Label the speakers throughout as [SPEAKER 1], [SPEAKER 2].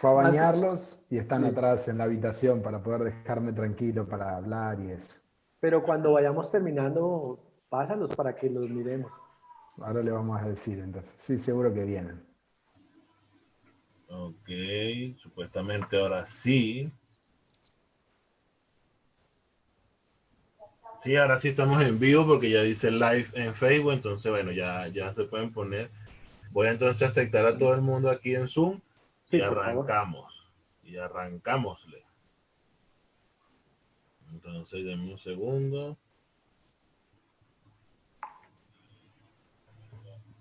[SPEAKER 1] Fue a
[SPEAKER 2] Más-
[SPEAKER 1] bañarlos y están
[SPEAKER 2] sí.
[SPEAKER 1] atrás en la habitación para poder dejarme tranquilo para hablar y eso.
[SPEAKER 2] Pero cuando vayamos terminando, pásalos para que los miremos.
[SPEAKER 1] Ahora le vamos a decir entonces. Sí, seguro que vienen.
[SPEAKER 3] Ok, supuestamente ahora sí. Sí, ahora sí estamos en vivo porque ya dice live en Facebook, entonces bueno, ya se pueden poner. Voy a entonces aceptar a todo el mundo aquí en Zoom y
[SPEAKER 2] Sí, por favor.
[SPEAKER 3] arrancamos. Y arrancámosle. Entonces, denme un segundo.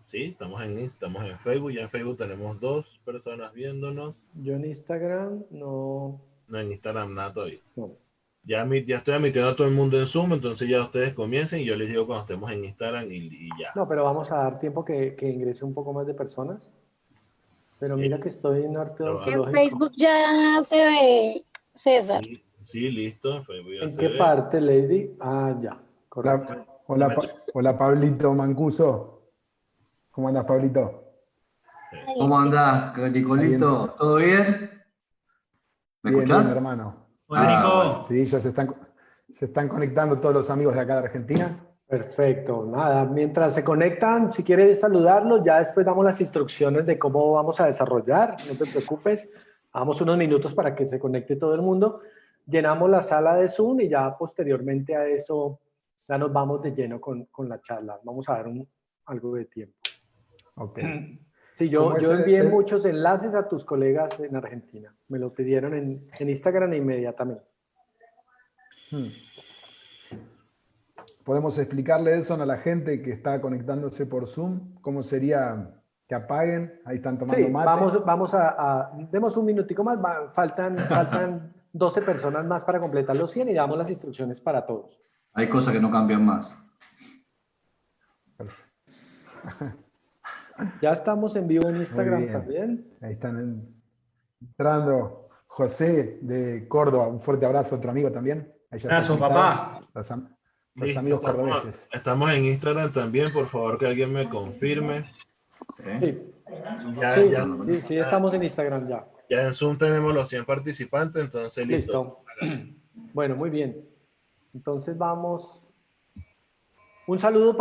[SPEAKER 3] Sí, estamos en Facebook. Ya en Facebook tenemos 2 personas viéndonos.
[SPEAKER 2] Yo en Instagram no,
[SPEAKER 3] No, en Instagram nada todavía.
[SPEAKER 2] no.
[SPEAKER 3] Ya estoy admitiendo a todo el mundo en Zoom, entonces ya ustedes comiencen y yo les digo cuando estemos en Instagram y ya.
[SPEAKER 2] No, pero vamos a dar tiempo que ingrese un poco más de personas. Pero mira que estoy en arte
[SPEAKER 3] Pero
[SPEAKER 4] En
[SPEAKER 2] odontológico.
[SPEAKER 4] Facebook ya se ve, César.
[SPEAKER 3] sí, sí, listo, en Facebook ya
[SPEAKER 2] ¿En
[SPEAKER 3] se
[SPEAKER 2] qué
[SPEAKER 3] ve.
[SPEAKER 2] parte, Lady? Ah, ya, correcto.
[SPEAKER 1] Hola, hola Pablito Mancuso. ¿Cómo andas, Pablito?
[SPEAKER 5] ¿Cómo andás, Nicolito? ¿Todo bien? ¿Me
[SPEAKER 1] Bien, bien,
[SPEAKER 5] escuchás?
[SPEAKER 1] hermano.
[SPEAKER 6] Hola, Nico.
[SPEAKER 1] Sí, ya se están conectando todos los amigos de acá de Argentina.
[SPEAKER 2] Perfecto. Nada, mientras se conectan, si quieres saludarlos, ya después damos las instrucciones de cómo vamos a desarrollar. No te preocupes. Damos unos minutos para que se conecte todo el mundo. Llenamos la sala de Zoom y ya posteriormente a eso ya nos vamos de lleno con la charla. Vamos a dar algo de tiempo.
[SPEAKER 1] Ok.
[SPEAKER 2] Sí,
[SPEAKER 1] ¿Cómo
[SPEAKER 2] yo
[SPEAKER 1] es
[SPEAKER 2] envié muchos enlaces a tus colegas en Argentina. Me lo pidieron en Instagram inmediatamente.
[SPEAKER 1] ¿Podemos explicarle eso a la gente que está conectándose por Zoom? ¿Cómo sería que apaguen? Ahí están tomando
[SPEAKER 2] Sí,
[SPEAKER 1] mate.
[SPEAKER 2] vamos demos un minutico más. Faltan 12 personas más para completar los 100 y damos las instrucciones para todos.
[SPEAKER 5] Hay cosas que no cambian más.
[SPEAKER 2] Ya estamos en vivo en
[SPEAKER 1] Muy
[SPEAKER 2] Instagram
[SPEAKER 1] bien.
[SPEAKER 2] también.
[SPEAKER 1] Ahí están entrando José de Córdoba. Un fuerte abrazo, otro amigo también. Ahí ya está
[SPEAKER 6] Abrazo,
[SPEAKER 1] conectado.
[SPEAKER 6] papá.
[SPEAKER 1] Los
[SPEAKER 3] Listo,
[SPEAKER 1] amigos cordobeses.
[SPEAKER 3] estamos en Instagram también, por favor que alguien me confirme.
[SPEAKER 2] Sí, sí,
[SPEAKER 3] Ya
[SPEAKER 2] estamos en Instagram ya.
[SPEAKER 3] en Zoom tenemos los 100 participantes, entonces listo.
[SPEAKER 2] Listo. Bueno, muy bien. Entonces vamos. Un saludo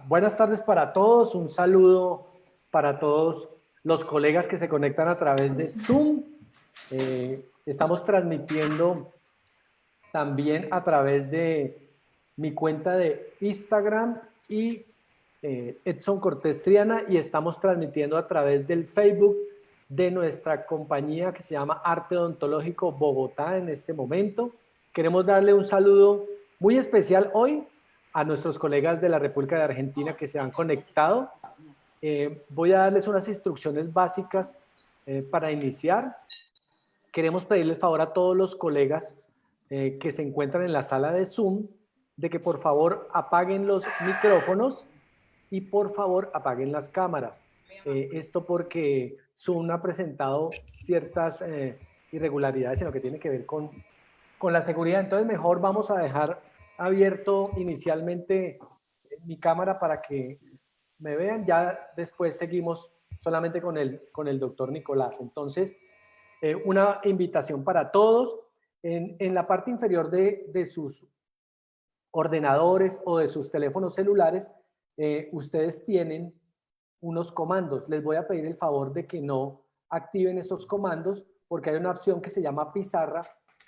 [SPEAKER 2] buenas tardes para todos, un saludo para todos los colegas que se conectan a través de Zoom. Estamos transmitiendo también a través de mi cuenta de Instagram y Edson Cortés Triana, y estamos transmitiendo a través del Facebook de nuestra compañía que se llama Arte Odontológico Bogotá en este momento. Queremos darle un saludo muy especial hoy a nuestros colegas de la República de Argentina que se han conectado. Voy a darles unas instrucciones básicas para iniciar. Queremos pedirles favor a todos los colegas que se encuentran en la sala de Zoom de que por favor apaguen los micrófonos y por favor apaguen las cámaras. Esto porque Zoom ha presentado ciertas irregularidades en lo que tiene que ver con la seguridad. Entonces mejor vamos a dejar abierto inicialmente mi cámara para que me vean. Ya después seguimos solamente con el doctor Nicolás. Entonces, una invitación para todos. En la parte inferior de sus ordenadores o de sus teléfonos celulares, ustedes tienen unos comandos. Les voy a pedir el favor de que no activen esos comandos porque hay una opción que se llama pizarra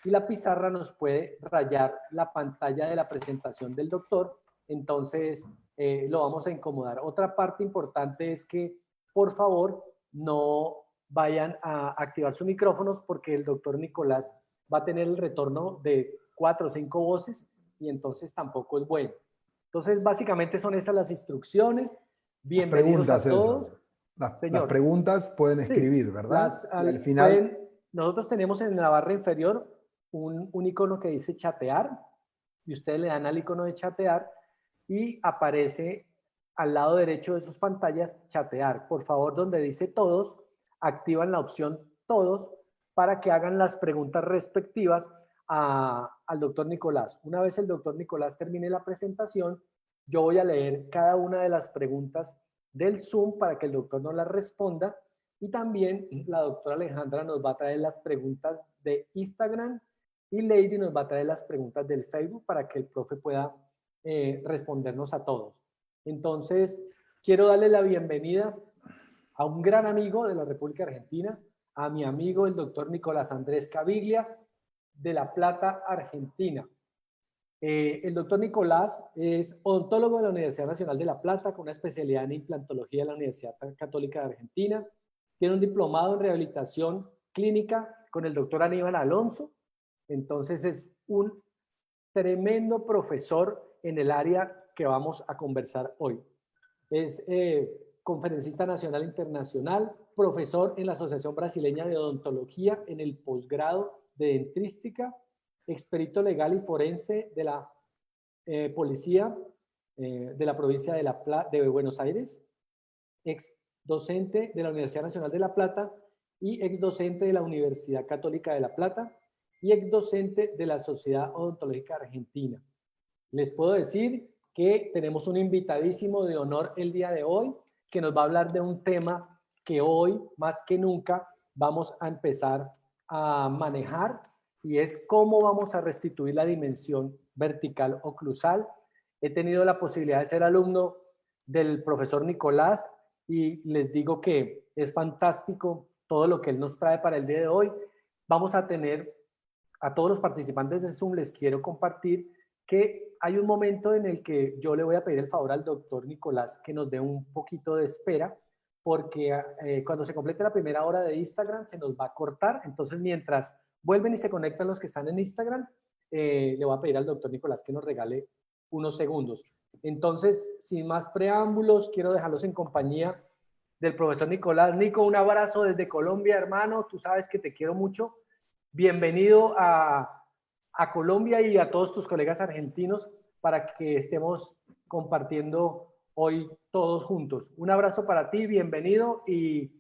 [SPEAKER 2] y la pizarra nos puede rayar la pantalla de la presentación del doctor. Entonces, lo vamos a incomodar. Otra parte importante es que, por favor, no vayan a activar sus micrófonos porque el doctor Nicolás va a tener el retorno de 4 o 5 voces y entonces tampoco es bueno. Entonces, básicamente son esas las instrucciones. Bienvenidos a todos.
[SPEAKER 1] Las preguntas pueden escribir, ¿verdad? Y al final...
[SPEAKER 2] nosotros tenemos en la barra inferior un icono que dice chatear y ustedes le dan al icono de chatear y aparece al lado derecho de sus pantallas chatear. Por favor, donde dice todos, activan la opción todos para que hagan las preguntas respectivas al doctor Nicolás. Una vez el doctor Nicolás termine la presentación, yo voy a leer cada una de las preguntas del Zoom para que el doctor nos las responda Y también la doctora Alejandra nos va a traer las preguntas de Instagram y Lady nos va a traer las preguntas del Facebook para que el profe pueda respondernos a todos. Entonces, quiero darle la bienvenida a un gran amigo de la República Argentina, a mi amigo el doctor Nicolás Andrés Caviglia, de La Plata, Argentina. El doctor Nicolás es odontólogo de la Universidad Nacional de La Plata, con una especialidad en implantología de la Universidad Católica de Argentina. Tiene un diplomado en rehabilitación clínica con el doctor Aníbal Alonso. Entonces es un tremendo profesor en el área que vamos a conversar hoy. Es conferencista nacional e internacional, profesor en la Asociación Brasileña de Odontología en el posgrado de dentrística, experito legal y forense de la policía de la provincia de Buenos Aires, ex docente de la Universidad Nacional de La Plata y ex docente de la Universidad Católica de La Plata y ex docente de la Sociedad Odontológica Argentina. Les puedo decir que tenemos un invitadísimo de honor el día de hoy que nos va a hablar de un tema que hoy, más que nunca, vamos a empezar a manejar, y es cómo vamos a restituir la dimensión vertical oclusal. He tenido la posibilidad de ser alumno del profesor Nicolás y les digo que es fantástico todo lo que él nos trae para el día de hoy. Vamos a tener a todos los participantes de Zoom, les quiero compartir que hay un momento en el que yo le voy a pedir el favor al doctor Nicolás que nos dé un poquito de espera, porque cuando se complete la primera hora de Instagram se nos va a cortar. Entonces, mientras vuelven y se conectan los que están en Instagram, le voy a pedir al doctor Nicolás que nos regale unos segundos. Entonces, sin más preámbulos, quiero dejarlos en compañía del profesor Nicolás. Nico, un abrazo desde Colombia, hermano. Tú sabes que te quiero mucho. Bienvenido a Colombia y a todos tus colegas argentinos para que estemos compartiendo hoy todos juntos. Un abrazo para ti, bienvenido y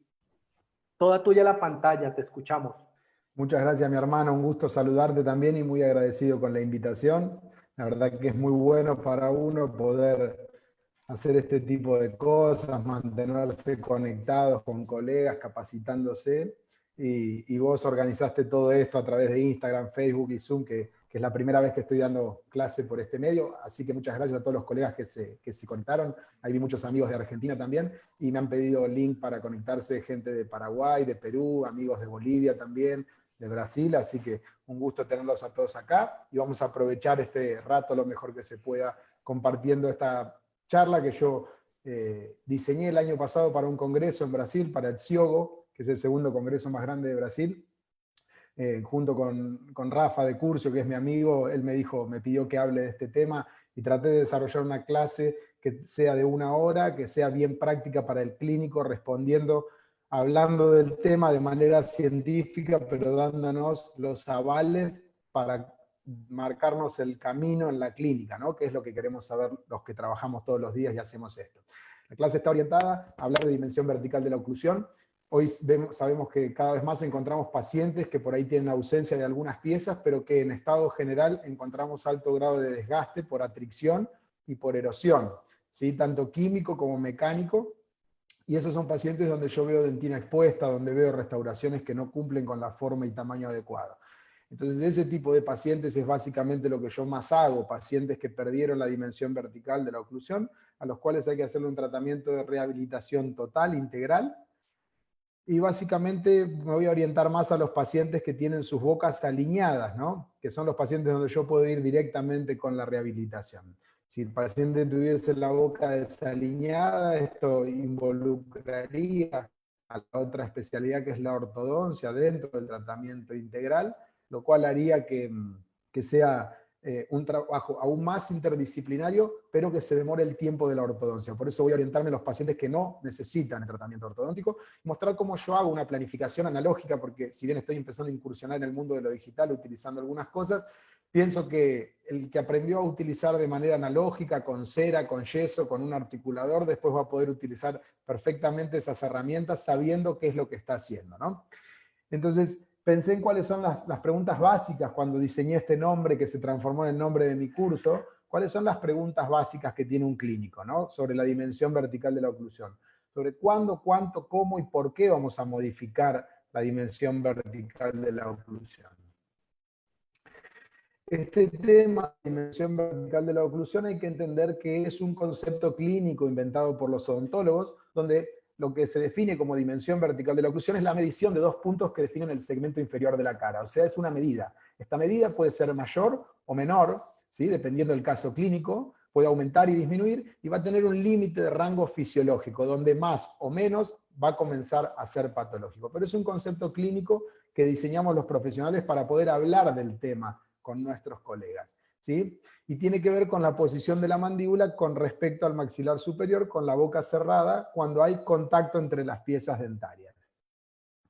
[SPEAKER 2] toda tuya la pantalla, te escuchamos.
[SPEAKER 1] Muchas gracias, mi hermano. Un gusto saludarte también y muy agradecido con la invitación. La verdad que es muy bueno para uno poder hacer este tipo de cosas, mantenerse conectados con colegas, capacitándose. Y vos organizaste todo esto a través de Instagram, Facebook y Zoom, que es la primera vez que estoy dando clase por este medio. Así que muchas gracias a todos los colegas que se conectaron. Ahí vi muchos amigos de Argentina también y me han pedido link para conectarse gente de Paraguay, de Perú, amigos de Bolivia también, de Brasil, así que un gusto tenerlos a todos acá y vamos a aprovechar este rato lo mejor que se pueda compartiendo esta charla que yo diseñé el año pasado para un congreso en Brasil, para el CIOGO, que es el segundo congreso más grande de Brasil, junto con Rafa de Curcio, que es mi amigo. Él me pidió que hable de este tema y traté de desarrollar una clase que sea de 1 hora, que sea bien práctica para el clínico, hablando del tema de manera científica, pero dándonos los avales para marcarnos el camino en la clínica, ¿no? Que es lo que queremos saber los que trabajamos todos los días y hacemos esto. La clase está orientada a hablar de dimensión vertical de la oclusión. Hoy sabemos que cada vez más encontramos pacientes que por ahí tienen ausencia de algunas piezas, pero que en estado general encontramos alto grado de desgaste por atricción y por erosión, ¿sí? Tanto químico como mecánico. Y esos son pacientes donde yo veo dentina expuesta, donde veo restauraciones que no cumplen con la forma y tamaño adecuado. Entonces ese tipo de pacientes es básicamente lo que yo más hago, pacientes que perdieron la dimensión vertical de la oclusión, a los cuales hay que hacerle un tratamiento de rehabilitación total, integral. Y básicamente me voy a orientar más a los pacientes que tienen sus bocas alineadas, ¿no? Que son los pacientes donde yo puedo ir directamente con la rehabilitación. Si el paciente tuviese la boca desalineada, esto involucraría a la otra especialidad que es la ortodoncia dentro del tratamiento integral, lo cual haría que sea un trabajo aún más interdisciplinario, pero que se demore el tiempo de la ortodoncia. Por eso voy a orientarme a los pacientes que no necesitan el tratamiento ortodóntico y mostrar cómo yo hago una planificación analógica, porque si bien estoy empezando a incursionar en el mundo de lo digital utilizando algunas cosas, pienso que el que aprendió a utilizar de manera analógica, con cera, con yeso, con un articulador, después va a poder utilizar perfectamente esas herramientas sabiendo qué es lo que está haciendo, ¿no? Entonces, pensé en cuáles son las preguntas básicas cuando diseñé este nombre que se transformó en el nombre de mi curso, cuáles son las preguntas básicas que tiene un clínico, ¿no? Sobre la dimensión vertical de la oclusión. sobre cuándo, cuánto, cómo y por qué vamos a modificar la dimensión vertical de la oclusión. Este tema, dimensión vertical de la oclusión, hay que entender que es un concepto clínico inventado por los odontólogos, donde lo que se define como dimensión vertical de la oclusión es la medición de dos puntos que definen el segmento inferior de la cara, o sea, es una medida. Esta medida puede ser mayor o menor, ¿sí? Dependiendo del caso clínico, puede aumentar y disminuir, y va a tener un límite de rango fisiológico, donde más o menos va a comenzar a ser patológico. Pero es un concepto clínico que diseñamos los profesionales para poder hablar del tema con nuestros colegas, ¿sí? Y tiene que ver con la posición de la mandíbula con respecto al maxilar superior, con la boca cerrada, cuando hay contacto entre las piezas dentarias,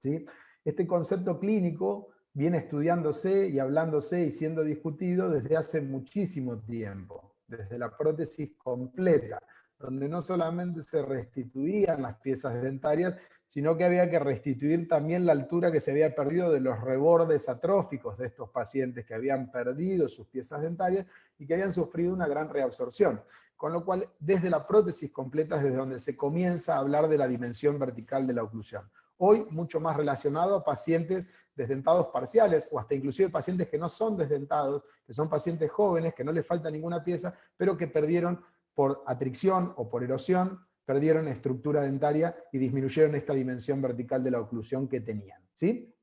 [SPEAKER 1] ¿sí? Este concepto clínico viene estudiándose y hablándose y siendo discutido desde hace muchísimo tiempo, desde la prótesis completa, donde no solamente se restituían las piezas dentarias, sino que había que restituir también la altura que se había perdido de los rebordes atróficos de estos pacientes que habían perdido sus piezas dentarias y que habían sufrido una gran reabsorción. Con lo cual, desde la prótesis completa es desde donde se comienza a hablar de la dimensión vertical de la oclusión. Hoy, mucho más relacionado a pacientes desdentados parciales, o hasta inclusive pacientes que no son desdentados, que son pacientes jóvenes, que no les falta ninguna pieza, pero que perdieron por atricción o por erosión, perdieron estructura dentaria y disminuyeron esta dimensión vertical de la oclusión que tenían, ¿sí?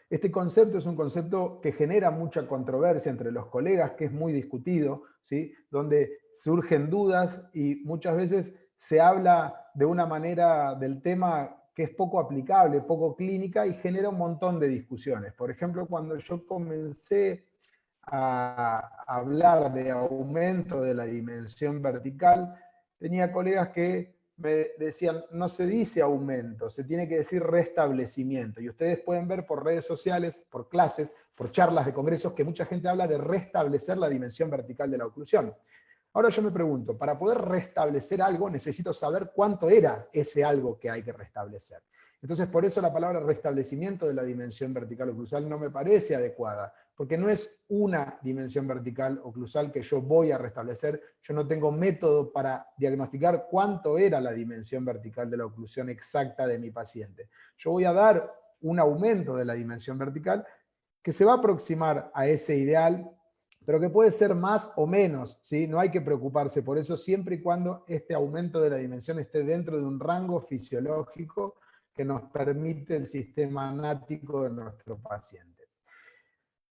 [SPEAKER 1] Este concepto es un concepto que genera mucha controversia entre los colegas, que es muy discutido, ¿sí? Donde surgen dudas y muchas veces se habla de una manera del tema que es poco aplicable, poco clínica y genera un montón de discusiones. Por ejemplo, cuando yo comencé a hablar de aumento de la dimensión vertical, tenía colegas que me decían, no se dice aumento, se tiene que decir restablecimiento. Y ustedes pueden ver por redes sociales, por clases, por charlas de congresos, que mucha gente habla de restablecer la dimensión vertical de la oclusión. Ahora yo me pregunto, para poder restablecer algo necesito saber cuánto era ese algo que hay que restablecer. Entonces por eso la palabra restablecimiento de la dimensión vertical oclusal no me parece adecuada, porque no es una dimensión vertical oclusal que yo voy a restablecer, yo no tengo método para diagnosticar cuánto era la dimensión vertical de la oclusión exacta de mi paciente. Yo voy a dar un aumento de la dimensión vertical que se va a aproximar a ese ideal, pero que puede ser más o menos, ¿sí? No hay que preocuparse por eso, siempre y cuando este aumento de la dimensión esté dentro de un rango fisiológico que nos permite el sistema anático de nuestro paciente.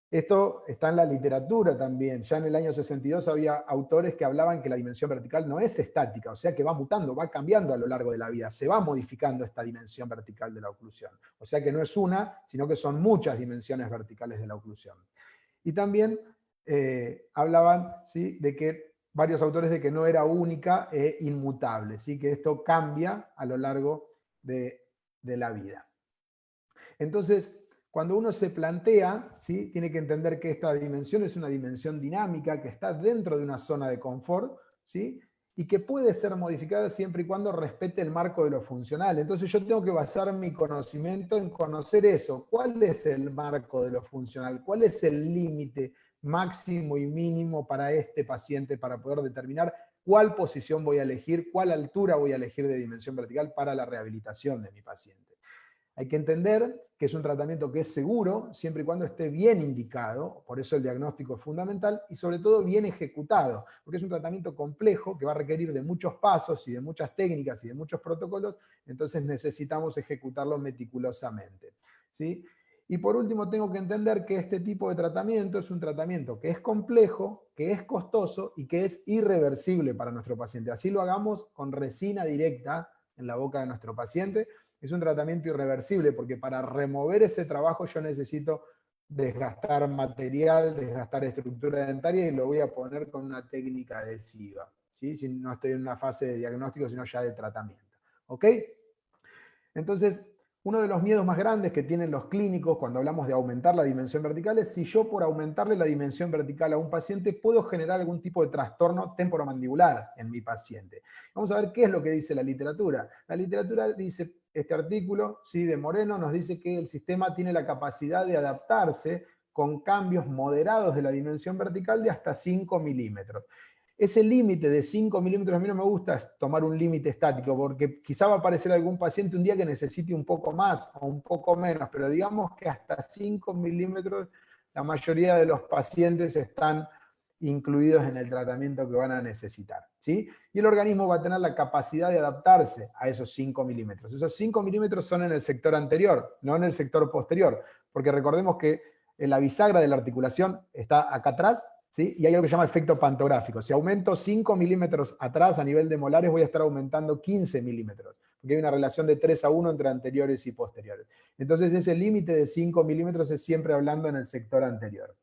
[SPEAKER 1] Esto está en la literatura también. Ya en el año 62 había autores que hablaban que la dimensión vertical no es estática, o sea que va mutando, va cambiando a lo largo de la vida, se va modificando esta dimensión vertical de la oclusión. O sea que no es una, sino que son muchas dimensiones verticales de la oclusión. Y también hablaban, ¿sí?, de que varios autores de que no era única e inmutable, ¿sí?, que esto cambia a lo largo de la vida. Entonces, cuando uno se plantea, ¿sí?, tiene que entender que esta dimensión es una dimensión dinámica, que está dentro de una zona de confort, ¿sí?, y que puede ser modificada siempre y cuando respete el marco de lo funcional. Entonces yo tengo que basar mi conocimiento en conocer eso. ¿Cuál es el marco de lo funcional? ¿Cuál es el límite máximo y mínimo para este paciente para poder determinar cuál posición voy a elegir, cuál altura voy a elegir de dimensión vertical para la rehabilitación de mi paciente? Hay que entender que es un tratamiento que es seguro, siempre y cuando esté bien indicado, por eso el diagnóstico es fundamental, y sobre todo bien ejecutado, porque es un tratamiento complejo que va a requerir de muchos pasos y de muchas técnicas y de muchos protocolos, entonces necesitamos ejecutarlo meticulosamente, ¿sí? Y por último tengo que entender que este tipo de tratamiento es un tratamiento que es complejo, que es costoso y que es irreversible para nuestro paciente. Así lo hagamos con resina directa en la boca de nuestro paciente, es un tratamiento irreversible, porque para remover ese trabajo yo necesito desgastar material, desgastar estructura dentaria, y lo voy a poner con una técnica adhesiva, ¿sí? Si no estoy en una fase de diagnóstico, sino ya de tratamiento. ¿Ok? Entonces, uno de los miedos más grandes que tienen los clínicos cuando hablamos de aumentar la dimensión vertical es si yo, por aumentarle la dimensión vertical a un paciente, puedo generar algún tipo de trastorno temporomandibular en mi paciente. Vamos a ver qué es lo que dice la literatura. La literatura dice, este artículo, ¿sí?, de Moreno, nos dice que el sistema tiene la capacidad de adaptarse con cambios moderados de la dimensión vertical de hasta 5 milímetros. ese límite de 5 milímetros, a mí no me gusta tomar un límite estático, porque quizá va a aparecer algún paciente un día que necesite un poco más o un poco menos, pero digamos que hasta 5 milímetros la mayoría de los pacientes están incluidos en el tratamiento que van a necesitar, ¿sí? Y el organismo va a tener la capacidad de adaptarse a esos 5 milímetros. Esos 5 milímetros son en el sector anterior, no en el sector posterior, porque recordemos que la bisagra de la articulación está acá atrás, ¿sí? Y hay algo que se llama efecto pantográfico. Si aumento 5 milímetros atrás a nivel de molares, voy a estar aumentando 15 milímetros, porque hay una relación de 3:1 entre anteriores y posteriores. Entonces ese límite de 5 milímetros es siempre hablando en el sector anterior.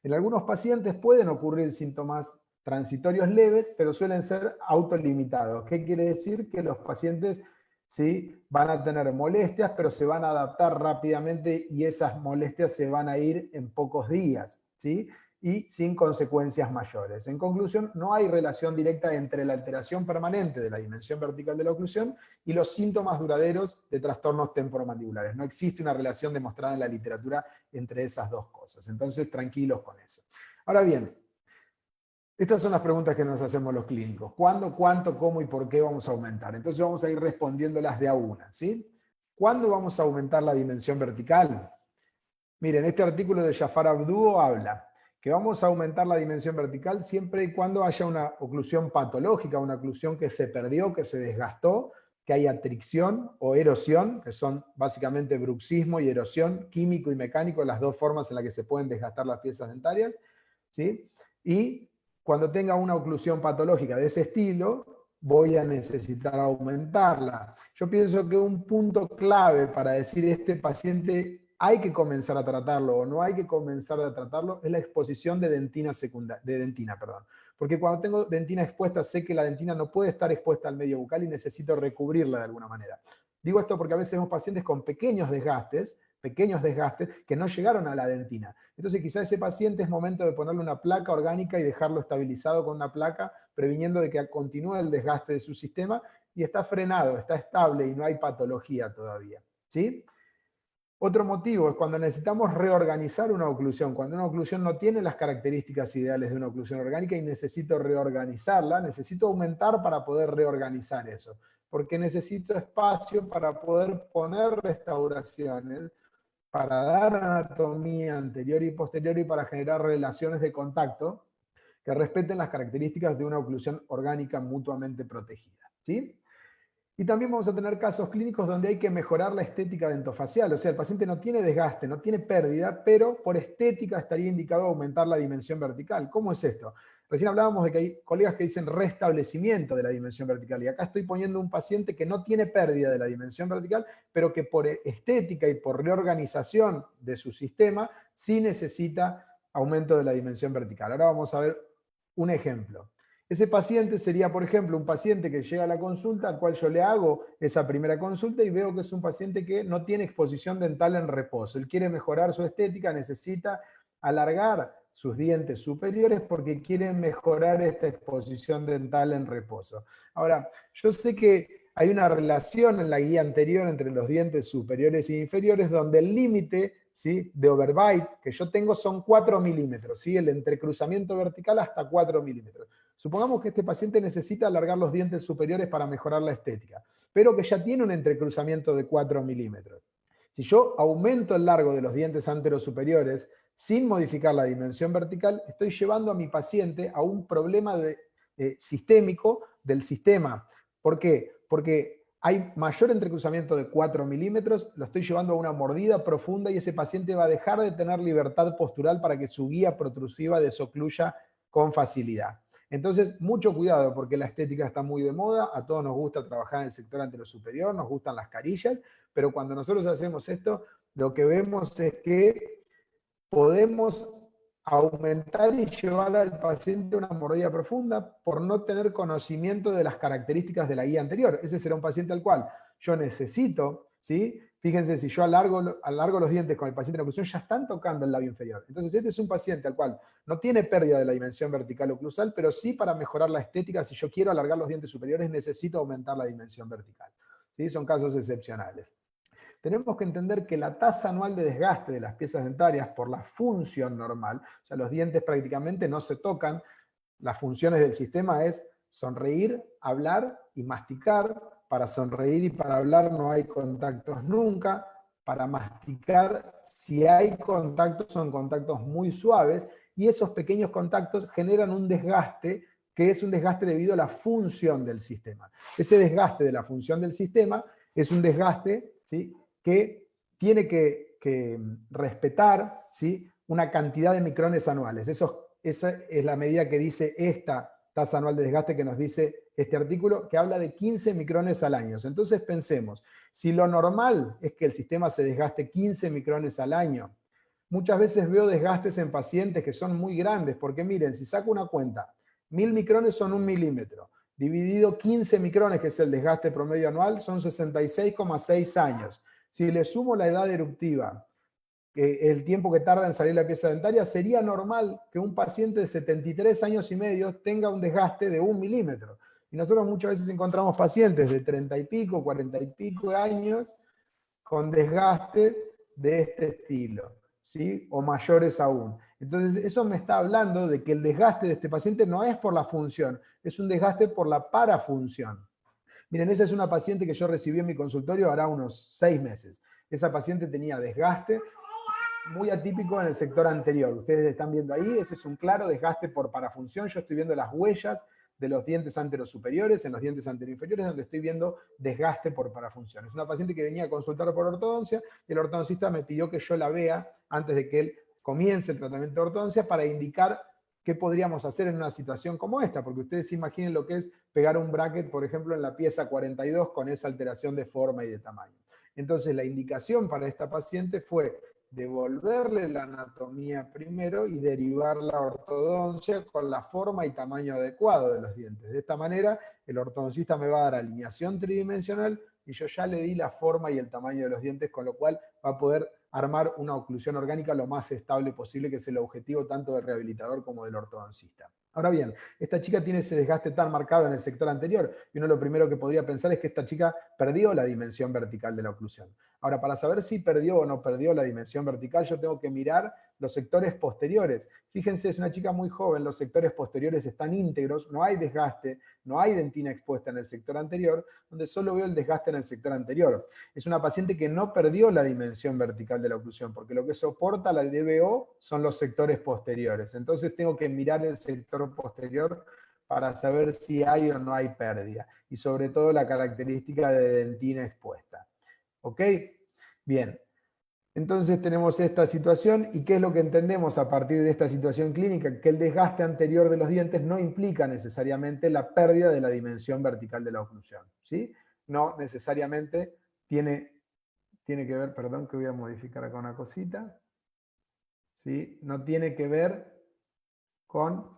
[SPEAKER 1] En algunos pacientes pueden ocurrir síntomas transitorios leves, pero suelen ser autolimitados. ¿Qué quiere decir? Que los pacientes, ¿sí?, van a tener molestias, pero se van a adaptar rápidamente y esas molestias se van a ir en pocos días, ¿sí?, y sin consecuencias mayores. En conclusión, no hay relación directa entre la alteración permanente de la dimensión vertical de la oclusión y los síntomas duraderos de trastornos temporomandibulares. No existe una relación demostrada en la literatura entre esas dos cosas. Entonces, tranquilos con eso. Ahora bien, estas son las preguntas que nos hacemos los clínicos. ¿Cuándo, cuánto, cómo y por qué vamos a aumentar? Entonces vamos a ir respondiéndolas de a una, ¿sí? ¿Cuándo vamos a aumentar la dimensión vertical? Miren, este artículo de Jafar Abduo habla que vamos a aumentar la dimensión vertical siempre y cuando haya una oclusión patológica, una oclusión que se perdió, que se desgastó, que haya tricción o erosión, que son básicamente bruxismo y erosión, químico y mecánico, las dos formas en las que se pueden desgastar las piezas dentarias, ¿sí? Y cuando tenga una oclusión patológica de ese estilo, voy a necesitar aumentarla. Yo pienso que un punto clave para decir este paciente hay que comenzar a tratarlo o no hay que comenzar a tratarlo es la exposición de dentina perdón. Porque cuando tengo dentina expuesta, sé que la dentina no puede estar expuesta al medio bucal y necesito recubrirla de alguna manera. Digo esto porque a veces vemos pacientes con pequeños desgastes que no llegaron a la dentina. Entonces quizá ese paciente es momento de ponerle una placa orgánica y dejarlo estabilizado con una placa, previniendo de que continúe el desgaste de su sistema y está frenado, está estable y no hay patología todavía, ¿sí? Otro motivo es cuando necesitamos reorganizar una oclusión, cuando una oclusión no tiene las características ideales de una oclusión orgánica y necesito reorganizarla, necesito aumentar para poder reorganizar eso, porque necesito espacio para poder poner restauraciones, para dar anatomía anterior y posterior y para generar relaciones de contacto que respeten las características de una oclusión orgánica mutuamente protegida, ¿sí? Y también vamos a tener casos clínicos donde hay que mejorar la estética dentofacial, o sea, el paciente no tiene desgaste, no tiene pérdida, pero por estética estaría indicado aumentar la dimensión vertical. ¿Cómo es esto? Recién hablábamos de que hay colegas que dicen restablecimiento de la dimensión vertical, y acá estoy poniendo un paciente que no tiene pérdida de la dimensión vertical, pero que por estética y por reorganización de su sistema, sí necesita aumento de la dimensión vertical. Ahora vamos a ver un ejemplo. Ese paciente sería, por ejemplo, un paciente que llega a la consulta, al cual yo le hago esa primera consulta y veo que es un paciente que no tiene exposición dental en reposo. Él quiere mejorar su estética, necesita alargar sus dientes superiores porque quiere mejorar esta exposición dental en reposo. Ahora, yo sé que hay una relación en la guía anterior entre los dientes superiores e inferiores donde el límite, ¿sí?, de overbite que yo tengo son 4 milímetros, ¿sí?, el entrecruzamiento vertical hasta 4 milímetros. Supongamos que este paciente necesita alargar los dientes superiores para mejorar la estética, pero que ya tiene un entrecruzamiento de 4 milímetros. Si yo aumento el largo de los dientes anterosuperiores sin modificar la dimensión vertical, estoy llevando a mi paciente a un problema sistémico del sistema. ¿Por qué? Porque hay mayor entrecruzamiento de 4 milímetros, lo estoy llevando a una mordida profunda y ese paciente va a dejar de tener libertad postural para que su guía protrusiva desocluya con facilidad. Entonces, mucho cuidado porque la estética está muy de moda, a todos nos gusta trabajar en el sector anterosuperior, nos gustan las carillas, pero cuando nosotros hacemos esto, lo que vemos es que podemos aumentar y llevar al paciente a una mordida profunda por no tener conocimiento de las características de la guía anterior. Ese será un paciente al cual yo necesito, ¿sí? Fíjense, si yo alargo los dientes con el paciente en oclusión, ya están tocando el labio inferior. Entonces, este es un paciente al cual no tiene pérdida de la dimensión vertical oclusal, pero sí para mejorar la estética, si yo quiero alargar los dientes superiores, necesito aumentar la dimensión vertical, ¿sí? Son casos excepcionales. Tenemos que entender que la tasa anual de desgaste de las piezas dentarias por la función normal, o sea, los dientes prácticamente no se tocan, las funciones del sistema es sonreír, hablar y masticar. Para sonreír y para hablar no hay contactos nunca. Para masticar, si hay contactos, son contactos muy suaves, y esos pequeños contactos generan un desgaste, que es un desgaste debido a la función del sistema. Ese desgaste de la función del sistema es un desgaste, ¿sí?, que tiene que respetar, ¿sí?, una cantidad de micrones anuales. Esa es la medida que dice esta tasa anual de desgaste que nos dice este artículo, que habla de 15 micrones al año. Entonces pensemos, si lo normal es que el sistema se desgaste 15 micrones al año, muchas veces veo desgastes en pacientes que son muy grandes, porque miren, si saco una cuenta, 1000 micrones son 1 milímetro, dividido 15 micrones, que es el desgaste promedio anual, son 66,6 años. Si le sumo la edad eruptiva, el tiempo que tarda en salir la pieza dentaria, sería normal que un paciente de 73 años y medio tenga un desgaste de 1 milímetro. Y nosotros muchas veces encontramos pacientes de 30 y pico, 40 y pico de años con desgaste de este estilo, ¿sí?, o mayores aún. Entonces, eso me está hablando de que el desgaste de este paciente no es por la función, es un desgaste por la parafunción. Miren, esa es una paciente que yo recibí en mi consultorio hará unos 6 meses. Esa paciente tenía desgaste muy atípico en el sector anterior. Ustedes están viendo ahí, ese es un claro desgaste por parafunción. Yo estoy viendo las huellas de los dientes anterosuperiores, en los dientes anteroinferiores, donde estoy viendo desgaste por parafunción. Es una paciente que venía a consultar por ortodoncia, y el ortodoncista me pidió que yo la vea antes de que él comience el tratamiento de ortodoncia para indicar qué podríamos hacer en una situación como esta, porque ustedes imaginen lo que es pegar un bracket, por ejemplo, en la pieza 42 con esa alteración de forma y de tamaño. Entonces, la indicación para esta paciente fue devolverle la anatomía primero y derivar la ortodoncia con la forma y tamaño adecuado de los dientes. De esta manera, el ortodoncista me va a dar alineación tridimensional y yo ya le di la forma y el tamaño de los dientes, con lo cual va a poder armar una oclusión orgánica lo más estable posible, que es el objetivo tanto del rehabilitador como del ortodoncista. Ahora bien, esta chica tiene ese desgaste tan marcado en el sector anterior, y uno lo primero que podría pensar es que esta chica perdió la dimensión vertical de la oclusión. Ahora, para saber si perdió o no perdió la dimensión vertical, yo tengo que mirar los sectores posteriores. Fíjense, es una chica muy joven, los sectores posteriores están íntegros, no hay desgaste, no hay dentina expuesta en el sector anterior, donde solo veo el desgaste en el sector anterior. Es una paciente que no perdió la dimensión vertical de la oclusión, porque lo que soporta la DBO son los sectores posteriores. Entonces tengo que mirar el sector posterior para saber si hay o no hay pérdida, y sobre todo la característica de dentina expuesta. ¿Ok? Bien. Entonces tenemos esta situación, y ¿qué es lo que entendemos a partir de esta situación clínica? Que el desgaste anterior de los dientes no implica necesariamente la pérdida de la dimensión vertical de la oclusión, ¿sí? No necesariamente tiene que ver, perdón que voy a modificar acá una cosita, ¿sí? No tiene que ver con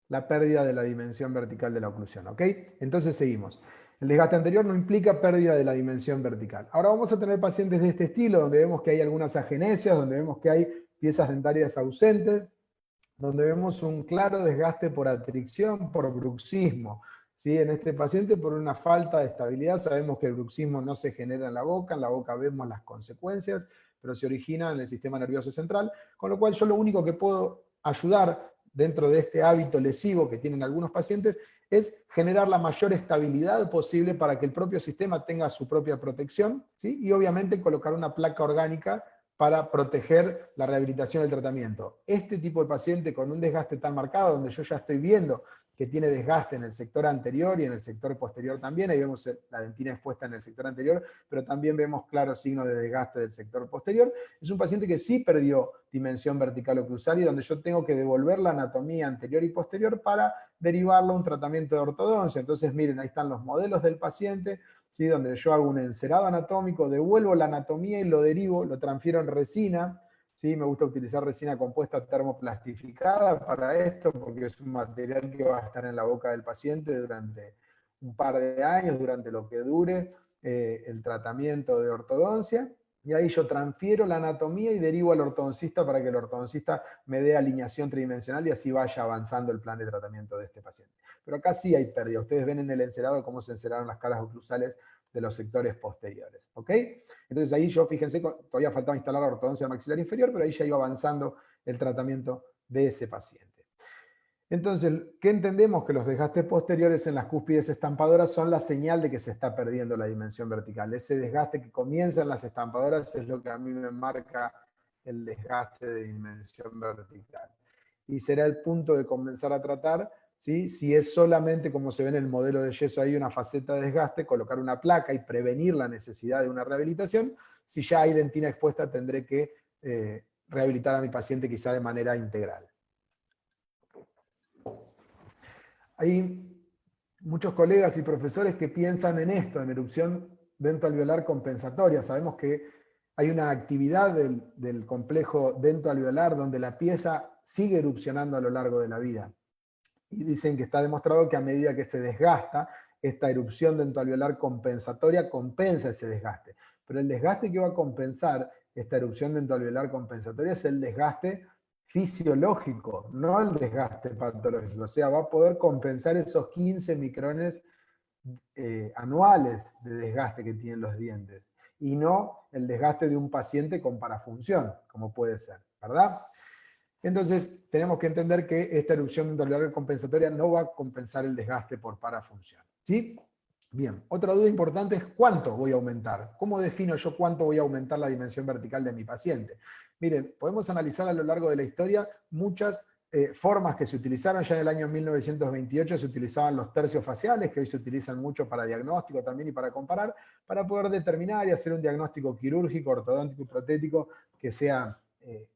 [SPEAKER 1] la pérdida de la dimensión vertical de la oclusión, ¿ok? Entonces seguimos. El desgaste anterior no implica pérdida de la dimensión vertical. Ahora vamos a tener pacientes de este estilo, donde vemos que hay algunas agenesias, donde vemos que hay piezas dentarias ausentes, donde vemos un claro desgaste por atricción, por bruxismo. ¿Sí? En este paciente, por una falta de estabilidad, sabemos que el bruxismo no se genera en la boca vemos las consecuencias, pero se origina en el sistema nervioso central, con lo cual yo lo único que puedo ayudar dentro de este hábito lesivo que tienen algunos pacientes es generar la mayor estabilidad posible para que el propio sistema tenga su propia protección, ¿sí? Y obviamente colocar una placa orgánica para proteger la rehabilitación del tratamiento. Este tipo de paciente con un desgaste tan marcado, donde yo ya estoy viendo que tiene desgaste en el sector anterior y en el sector posterior también, ahí vemos la dentina expuesta en el sector anterior, pero también vemos claros signos de desgaste del sector posterior. Es un paciente que sí perdió dimensión vertical oclusal, y donde yo tengo que devolver la anatomía anterior y posterior para derivarlo a un tratamiento de ortodoncia. Entonces miren, ahí están los modelos del paciente, ¿sí? Donde yo hago un encerado anatómico, devuelvo la anatomía y lo derivo, lo transfiero en resina. ¿Sí? Me gusta utilizar resina compuesta termoplastificada para esto, porque es un material que va a estar en la boca del paciente durante un par de años, durante lo que dure el tratamiento de ortodoncia. Y ahí yo transfiero la anatomía y derivo al ortodoncista para que el ortodoncista me dé alineación tridimensional y así vaya avanzando el plan de tratamiento de este paciente. Pero acá sí hay pérdida. Ustedes ven en el encerado cómo se enceraron las caras oclusales de los sectores posteriores. ¿Ok? Entonces ahí yo, fíjense, todavía faltaba instalar la ortodoncia maxilar inferior, pero ahí ya iba avanzando el tratamiento de ese paciente. Entonces, ¿qué entendemos? Que los desgastes posteriores en las cúspides estampadoras son la señal de que se está perdiendo la dimensión vertical. Ese desgaste que comienza en las estampadoras es lo que a mí me marca el desgaste de dimensión vertical. Y será el punto de comenzar a tratar, ¿sí? Si es solamente, como se ve en el modelo de yeso ahí, una faceta de desgaste, colocar una placa y prevenir la necesidad de una rehabilitación. Si ya hay dentina expuesta, tendré que rehabilitar a mi paciente quizá de manera integral. Hay muchos colegas y profesores que piensan en esto, en erupción dentoalveolar compensatoria. Sabemos que hay una actividad del complejo dentoalveolar donde la pieza sigue erupcionando a lo largo de la vida. Y dicen que está demostrado que a medida que se desgasta, esta erupción dentoalveolar compensatoria compensa ese desgaste. Pero el desgaste que va a compensar esta erupción dentoalveolar compensatoria es el desgaste fisiológico, no el desgaste patológico. O sea, va a poder compensar esos 15 micrones anuales de desgaste que tienen los dientes, y no el desgaste de un paciente con parafunción, como puede ser, ¿verdad? Entonces, tenemos que entender que esta erupción dentoalveolar compensatoria no va a compensar el desgaste por parafunción, ¿sí? Bien, otra duda importante es cuánto voy a aumentar. ¿Cómo defino yo cuánto voy a aumentar la dimensión vertical de mi paciente? Miren, podemos analizar a lo largo de la historia muchas formas que se utilizaron. Ya en el año 1928 se utilizaban los tercios faciales, que hoy se utilizan mucho para diagnóstico también y para comparar, para poder determinar y hacer un diagnóstico quirúrgico, ortodóntico y protético que sea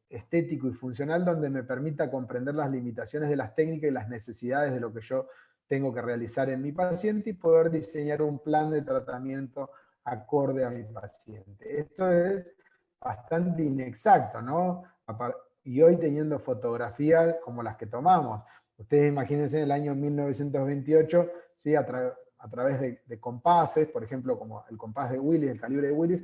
[SPEAKER 1] estético y funcional, donde me permita comprender las limitaciones de las técnicas y las necesidades de lo que yo tengo que realizar en mi paciente y poder diseñar un plan de tratamiento acorde a mi paciente. Esto es bastante inexacto, ¿no? Y hoy teniendo fotografías como las que tomamos. Ustedes imagínense en el año 1928, ¿sí? a través de compases, por ejemplo, como el compás de Willis, el calibre de Willis,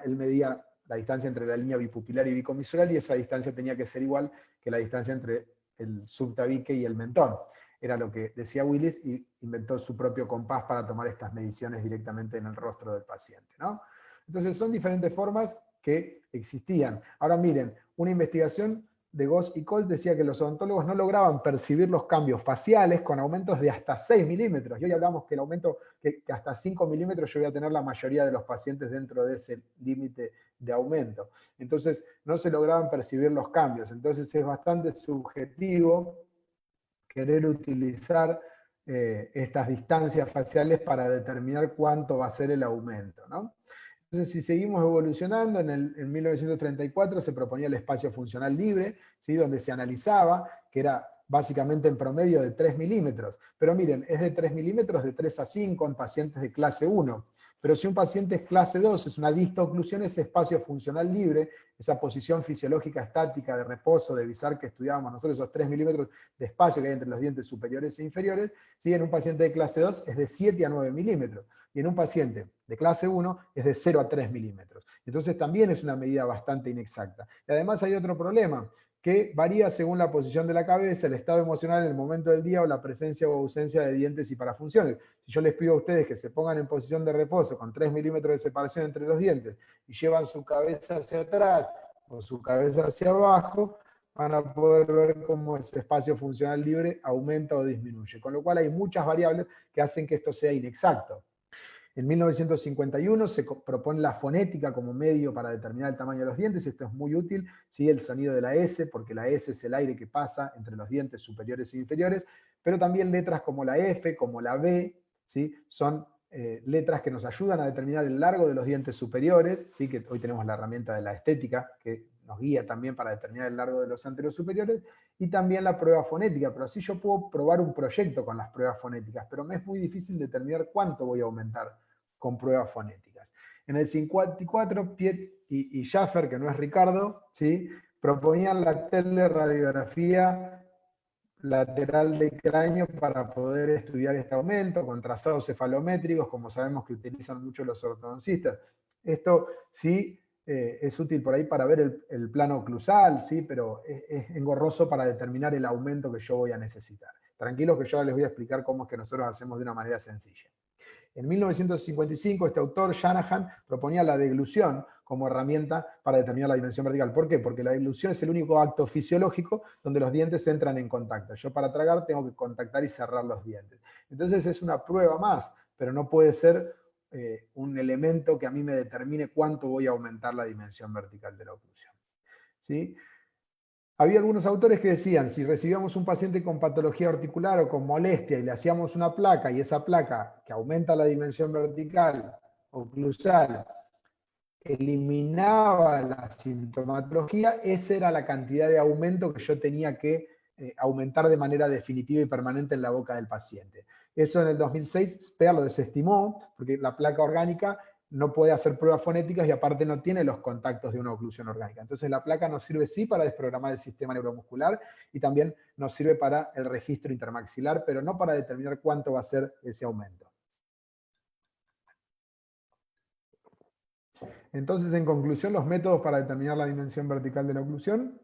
[SPEAKER 1] él medía la distancia entre la línea bipupilar y bicomisural, y esa distancia tenía que ser igual que la distancia entre el subtabique y el mentón. Era lo que decía Willis, y inventó su propio compás para tomar estas mediciones directamente en el rostro del paciente, ¿no? Entonces son diferentes formas que existían. Ahora miren, una investigación de Goss y Colt decía que los odontólogos no lograban percibir los cambios faciales con aumentos de hasta 6 milímetros. Y hoy hablamos que el aumento, que hasta 5 milímetros yo voy a tener la mayoría de los pacientes dentro de ese límite de aumento. Entonces no se lograban percibir los cambios. Entonces es bastante subjetivo querer utilizar estas distancias faciales para determinar cuánto va a ser el aumento, ¿no? Entonces, si seguimos evolucionando, en 1934 se proponía el espacio funcional libre, ¿sí? Donde se analizaba, que era básicamente en promedio de 3 milímetros. Pero miren, es de 3 milímetros de 3 a 5 en pacientes de clase 1. Pero si un paciente es clase 2, es una distoclusión, ese espacio funcional libre, esa posición fisiológica estática de reposo, de bisar que estudiábamos nosotros, esos 3 milímetros de espacio que hay entre los dientes superiores e inferiores, ¿sí? En un paciente de clase 2 es de 7 a 9 milímetros. Y en un paciente de clase 1 es de 0 a 3 milímetros. Entonces también es una medida bastante inexacta. Y además hay otro problema, que varía según la posición de la cabeza, el estado emocional en el momento del día o la presencia o ausencia de dientes y parafunciones. Si yo les pido a ustedes que se pongan en posición de reposo con 3 milímetros de separación entre los dientes y llevan su cabeza hacia atrás o su cabeza hacia abajo, van a poder ver cómo ese espacio funcional libre aumenta o disminuye. Con lo cual hay muchas variables que hacen que esto sea inexacto. En 1951 se propone la fonética como medio para determinar el tamaño de los dientes, y esto es muy útil, ¿sí? El sonido de la S, porque la S es el aire que pasa entre los dientes superiores e inferiores, pero también letras como la F, como la B, ¿sí? Son letras que nos ayudan a determinar el largo de los dientes superiores, ¿sí? Que hoy tenemos la herramienta de la estética, que nos guía también para determinar el largo de los anteros superiores, y también la prueba fonética, pero así yo puedo probar un proyecto con las pruebas fonéticas, pero me es muy difícil determinar cuánto voy a aumentar con pruebas fonéticas. En el 54, Piet y Schaffer, que no es Ricardo, ¿sí? Proponían la teleradiografía lateral de cráneo para poder estudiar este aumento, con trazados cefalométricos, como sabemos que utilizan mucho los ortodoncistas. Esto sí es útil por ahí para ver el plano oclusal, ¿sí? Pero es engorroso para determinar el aumento que yo voy a necesitar. Tranquilos que yo les voy a explicar cómo es que nosotros hacemos de una manera sencilla. En 1955, este autor, Shanahan, proponía la deglución como herramienta para determinar la dimensión vertical. ¿Por qué? Porque la deglución es el único acto fisiológico donde los dientes entran en contacto. Yo para tragar tengo que contactar y cerrar los dientes. Entonces es una prueba más, pero no puede ser un elemento que a mí me determine cuánto voy a aumentar la dimensión vertical de la oclusión. ¿Sí? Había algunos autores que decían, si recibíamos un paciente con patología articular o con molestia y le hacíamos una placa, y esa placa que aumenta la dimensión vertical oclusal eliminaba la sintomatología, esa era la cantidad de aumento que yo tenía que aumentar de manera definitiva y permanente en la boca del paciente. Eso en el 2006 Speer lo desestimó, porque la placa orgánica no puede hacer pruebas fonéticas y aparte no tiene los contactos de una oclusión orgánica. Entonces la placa nos sirve sí para desprogramar el sistema neuromuscular y también nos sirve para el registro intermaxilar, pero no para determinar cuánto va a ser ese aumento. Entonces, en conclusión, los métodos para determinar la dimensión vertical de la oclusión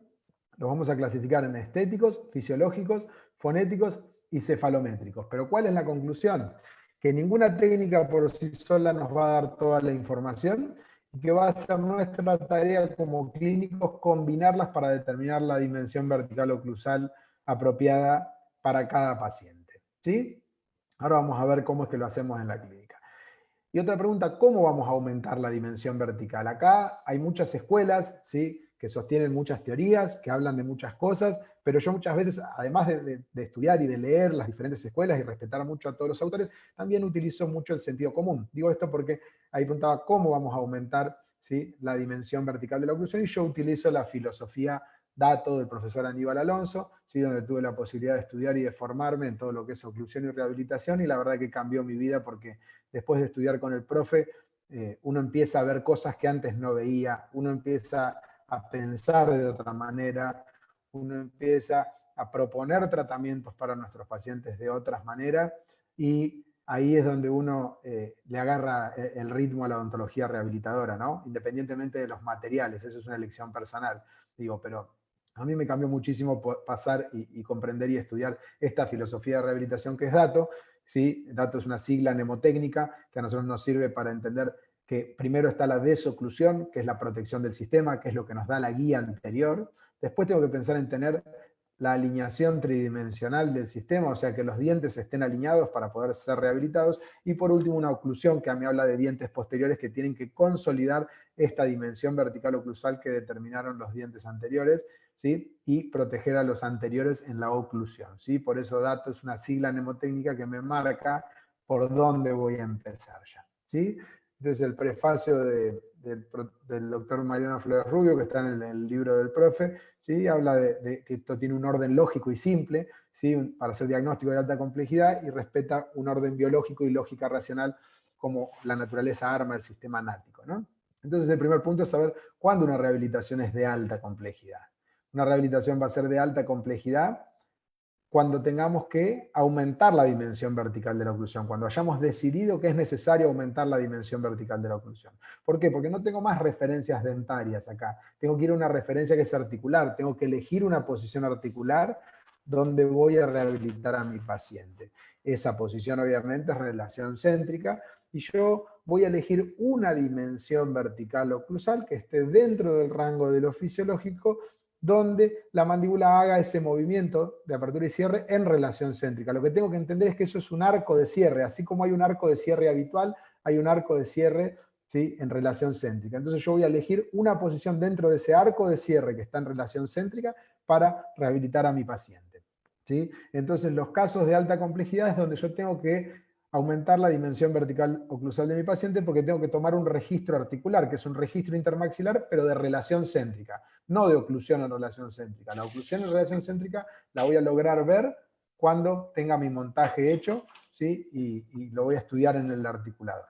[SPEAKER 1] los vamos a clasificar en estéticos, fisiológicos, fonéticos y cefalométricos. Pero ¿cuál es la conclusión? Que ninguna técnica por sí sola nos va a dar toda la información y que va a ser nuestra tarea como clínicos combinarlas para determinar la dimensión vertical oclusal apropiada para cada paciente. ¿Sí? Ahora vamos a ver cómo es que lo hacemos en la clínica. Y otra pregunta, ¿cómo vamos a aumentar la dimensión vertical? Acá hay muchas escuelas, ¿sí?, que sostienen muchas teorías, que hablan de muchas cosas, pero yo muchas veces, además de estudiar y de leer las diferentes escuelas y respetar mucho a todos los autores, también utilizo mucho el sentido común. Digo esto porque ahí preguntaba cómo vamos a aumentar, ¿sí?, la dimensión vertical de la oclusión, y yo utilizo la filosofía dato del profesor Aníbal Alonso, ¿sí?, donde tuve la posibilidad de estudiar y de formarme en todo lo que es oclusión y rehabilitación, y la verdad que cambió mi vida porque después de estudiar con el profe, uno empieza a ver cosas que antes no veía, uno empieza a pensar de otra manera, uno empieza a proponer tratamientos para nuestros pacientes de otras maneras, y ahí es donde uno le agarra el ritmo a la odontología rehabilitadora, ¿no? Independientemente de los materiales, eso es una elección personal, digo, pero a mí me cambió muchísimo pasar y comprender y estudiar esta filosofía de rehabilitación que es dato. ¿Sí? Dato es una sigla mnemotécnica que a nosotros nos sirve para entender que primero está la desoclusión, que es la protección del sistema, que es lo que nos da la guía anterior. Después tengo que pensar en tener la alineación tridimensional del sistema, o sea, que los dientes estén alineados para poder ser rehabilitados. Y por último, una oclusión que a mí habla de dientes posteriores que tienen que consolidar esta dimensión vertical oclusal que determinaron los dientes anteriores, ¿sí?, y proteger a los anteriores en la oclusión, ¿sí? Por eso dato es una sigla mnemotécnica que me marca por dónde voy a empezar ya, ¿sí? Entonces el prefacio del doctor Mariano Flores Rubio, que está en el libro del profe, ¿sí?, habla de que esto tiene un orden lógico y simple, ¿sí?, para hacer diagnóstico de alta complejidad, y respeta un orden biológico y lógica racional como la naturaleza arma el sistema nático, ¿no? Entonces el primer punto es saber cuándo una rehabilitación es de alta complejidad. Una rehabilitación va a ser de alta complejidad cuando tengamos que aumentar la dimensión vertical de la oclusión, cuando hayamos decidido que es necesario aumentar la dimensión vertical de la oclusión. ¿Por qué? Porque no tengo más referencias dentarias acá. Tengo que ir a una referencia que es articular, tengo que elegir una posición articular donde voy a rehabilitar a mi paciente. Esa posición obviamente es relación céntrica, y yo voy a elegir una dimensión vertical oclusal que esté dentro del rango de lo fisiológico, donde la mandíbula haga ese movimiento de apertura y cierre en relación céntrica. Lo que tengo que entender es que eso es un arco de cierre, así como hay un arco de cierre habitual, hay un arco de cierre, ¿sí?, en relación céntrica. Entonces yo voy a elegir una posición dentro de ese arco de cierre que está en relación céntrica para rehabilitar a mi paciente, ¿sí? Entonces los casos de alta complejidad es donde yo tengo que aumentar la dimensión vertical oclusal de mi paciente, porque tengo que tomar un registro articular, que es un registro intermaxilar, pero de relación céntrica, no de oclusión en relación céntrica. La oclusión en relación céntrica la voy a lograr ver cuando tenga mi montaje hecho, ¿sí?, y lo voy a estudiar en el articulador.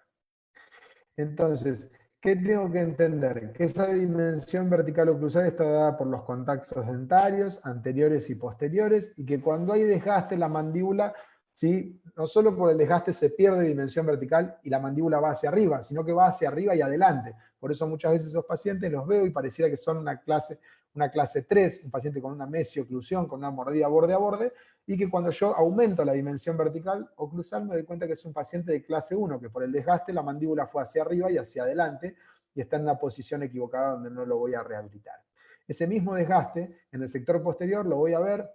[SPEAKER 1] Entonces, ¿qué tengo que entender? Que esa dimensión vertical oclusal está dada por los contactos dentarios, anteriores y posteriores, y que cuando hay desgaste en la mandíbula, ¿sí?, no solo por el desgaste se pierde dimensión vertical y la mandíbula va hacia arriba, sino que va hacia arriba y adelante. Por eso muchas veces esos pacientes los veo y pareciera que son una clase 3, un paciente con una mesioclusión, con una mordida borde a borde, y que cuando yo aumento la dimensión vertical oclusal me doy cuenta que es un paciente de clase 1, que por el desgaste la mandíbula fue hacia arriba y hacia adelante, y está en una posición equivocada donde no lo voy a rehabilitar. Ese mismo desgaste en el sector posterior lo voy a ver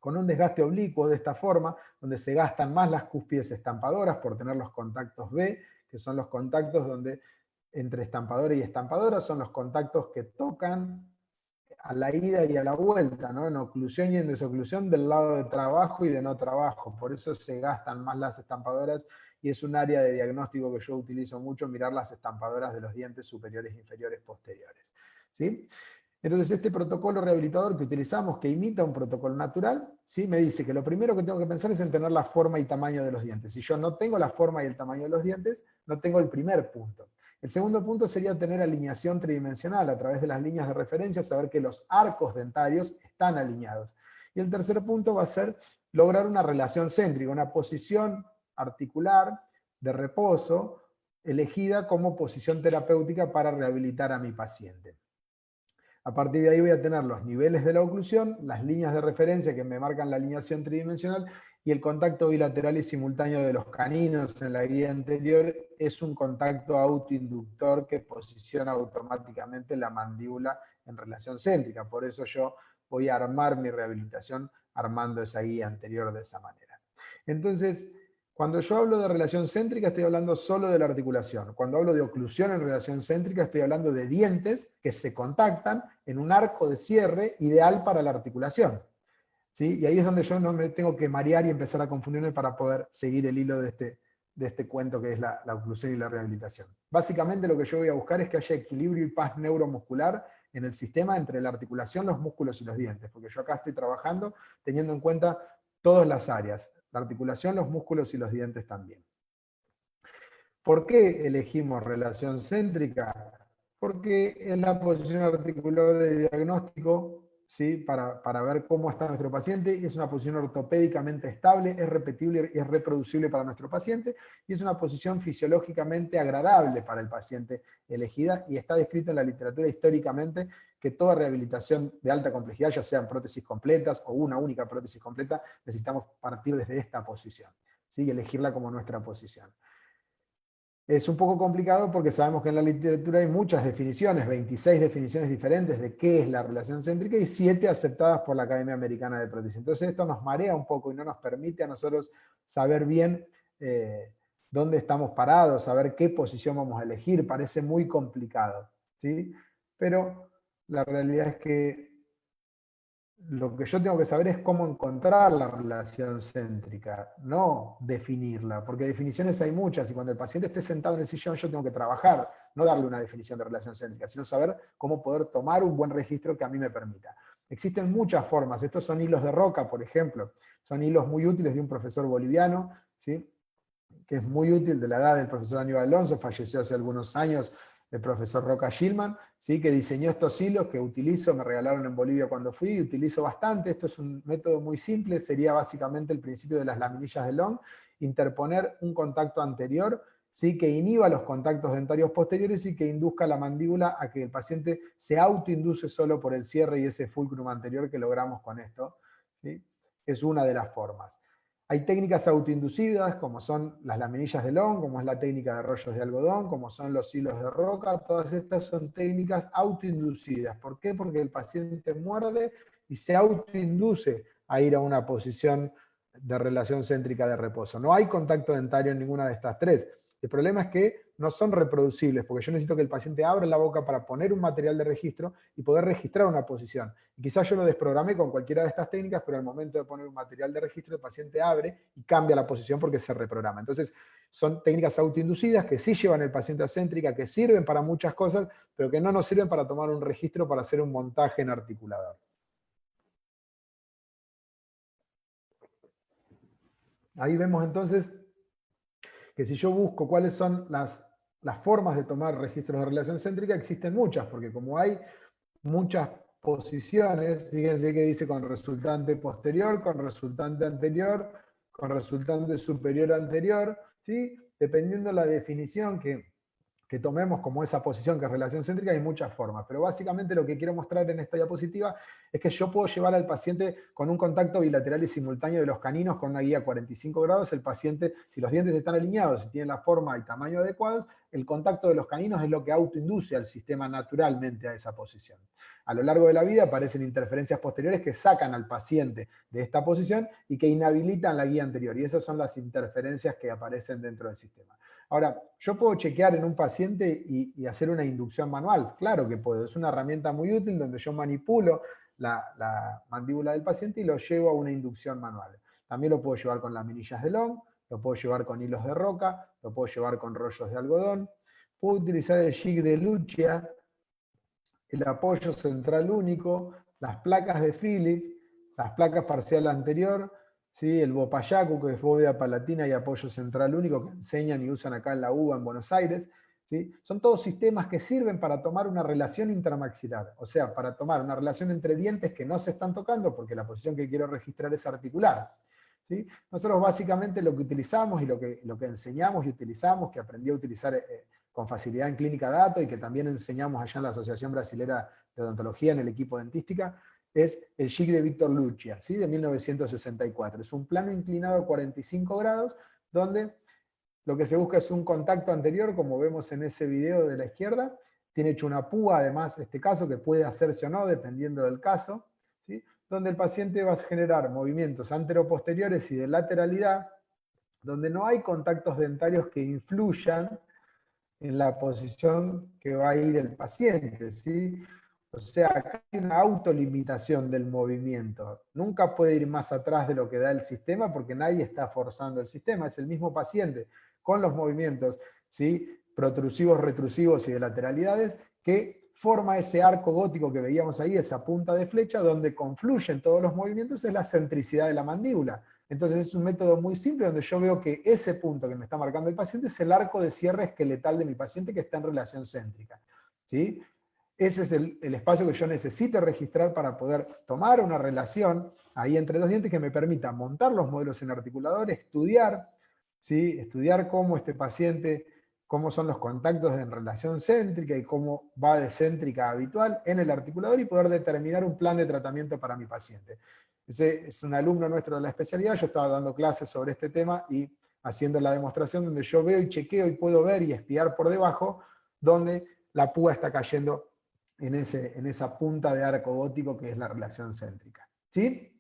[SPEAKER 1] con un desgaste oblicuo de esta forma, donde se gastan más las cúspides estampadoras por tener los contactos B, que son los contactos donde entre estampadora y estampadora son los contactos que tocan a la ida y a la vuelta, ¿no? En oclusión y en desoclusión del lado de trabajo y de no trabajo. Por eso se gastan más las estampadoras y es un área de diagnóstico que yo utilizo mucho, mirar las estampadoras de los dientes superiores, inferiores, posteriores. ¿Sí? Entonces este protocolo rehabilitador que utilizamos, que imita un protocolo natural, ¿sí? Me dice que lo primero que tengo que pensar es en tener la forma y tamaño de los dientes. Si yo no tengo la forma y el tamaño de los dientes, no tengo el primer punto. El segundo punto sería tener alineación tridimensional a través de las líneas de referencia, saber que los arcos dentarios están alineados. Y el tercer punto va a ser lograr una relación céntrica, una posición articular de reposo elegida como posición terapéutica para rehabilitar a mi paciente. A partir de ahí voy a tener los niveles de la oclusión, las líneas de referencia que me marcan la alineación tridimensional y el contacto bilateral y simultáneo de los caninos en la guía anterior es un contacto autoinductor que posiciona automáticamente la mandíbula en relación céntrica. Por eso yo voy a armar mi rehabilitación armando esa guía anterior de esa manera. Entonces, cuando yo hablo de relación céntrica, estoy hablando solo de la articulación. Cuando hablo de oclusión en relación céntrica, estoy hablando de dientes que se contactan en un arco de cierre ideal para la articulación. ¿Sí? Y ahí es donde yo no me tengo que marear y empezar a confundirme para poder seguir el hilo de este cuento que es la oclusión y la rehabilitación. Básicamente lo que yo voy a buscar es que haya equilibrio y paz neuromuscular en el sistema entre la articulación, los músculos y los dientes, porque yo acá estoy trabajando teniendo en cuenta todas las áreas. La articulación, los músculos y los dientes también. ¿Por qué elegimos relación céntrica? Porque es la posición articular de diagnóstico, ¿sí? Para ver cómo está nuestro paciente, y es una posición ortopédicamente estable, es repetible y es reproducible para nuestro paciente, y es una posición fisiológicamente agradable para el paciente elegida, y está descrito en la literatura históricamente que toda rehabilitación de alta complejidad, ya sean prótesis completas o una única prótesis completa, necesitamos partir desde esta posición, ¿sí? Y elegirla como nuestra posición. Es un poco complicado porque sabemos que en la literatura hay muchas definiciones, 26 definiciones diferentes de qué es la relación céntrica y 7 aceptadas por la Academia Americana de Prótesis. Entonces esto nos marea un poco y no nos permite a nosotros saber bien dónde estamos parados, saber qué posición vamos a elegir, parece muy complicado, ¿sí? Pero la realidad es que lo que yo tengo que saber es cómo encontrar la relación céntrica, no definirla, porque definiciones hay muchas, y cuando el paciente esté sentado en el sillón yo tengo que trabajar, no darle una definición de relación céntrica, sino saber cómo poder tomar un buen registro que a mí me permita. Existen muchas formas, estos son hilos de roca, por ejemplo, son hilos muy útiles de un profesor boliviano, ¿sí? Que es muy útil, de la edad del profesor Aníbal Alonso, falleció hace algunos años el profesor Roca Gilman, ¿sí? Que diseñó estos hilos que utilizo, me regalaron en Bolivia cuando fui, y utilizo bastante. Esto es un método muy simple, sería básicamente el principio de las laminillas de Long, interponer un contacto anterior, ¿sí? Que inhiba los contactos dentarios posteriores y que induzca la mandíbula a que el paciente se autoinduce solo por el cierre y ese fulcrum anterior que logramos con esto, ¿sí? Es una de las formas. Hay técnicas autoinducidas, como son las laminillas de Long, como es la técnica de rollos de algodón, como son los hilos de roca. Todas estas son técnicas autoinducidas. ¿Por qué? Porque el paciente muerde y se autoinduce a ir a una posición de relación céntrica de reposo. No hay contacto dentario en ninguna de estas tres. El problema es que no son reproducibles, porque yo necesito que el paciente abra la boca para poner un material de registro y poder registrar una posición. Y quizás yo lo desprogramé con cualquiera de estas técnicas, pero al momento de poner un material de registro, el paciente abre y cambia la posición porque se reprograma. Entonces, son técnicas autoinducidas que sí llevan el paciente a céntrica, que sirven para muchas cosas, pero que no nos sirven para tomar un registro para hacer un montaje en articulador. Ahí vemos entonces que si yo busco cuáles son las formas de tomar registros de relación céntrica, existen muchas, porque como hay muchas posiciones, fíjense que dice con resultante posterior, con resultante anterior, con resultante superior anterior, ¿sí? Dependiendo de la definición que que tomemos como esa posición que es relación céntrica, hay muchas formas, pero básicamente lo que quiero mostrar en esta diapositiva es que yo puedo llevar al paciente con un contacto bilateral y simultáneo de los caninos con una guía 45 grados. El paciente, si los dientes están alineados, si tienen la forma y tamaño adecuados, el contacto de los caninos es lo que autoinduce al sistema naturalmente a esa posición. A lo largo de la vida aparecen interferencias posteriores que sacan al paciente de esta posición y que inhabilitan la guía anterior, y esas son las interferencias que aparecen dentro del sistema. Ahora, ¿yo puedo chequear en un paciente y hacer una inducción manual? Claro que puedo, es una herramienta muy útil donde yo manipulo la mandíbula del paciente y lo llevo a una inducción manual. También lo puedo llevar con laminillas de Long, lo puedo llevar con hilos de roca, lo puedo llevar con rollos de algodón, puedo utilizar el jig de Lucia, el apoyo central único, las placas de Philip, las placas parcial anterior, ¿sí? El Bopayaku, que es bóveda palatina y apoyo central único, que enseñan y usan acá en la UBA en Buenos Aires. ¿Sí? Son todos sistemas que sirven para tomar una relación intramaxilar, o sea, para tomar una relación entre dientes que no se están tocando porque la posición que quiero registrar es articular. ¿Sí? Nosotros básicamente lo que utilizamos y lo que enseñamos y utilizamos, que aprendí a utilizar con facilidad en Clínica Dato y que también enseñamos allá en la Asociación Brasilera de Odontología en el equipo dentística, es el jig de Víctor Lucia, ¿sí? De 1964. Es un plano inclinado a 45 grados, donde lo que se busca es un contacto anterior, como vemos en ese video de la izquierda. Tiene hecho una púa, además, este caso, que puede hacerse o no, dependiendo del caso, ¿sí? Donde el paciente va a generar movimientos anteroposteriores y de lateralidad, donde no hay contactos dentarios que influyan en la posición que va a ir el paciente, ¿sí? O sea, acá hay una autolimitación del movimiento. Nunca puede ir más atrás de lo que da el sistema porque nadie está forzando el sistema. Es el mismo paciente con los movimientos, ¿sí? Protrusivos, retrusivos y de lateralidades que forma ese arco gótico que veíamos ahí, esa punta de flecha, donde confluyen todos los movimientos, es la centricidad de la mandíbula. Entonces es un método muy simple donde yo veo que ese punto que me está marcando el paciente es el arco de cierre esqueletal de mi paciente que está en relación céntrica, ¿sí? Ese es el espacio que yo necesito registrar para poder tomar una relación ahí entre los dientes que me permita montar los modelos en articulador, estudiar, ¿sí? Estudiar cómo este paciente, cómo son los contactos en relación céntrica y cómo va de céntrica a habitual en el articulador y poder determinar un plan de tratamiento para mi paciente. Ese es un alumno nuestro de la especialidad, yo estaba dando clases sobre este tema y haciendo la demostración donde yo veo y chequeo y puedo ver y espiar por debajo donde la púa está cayendo en esa punta de arco gótico que es la relación céntrica. ¿Sí?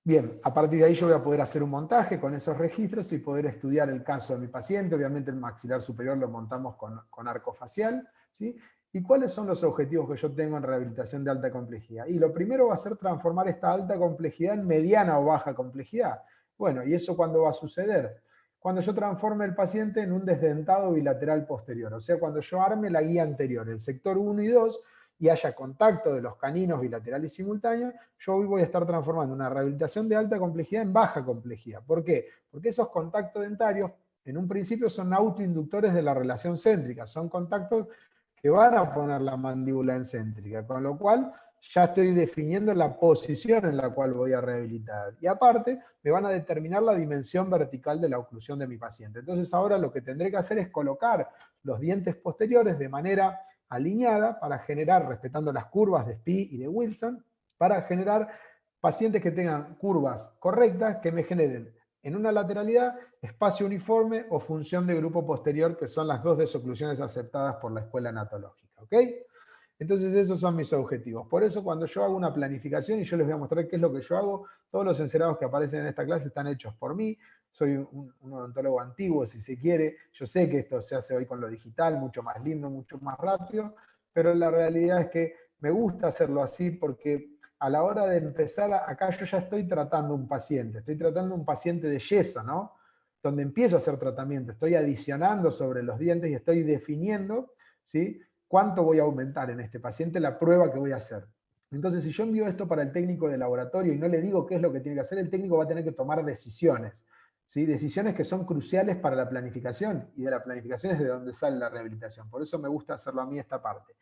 [SPEAKER 1] Bien, a partir de ahí yo voy a poder hacer un montaje con esos registros y poder estudiar el caso de mi paciente. Obviamente el maxilar superior lo montamos con arco facial, ¿sí? ¿Y cuáles son los objetivos que yo tengo en rehabilitación de alta complejidad? Y lo primero va a ser transformar esta alta complejidad en mediana o baja complejidad. Bueno, ¿y eso cuándo va a suceder? Cuando yo transforme el paciente en un desdentado bilateral posterior, o sea, cuando yo arme la guía anterior, el sector 1 y 2, y haya contacto de los caninos bilateral y simultáneo, yo hoy voy a estar transformando una rehabilitación de alta complejidad en baja complejidad. ¿Por qué? Porque esos contactos dentarios, en un principio, son autoinductores de la relación céntrica, son contactos que van a poner la mandíbula en céntrica, con lo cual ya estoy definiendo la posición en la cual voy a rehabilitar. Y aparte, me van a determinar la dimensión vertical de la oclusión de mi paciente. Entonces ahora lo que tendré que hacer es colocar los dientes posteriores de manera alineada para generar, respetando las curvas de Spee y de Wilson, para generar pacientes que tengan curvas correctas, que me generen en una lateralidad, espacio uniforme o función de grupo posterior, que son las dos desoclusiones aceptadas por la escuela anatológica. ¿Ok? Entonces esos son mis objetivos. Por eso cuando yo hago una planificación, y yo les voy a mostrar qué es lo que yo hago, todos los encerados que aparecen en esta clase están hechos por mí. Soy un odontólogo antiguo, si se quiere. Yo sé que esto se hace hoy con lo digital, mucho más lindo, mucho más rápido, pero la realidad es que me gusta hacerlo así porque a la hora de empezar, acá yo ya estoy tratando un paciente, estoy tratando un paciente de yeso, ¿no? Donde empiezo a hacer tratamiento, estoy adicionando sobre los dientes y estoy definiendo, ¿sí? Cuánto voy a aumentar en este paciente, la prueba que voy a hacer. Entonces, si yo envío esto para el técnico de laboratorio y no le digo qué es lo que tiene que hacer, el técnico va a tener que tomar decisiones, ¿sí? Decisiones que son cruciales para la planificación, y de la planificación es de donde sale la rehabilitación. Por eso me gusta hacerlo a mí esta parte.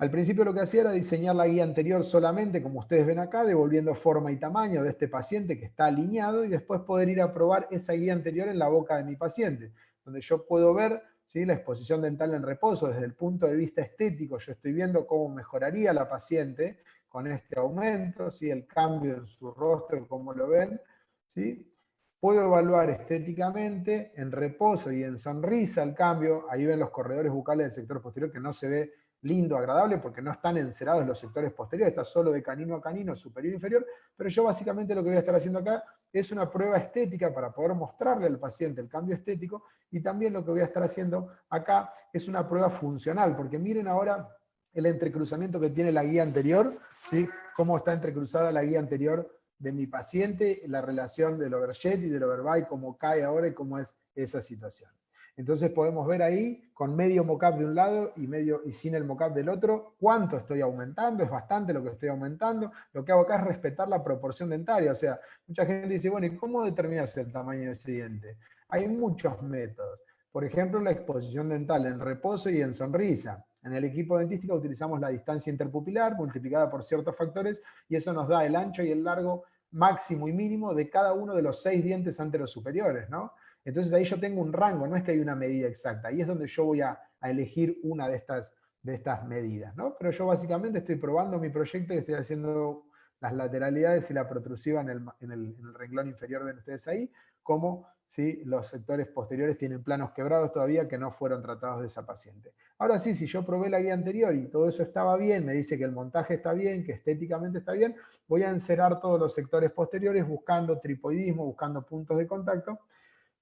[SPEAKER 1] Al principio lo que hacía era diseñar la guía anterior solamente, como ustedes ven acá, devolviendo forma y tamaño de este paciente que está alineado, y después poder ir a probar esa guía anterior en la boca de mi paciente, donde yo puedo ver ¿sí? La exposición dental en reposo, desde el punto de vista estético, yo estoy viendo cómo mejoraría la paciente con este aumento, ¿sí? El cambio en su rostro, cómo lo ven, ¿sí? Puedo evaluar estéticamente, en reposo y en sonrisa el cambio. Ahí ven los corredores bucales del sector posterior que no se ve lindo, agradable, porque no están encerados los sectores posteriores, está solo de canino a canino, superior e inferior, pero yo básicamente lo que voy a estar haciendo acá es una prueba estética para poder mostrarle al paciente el cambio estético, y también lo que voy a estar haciendo acá es una prueba funcional, porque miren ahora el entrecruzamiento que tiene la guía anterior, ¿sí? Cómo está entrecruzada la guía anterior de mi paciente, la relación del overjet y del overbite, cómo cae ahora y cómo es esa situación. Entonces podemos ver ahí, con medio mockup de un lado y sin el mockup del otro, cuánto estoy aumentando, es bastante lo que estoy aumentando. Lo que hago acá es respetar la proporción dentaria, o sea, mucha gente dice, bueno, ¿y cómo determinas el tamaño de ese diente? Hay muchos métodos. Por ejemplo, la exposición dental en reposo y en sonrisa. En el equipo dentístico utilizamos la distancia interpupilar multiplicada por ciertos factores, y eso nos da el ancho y el largo máximo y mínimo de cada uno de los 6 dientes anterosuperiores, ¿no? Entonces ahí yo tengo un rango, no es que hay una medida exacta, ahí es donde yo voy a elegir una de estas medidas, ¿no? Pero yo básicamente estoy probando mi proyecto y estoy haciendo las lateralidades y la protrusiva en el renglón inferior, ven ustedes ahí, como ¿sí? Los sectores posteriores tienen planos quebrados todavía que no fueron tratados de esa paciente. Ahora sí, si yo probé la guía anterior y todo eso estaba bien, me dice que el montaje está bien, que estéticamente está bien, voy a encerar todos los sectores posteriores buscando tripoidismo, buscando puntos de contacto,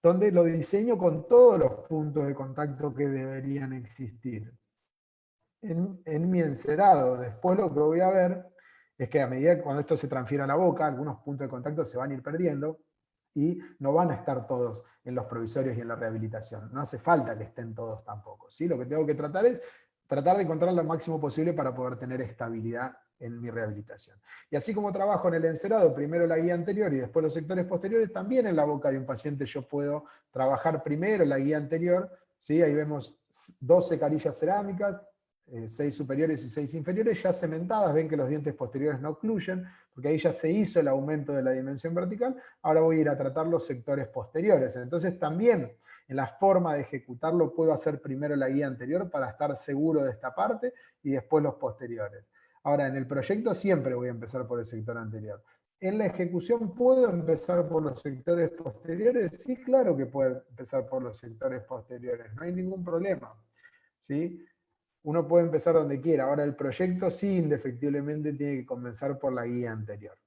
[SPEAKER 1] donde lo diseño con todos los puntos de contacto que deberían existir. En mi encerado, después lo que voy a ver es que a medida que cuando esto se transfiere a la boca, algunos puntos de contacto se van a ir perdiendo y no van a estar todos en los provisorios y en la rehabilitación. No hace falta que estén todos tampoco, ¿sí? Lo que tengo que tratar es tratar de encontrar lo máximo posible para poder tener estabilidad en mi rehabilitación. Y así como trabajo en el encerado, primero la guía anterior y después los sectores posteriores, también en la boca de un paciente yo puedo trabajar primero la guía anterior, ¿sí? Ahí vemos 12 carillas cerámicas, 6 superiores y 6 inferiores, ya cementadas, ven que los dientes posteriores no ocluyen, porque ahí ya se hizo el aumento de la dimensión vertical, ahora voy a ir a tratar los sectores posteriores. Entonces también en la forma de ejecutarlo puedo hacer primero la guía anterior para estar seguro de esta parte y después los posteriores. Ahora, en el proyecto siempre voy a empezar por el sector anterior. ¿En la ejecución puedo empezar por los sectores posteriores? Sí, claro que puedo empezar por los sectores posteriores, no hay ningún problema, ¿sí? Uno puede empezar donde quiera. Ahora el proyecto sí, indefectiblemente, tiene que comenzar por la guía anterior.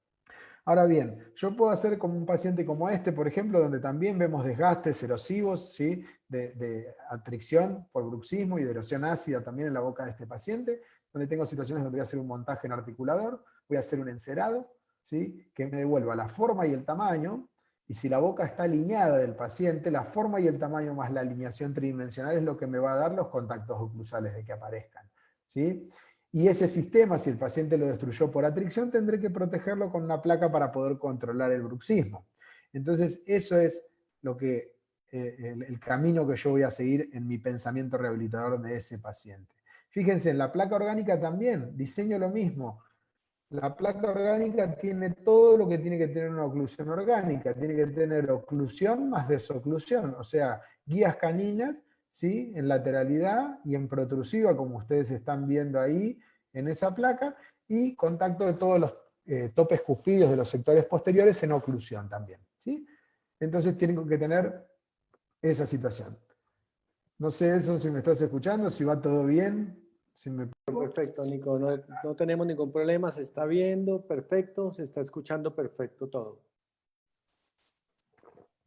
[SPEAKER 1] Ahora bien, yo puedo hacer como un paciente como este, por ejemplo, donde también vemos desgastes erosivos, ¿sí? de atricción por bruxismo y de erosión ácida también en la boca de este paciente, donde tengo situaciones donde voy a hacer un montaje en articulador, voy a hacer un encerado, ¿sí? Que me devuelva la forma y el tamaño, y si la boca está alineada del paciente, la forma y el tamaño más la alineación tridimensional es lo que me va a dar los contactos oclusales de que aparezcan, ¿sí? Y ese sistema, si el paciente lo destruyó por atricción, tendré que protegerlo con una placa para poder controlar el bruxismo. Entonces, eso es lo que, el camino que yo voy a seguir en mi pensamiento rehabilitador de ese paciente. Fíjense, en la placa orgánica también, diseño lo mismo. La placa orgánica tiene todo lo que tiene que tener una oclusión orgánica. Tiene que tener oclusión más desoclusión, o sea, guías caninas, ¿sí? En lateralidad y en protrusiva, como ustedes están viendo ahí en esa placa, y contacto de todos los topes cuspidios de los sectores posteriores en oclusión también, ¿sí? Entonces tienen que tener esa situación. No sé eso si me estás escuchando, si va todo bien. Si me...
[SPEAKER 2] Perfecto, Nico, no tenemos ningún problema, se está viendo perfecto, se está escuchando perfecto todo.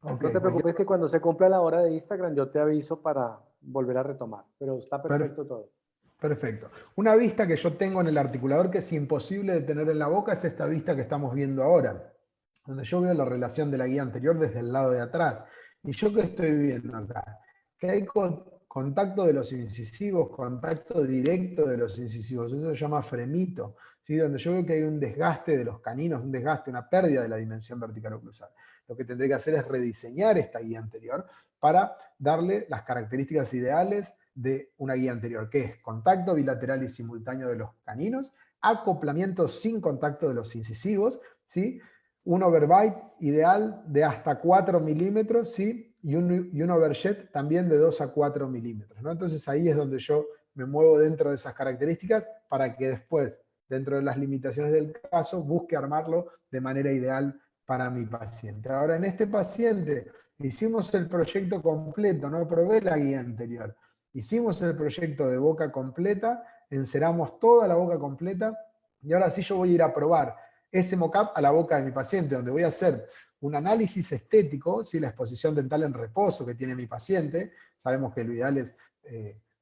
[SPEAKER 1] Okay,
[SPEAKER 2] No te preocupes que cuando se cumpla la hora de Instagram yo te aviso para volver a retomar, pero está perfecto todo.
[SPEAKER 1] Perfecto. Una vista que yo tengo en el articulador que es imposible de tener en la boca es esta vista que estamos viendo ahora, donde yo veo la relación de la guía anterior desde el lado de atrás. ¿Y yo qué estoy viendo acá? Que hay contacto de los incisivos, contacto directo de los incisivos, eso se llama fremito, ¿sí? Donde yo veo que hay un desgaste de los caninos, un desgaste, una pérdida de la dimensión vertical oclusal. Lo que tendré que hacer es rediseñar esta guía anterior para darle las características ideales de una guía anterior, que es contacto bilateral y simultáneo de los caninos, acoplamiento sin contacto de los incisivos, ¿sí? Un overbite ideal de hasta 4 milímetros, ¿sí? y un overjet también de 2 a 4 milímetros, ¿no? Entonces ahí es donde yo me muevo dentro de esas características para que después, dentro de las limitaciones del caso, busque armarlo de manera ideal para mi paciente. Ahora, en este paciente hicimos el proyecto completo, no probé la guía anterior. Hicimos el proyecto de boca completa, enceramos toda la boca completa, y ahora sí yo voy a ir a probar ese mock-up a la boca de mi paciente, donde voy a hacer un análisis estético, ¿sí? La exposición dental en reposo que tiene mi paciente. Sabemos que lo ideal es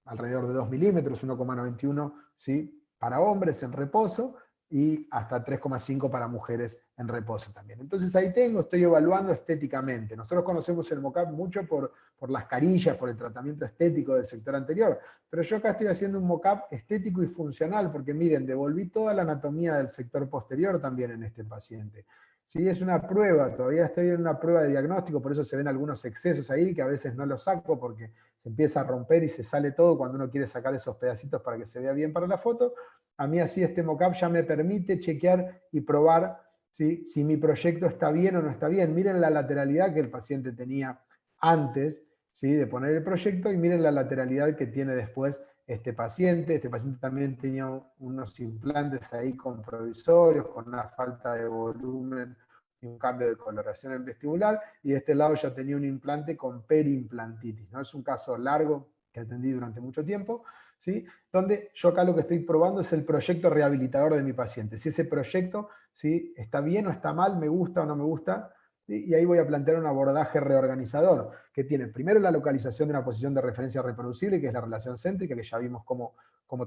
[SPEAKER 1] alrededor de 2 milímetros, 1,91, ¿sí? Para hombres en reposo, y hasta 3,5 para mujeres en reposo también. Entonces ahí estoy evaluando estéticamente. Nosotros conocemos el mock-up mucho por las carillas, por el tratamiento estético del sector anterior, pero yo acá estoy haciendo un mock-up estético y funcional, porque miren, devolví toda la anatomía del sector posterior también en este paciente. Sí, es una prueba, todavía estoy en una prueba de diagnóstico, por eso se ven algunos excesos ahí, que a veces no los saco porque se empieza a romper y se sale todo cuando uno quiere sacar esos pedacitos para que se vea bien para la foto. A mí así este mock-up ya me permite chequear y probar, ¿sí?, si mi proyecto está bien o no está bien. Miren la lateralidad que el paciente tenía antes, ¿sí?, de poner el proyecto, y miren la lateralidad que tiene después este paciente. Este paciente también tenía unos implantes ahí con provisorios, con una falta de volumen y un cambio de coloración en vestibular, y de este lado ya tenía un implante con periimplantitis, ¿no? Es un caso largo que atendí durante mucho tiempo, ¿sí?, donde yo acá lo que estoy probando es el proyecto rehabilitador de mi paciente. Si ese proyecto, ¿sí?, está bien o está mal, me gusta o no me gusta, ¿sí? Y ahí voy a plantear un abordaje reorganizador, que tiene primero la localización de una posición de referencia reproducible, que es la relación céntrica, que ya vimos cómo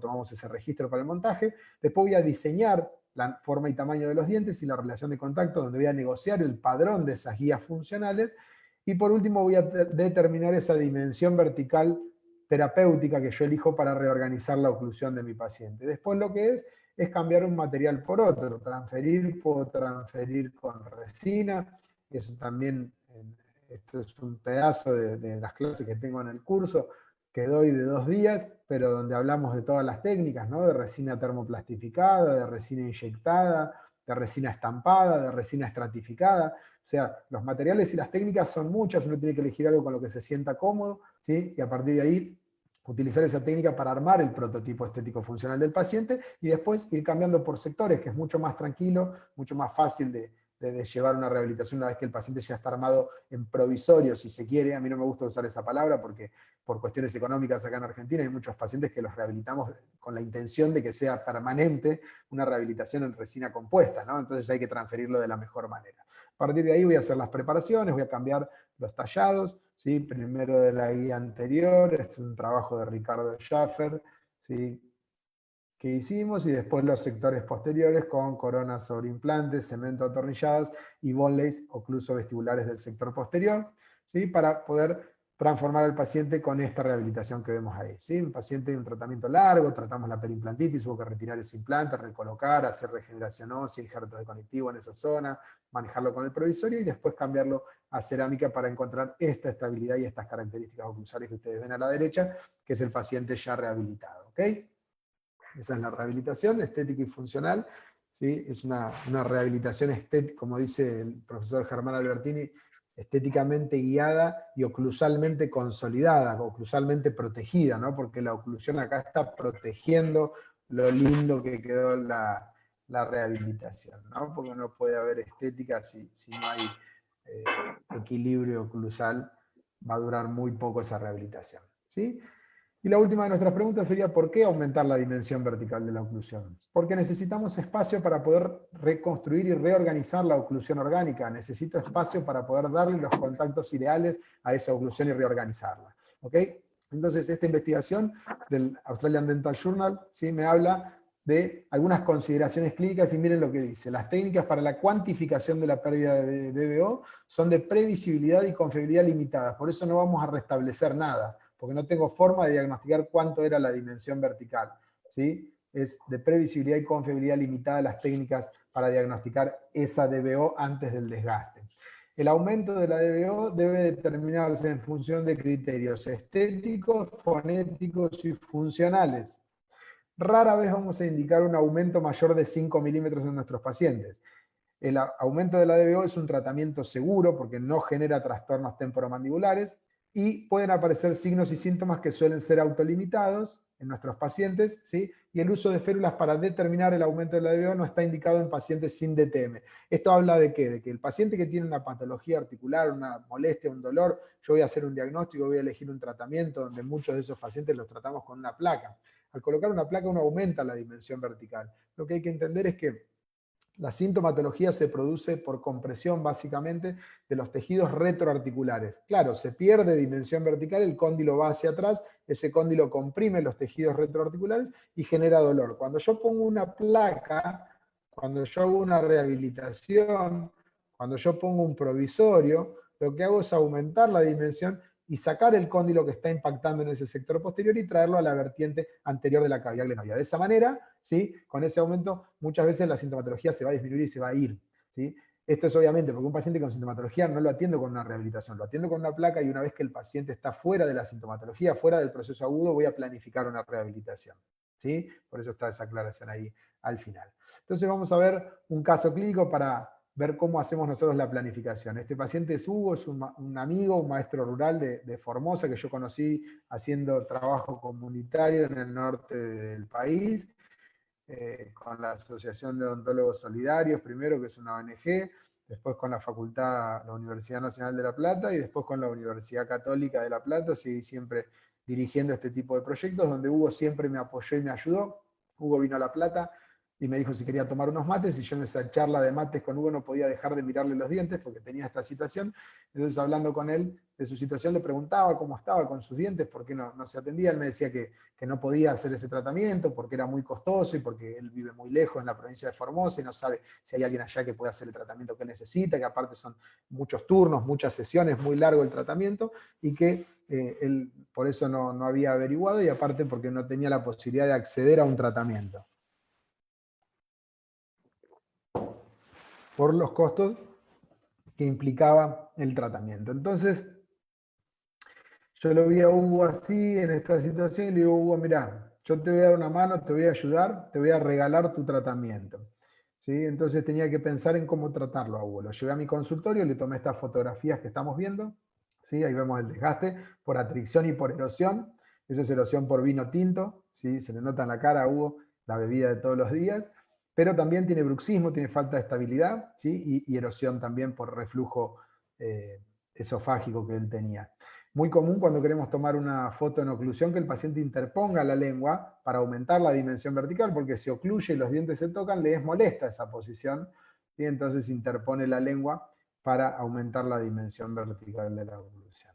[SPEAKER 1] tomamos ese registro para el montaje. Después voy a diseñar la forma y tamaño de los dientes y la relación de contacto, donde voy a negociar el padrón de esas guías funcionales. Y por último voy a determinar esa dimensión vertical terapéutica que yo elijo para reorganizar la oclusión de mi paciente. Después lo que es cambiar un material por otro, puedo transferir con resina. Eso también, esto es un pedazo de las clases que tengo en el curso, que doy de 2 días, pero donde hablamos de todas las técnicas, ¿no? De resina termoplastificada, de resina inyectada, de resina estampada, de resina estratificada. O sea, los materiales y las técnicas son muchas, uno tiene que elegir algo con lo que se sienta cómodo, ¿sí? Y a partir de ahí utilizar esa técnica para armar el prototipo estético funcional del paciente, y después ir cambiando por sectores, que es mucho más tranquilo, mucho más fácil de llevar una rehabilitación una vez que el paciente ya está armado en provisorio, si se quiere. A mí no me gusta usar esa palabra porque por cuestiones económicas acá en Argentina hay muchos pacientes que los rehabilitamos con la intención de que sea permanente una rehabilitación en resina compuesta, ¿no? Entonces hay que transferirlo de la mejor manera. A partir de ahí voy a hacer las preparaciones, voy a cambiar los tallados, ¿sí? Primero de la guía anterior, es un trabajo de Ricardo Schaffer, ¿sí?, que hicimos, y después los sectores posteriores con coronas sobre implantes, cemento atornilladas y boneless ocluso vestibulares del sector posterior, ¿sí?, para poder transformar al paciente con esta rehabilitación que vemos ahí, ¿sí? Un paciente de un tratamiento largo, tratamos la periimplantitis, hubo que retirar ese implante, recolocar, hacer regeneración ósea, injertos de conectivo en esa zona, manejarlo con el provisorio y después cambiarlo a cerámica para encontrar esta estabilidad y estas características oclusales que ustedes ven a la derecha, que es el paciente ya rehabilitado, ¿ok? Esa es la rehabilitación estética y funcional, ¿sí? Es una rehabilitación estética, como dice el profesor Germán Albertini, estéticamente guiada y oclusalmente consolidada, oclusalmente protegida, ¿no? Porque la oclusión acá está protegiendo lo lindo que quedó la rehabilitación, ¿no? Porque no puede haber estética si no hay equilibrio oclusal, va a durar muy poco esa rehabilitación, ¿sí? Y la última de nuestras preguntas sería: ¿por qué aumentar la dimensión vertical de la oclusión? Porque necesitamos espacio para poder reconstruir y reorganizar la oclusión orgánica. Necesito espacio para poder darle los contactos ideales a esa oclusión y reorganizarla. ¿Ok? Entonces, esta investigación del Australian Dental Journal, ¿sí?, me habla de algunas consideraciones clínicas, y miren lo que dice: las técnicas para la cuantificación de la pérdida de DBO son de previsibilidad y confiabilidad limitadas, por eso no vamos a restablecer nada, porque no tengo forma de diagnosticar cuánto era la dimensión vertical, ¿sí? Es de previsibilidad y confiabilidad limitada las técnicas para diagnosticar esa DBO antes del desgaste. El aumento de la DBO debe determinarse en función de criterios estéticos, fonéticos y funcionales. Rara vez vamos a indicar un aumento mayor de 5 milímetros en nuestros pacientes. El aumento de la DBO es un tratamiento seguro porque no genera trastornos temporomandibulares y pueden aparecer signos y síntomas que suelen ser autolimitados en nuestros pacientes, ¿sí? Y el uso de férulas para determinar el aumento de la DBO no está indicado en pacientes sin DTM. ¿Esto habla de qué? De que el paciente que tiene una patología articular, una molestia, un dolor, yo voy a hacer un diagnóstico, voy a elegir un tratamiento donde muchos de esos pacientes los tratamos con una placa. Al colocar una placa uno aumenta la dimensión vertical. Lo que hay que entender es que la sintomatología se produce por compresión básicamente de los tejidos retroarticulares. Claro, se pierde dimensión vertical, el cóndilo va hacia atrás, ese cóndilo comprime los tejidos retroarticulares y genera dolor. Cuando yo pongo una placa, cuando yo hago una rehabilitación, cuando yo pongo un provisorio, lo que hago es aumentar la dimensión y sacar el cóndilo que está impactando en ese sector posterior y traerlo a la vertiente anterior de la cavidad glenoidea. De esa manera, ¿sí? Con ese aumento, muchas veces la sintomatología se va a disminuir y se va a ir, ¿sí? Esto es obviamente porque un paciente con sintomatología no lo atiendo con una rehabilitación, lo atiendo con una placa y una vez que el paciente está fuera de la sintomatología, fuera del proceso agudo, voy a planificar una rehabilitación, ¿sí? Por eso está esa aclaración ahí al final. Entonces vamos a ver un caso clínico para ver cómo hacemos nosotros la planificación. Este paciente es Hugo, es un amigo, un maestro rural de Formosa que yo conocí haciendo trabajo comunitario en el norte del país, con la Asociación de Odontólogos Solidarios, primero, que es una ONG, después con la Facultad, la Universidad Nacional de La Plata, y después con la Universidad Católica de La Plata, seguí siempre dirigiendo este tipo de proyectos, donde Hugo siempre me apoyó y me ayudó. Hugo vino a La Plata y me dijo si quería tomar unos mates, y yo en esa charla de mates con Hugo no podía dejar de mirarle los dientes porque tenía esta situación. Entonces, hablando con él de su situación, le preguntaba cómo estaba con sus dientes, por qué no se atendía. Él me decía que no podía hacer ese tratamiento porque era muy costoso y porque él vive muy lejos en la provincia de Formosa y no sabe si hay alguien allá que pueda hacer el tratamiento que él necesita, que aparte son muchos turnos, muchas sesiones, muy largo el tratamiento, y que él por eso no había averiguado, y aparte porque no tenía la posibilidad de acceder a un tratamiento por los costos que implicaba el tratamiento. Entonces, yo lo vi a Hugo así, en esta situación, y le digo, Hugo, mirá, yo te voy a dar una mano, te voy a ayudar, te voy a regalar tu tratamiento. ¿Sí? Entonces tenía que pensar en cómo tratarlo a Hugo. Lo llevé a mi consultorio, le tomé estas fotografías que estamos viendo. ¿Sí? Ahí vemos el desgaste por atricción y por erosión. Eso es erosión por vino tinto. ¿Sí? Se le nota en la cara a Hugo la bebida de todos los días. Pero también tiene bruxismo, tiene falta de estabilidad, ¿sí? y erosión también por reflujo esofágico que él tenía. Muy común cuando queremos tomar una foto en oclusión que el paciente interponga la lengua para aumentar la dimensión vertical, porque si ocluye y los dientes se tocan, le es molesta esa posición, y entonces interpone la lengua para aumentar la dimensión vertical de la oclusión.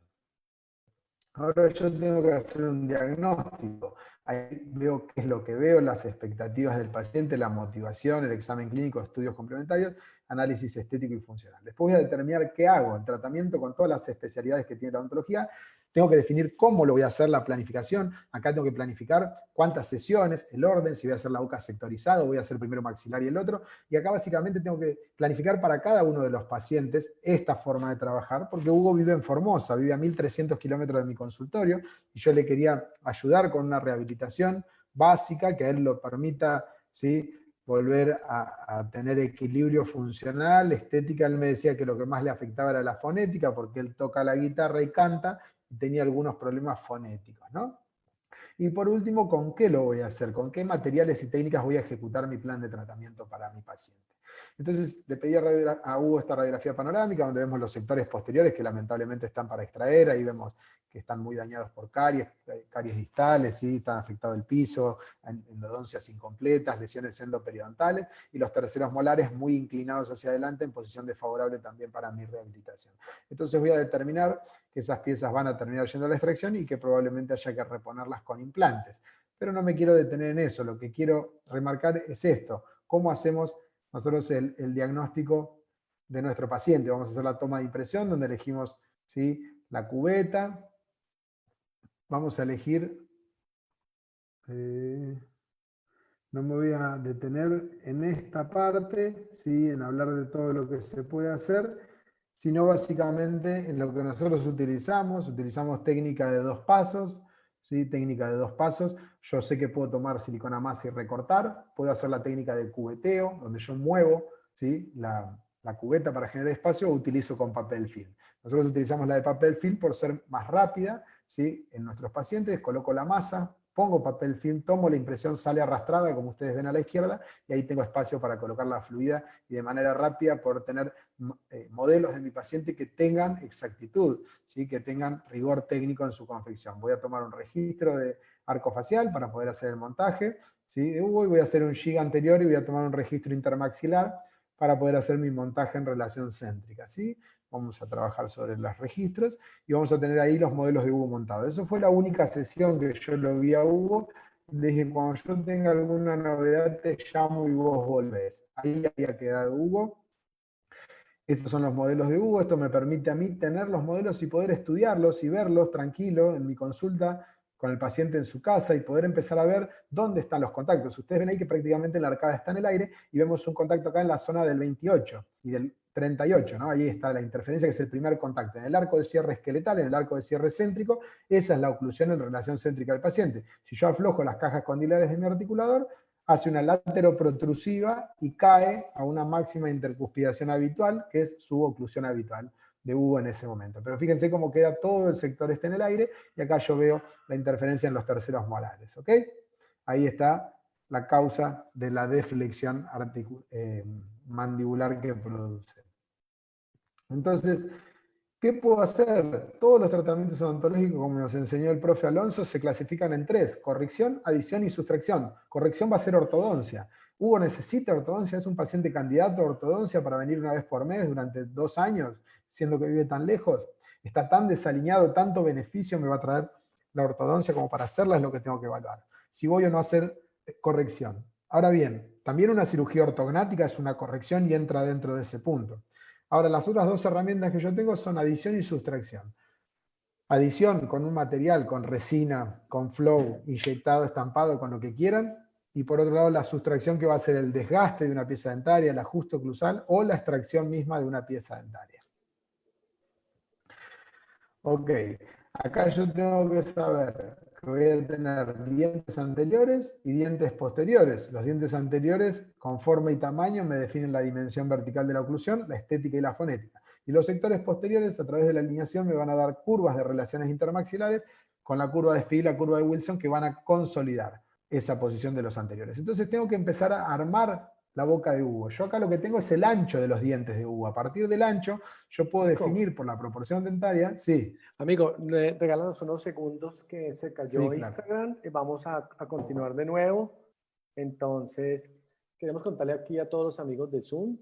[SPEAKER 1] Ahora yo tengo que hacer un diagnóstico. Ahí veo qué es lo que veo, las expectativas del paciente, la motivación, el examen clínico, estudios complementarios, análisis estético y funcional. Después voy a determinar qué hago, el tratamiento con todas las especialidades que tiene la odontología. Tengo que definir cómo lo voy a hacer, la planificación. Acá tengo que planificar cuántas sesiones, el orden, si voy a hacer la boca sectorizada, voy a hacer primero maxilar y el otro. Y acá básicamente tengo que planificar para cada uno de los pacientes esta forma de trabajar, porque Hugo vive en Formosa, vive a 1.300 kilómetros de mi consultorio, y yo le quería ayudar con una rehabilitación básica que a él lo permita, ¿sí?, volver a tener equilibrio funcional, estética. Él me decía que lo que más le afectaba era la fonética, porque él toca la guitarra y canta, y tenía algunos problemas fonéticos, ¿no? Y por último, ¿con qué lo voy a hacer? ¿Con qué materiales y técnicas voy a ejecutar mi plan de tratamiento para mi paciente? Entonces le pedí a Hugo esta radiografía panorámica, donde vemos los sectores posteriores que lamentablemente están para extraer. Ahí vemos que están muy dañados por caries distales, ¿sí? Están afectado el piso, endodoncias incompletas, lesiones endoperidontales, y los terceros molares muy inclinados hacia adelante en posición desfavorable también para mi rehabilitación. Entonces voy a determinar que esas piezas van a terminar yendo a la extracción y que probablemente haya que reponerlas con implantes. Pero no me quiero detener en eso, lo que quiero remarcar es esto: cómo hacemos nosotros el diagnóstico de nuestro paciente. Vamos a hacer la toma de impresión, donde elegimos, ¿sí?, la cubeta. Vamos a elegir, no me voy a detener en esta parte, ¿sí?, en hablar de todo lo que se puede hacer, sino básicamente en lo que nosotros utilizamos técnica de 2 pasos, ¿sí? Técnica de 2 pasos. Yo sé que puedo tomar silicona masa y recortar, puedo hacer la técnica del cubeteo, donde yo muevo, ¿sí? La cubeta para generar espacio o utilizo con papel film. Nosotros utilizamos la de papel film por ser más rápida, ¿sí? En nuestros pacientes coloco la masa, pongo papel film, tomo la impresión, sale arrastrada, como ustedes ven a la izquierda, y ahí tengo espacio para colocarla fluida y de manera rápida poder tener modelos de mi paciente que tengan exactitud, ¿sí? Que tengan rigor técnico en su confección. Voy a tomar un registro de arco facial para poder hacer el montaje, ¿sí? De Hugo, y voy a hacer un giga anterior y voy a tomar un registro intermaxilar para poder hacer mi montaje en relación céntrica, ¿sí? Vamos a trabajar sobre los registros y vamos a tener ahí los modelos de Hugo montados. Eso fue la única sesión que yo lo vi a Hugo. Le dije, cuando yo tenga alguna novedad te llamo y vos volvés. Ahí había quedado Hugo. Estos son los modelos de Hugo. Esto me permite a mí tener los modelos y poder estudiarlos y verlos tranquilo en mi consulta con el paciente en su casa y poder empezar a ver dónde están los contactos. Ustedes ven ahí que prácticamente la arcada está en el aire y vemos un contacto acá en la zona del 28 y del 38, ¿no? Ahí está la interferencia, que es el primer contacto. En el arco de cierre esqueletal, en el arco de cierre céntrico, esa es la oclusión en relación céntrica del paciente. Si yo aflojo las cajas condilares de mi articulador, hace una lateroprotrusiva y cae a una máxima intercuspidación habitual, que es su oclusión habitual de Hugo en ese momento. Pero fíjense cómo queda todo el sector este en el aire, y acá yo veo la interferencia en los terceros molares, ¿ok? Ahí está la causa de la deflexión mandibular que produce. Entonces, ¿qué puedo hacer? Todos los tratamientos odontológicos, como nos enseñó el profe Alonso, se clasifican en 3: corrección, adición y sustracción. Corrección va a ser ortodoncia. Hugo necesita ortodoncia, es un paciente candidato a ortodoncia para venir una vez por mes durante 2 años, siendo que vive tan lejos. Está tan desalineado, tanto beneficio me va a traer la ortodoncia como para hacerla, es lo que tengo que evaluar. Si voy o no a hacer corrección. Ahora bien, también una cirugía ortognática es una corrección y entra dentro de ese punto. Ahora, las otras 2 herramientas que yo tengo son adición y sustracción. Adición con un material, con resina, con flow, inyectado, estampado, con lo que quieran. Y por otro lado, la sustracción, que va a ser el desgaste de una pieza dentaria, el ajuste oclusal o la extracción misma de una pieza dentaria. Ok, acá yo tengo que saber que voy a tener dientes anteriores y dientes posteriores. Los dientes anteriores, con forma y tamaño, me definen la dimensión vertical de la oclusión, la estética y la fonética. Y los sectores posteriores, a través de la alineación, me van a dar curvas de relaciones intermaxilares con la curva de Speed y la curva de Wilson, que van a consolidar esa posición de los anteriores. Entonces tengo que empezar a armar la boca de Hugo. Yo acá lo que tengo es el ancho de los dientes de Hugo. A partir del ancho, yo puedo definir por la proporción dentaria. Sí.
[SPEAKER 2] Amigo, regálanos unos segundos que se cayó
[SPEAKER 1] Sí, claro.
[SPEAKER 2] Instagram. Vamos a continuar de nuevo. Entonces, queremos contarle aquí a todos los amigos de Zoom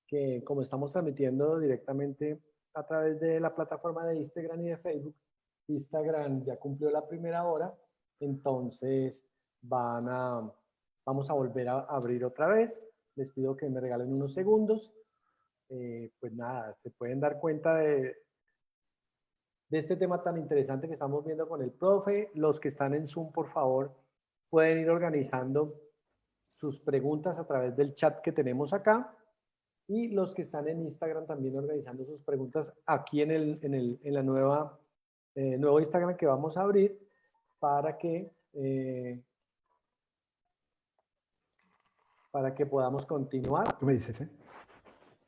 [SPEAKER 2] que, como estamos transmitiendo directamente a través de la plataforma de Instagram y de Facebook, Instagram ya cumplió la primera hora, entonces vamos a volver a abrir otra vez. Les pido que me regalen unos segundos. Pues nada, se pueden dar cuenta de este tema tan interesante que estamos viendo con el profe. Los que están en Zoom, por favor, pueden ir organizando sus preguntas a través del chat que tenemos acá. Y los que están en Instagram también organizando sus preguntas aquí en la nuevo Instagram que vamos a abrir para que podamos continuar.
[SPEAKER 1] Tú me dices, ¿eh?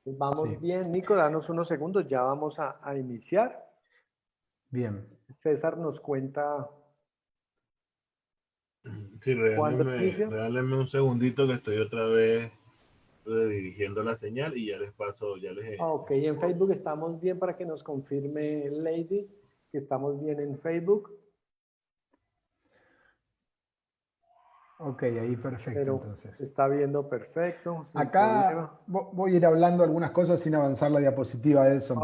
[SPEAKER 2] Vamos
[SPEAKER 1] Sí.
[SPEAKER 2] bien, Nico, danos unos segundos, ya vamos a iniciar.
[SPEAKER 1] Bien.
[SPEAKER 2] César nos cuenta.
[SPEAKER 3] Sí, regálenme un segundito que estoy otra vez redirigiendo la señal y ya les paso,
[SPEAKER 2] Ok, en Facebook estamos bien, para que nos confirme Lady que estamos bien en Facebook.
[SPEAKER 1] Ok, ahí perfecto.
[SPEAKER 2] Pero
[SPEAKER 1] entonces.
[SPEAKER 2] se está viendo perfecto.
[SPEAKER 1] Acá voy a ir hablando algunas cosas sin avanzar la diapositiva, Edson,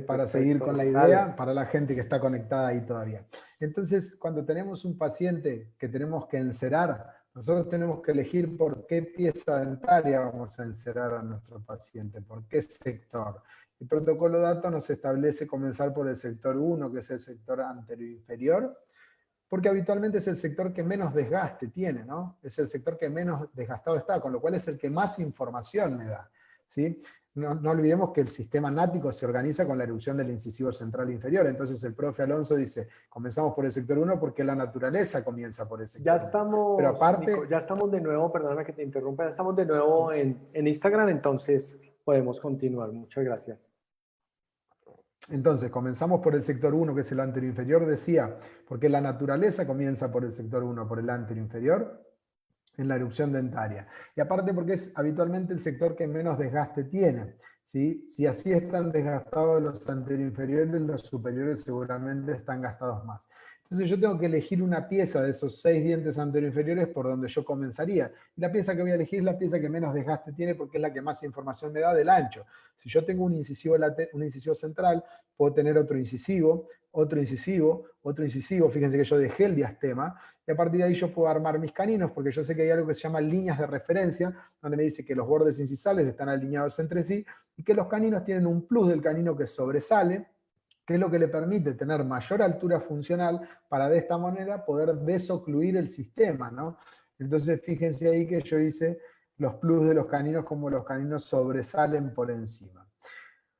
[SPEAKER 1] para seguir con la idea,
[SPEAKER 2] dale.
[SPEAKER 1] para la gente que está conectada ahí todavía. Entonces, cuando tenemos un paciente que tenemos que encerar, nosotros tenemos que elegir por qué pieza dentaria vamos a encerar a nuestro paciente, por qué sector. El protocolo DATO nos establece comenzar por el sector 1, que es el sector anteroinferior, porque habitualmente es el sector que menos desgaste tiene, ¿no? Es el sector que menos desgastado está, con lo cual es el que más información me da, ¿sí? no olvidemos que el sistema nático se organiza con la erupción del incisivo central inferior. Entonces el profe Alonso dice, comenzamos por el sector 1 porque la naturaleza comienza por el sector
[SPEAKER 2] Ya
[SPEAKER 1] 1.
[SPEAKER 2] estamos,
[SPEAKER 1] Pero aparte,
[SPEAKER 2] Nico, ya estamos de nuevo, perdóname que te interrumpa, ya estamos de nuevo en Instagram, entonces podemos continuar. Muchas gracias.
[SPEAKER 1] entonces comenzamos por el sector 1, que es el anterior inferior, decía, porque la naturaleza comienza por el sector 1, por el anterior inferior, en la erupción dentaria. Y aparte porque es habitualmente el sector que menos desgaste tiene. ¿Sí? Si así están desgastados los anteroinferiores, los superiores seguramente están gastados más. Entonces yo tengo que elegir una pieza de esos 6 dientes anteroinferiores por donde yo comenzaría. Y la pieza que voy a elegir es la pieza que menos desgaste tiene porque es la que más información me da del ancho. Si yo tengo un incisivo central, puedo tener otro incisivo, otro incisivo, otro incisivo. Fíjense que yo dejé el diastema y a partir de ahí yo puedo armar mis caninos porque yo sé que hay algo que se llama líneas de referencia, donde me dice que los bordes incisales están alineados entre sí y que los caninos tienen un plus del canino que sobresale, que es lo que le permite tener mayor altura funcional para de esta manera poder desocluir el sistema, ¿no? Entonces fíjense ahí que yo hice los plus de los caninos como los caninos sobresalen por encima.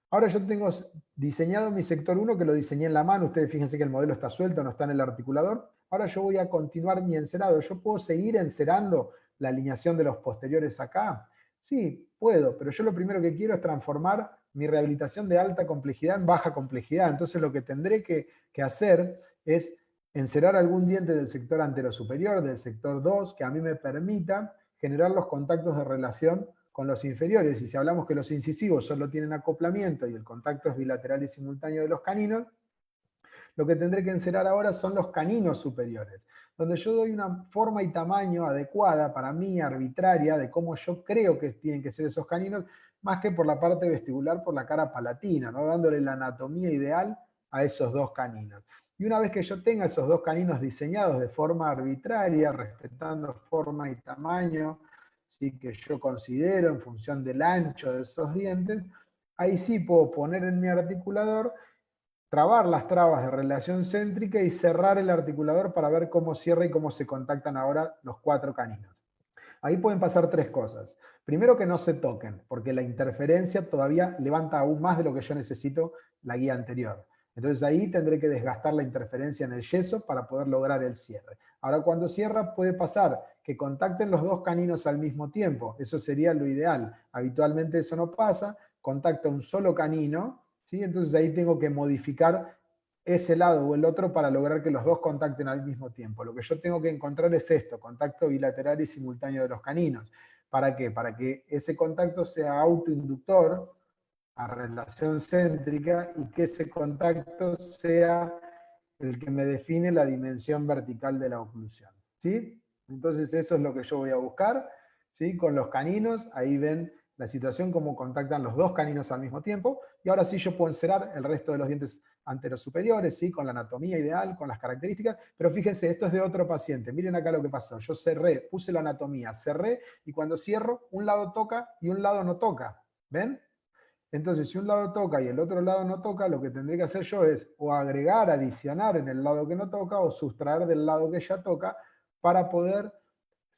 [SPEAKER 1] Ahora yo tengo diseñado mi sector 1, que lo diseñé en la mano, ustedes fíjense que el modelo está suelto, no está en el articulador. Ahora yo voy a continuar mi encerado. ¿Yo puedo seguir encerando la alineación de los posteriores acá? Sí, puedo, pero yo lo primero que quiero es transformar mi rehabilitación de alta complejidad en baja complejidad. Entonces lo que tendré que hacer es encerar algún diente del sector anterosuperior, del sector 2, que a mí me permita generar los contactos de relación con los inferiores. Y si hablamos que los incisivos solo tienen acoplamiento y el contacto es bilateral y simultáneo de los caninos, lo que tendré que encerar ahora son los caninos superiores, donde yo doy una forma y tamaño adecuada para mí, arbitraria, de cómo yo creo que tienen que ser esos caninos, más que por la parte vestibular, por la cara palatina, ¿no? Dándole la anatomía ideal a esos dos caninos. Y una vez que yo tenga esos dos caninos diseñados de forma arbitraria, respetando forma y tamaño, ¿sí? Que yo considero en función del ancho de esos dientes, ahí sí puedo poner en mi articulador, trabar las trabas de relación céntrica y cerrar el articulador para ver cómo cierra y cómo se contactan ahora los 4 caninos. Ahí pueden pasar 3 cosas. Primero, que no se toquen, porque la interferencia todavía levanta aún más de lo que yo necesito la guía anterior. Entonces ahí tendré que desgastar la interferencia en el yeso para poder lograr el cierre. Ahora cuando cierra puede pasar que contacten los 2 caninos al mismo tiempo. Eso sería lo ideal. Habitualmente eso no pasa. Contacta un solo canino, ¿sí? Entonces ahí tengo que modificar ese lado o el otro para lograr que los 2 contacten al mismo tiempo. Lo que yo tengo que encontrar es esto, contacto bilateral y simultáneo de los caninos. ¿Para qué? Para que ese contacto sea autoinductor a relación céntrica y que ese contacto sea el que me define la dimensión vertical de la oclusión. ¿Sí? Entonces eso es lo que yo voy a buscar, ¿sí? Con los caninos, ahí ven la situación, cómo contactan los 2 caninos al mismo tiempo, y ahora sí yo puedo encerar el resto de los dientes anterosuperiores, ¿sí? Con la anatomía ideal, con las características, pero fíjense, esto es de otro paciente. Miren acá lo que pasó. Yo cerré, puse la anatomía, cerré, y cuando cierro, un lado toca y un lado no toca. ¿Ven? Entonces, si un lado toca y el otro lado no toca, lo que tendré que hacer yo es o agregar, adicionar en el lado que no toca, o sustraer del lado que ya toca, para poder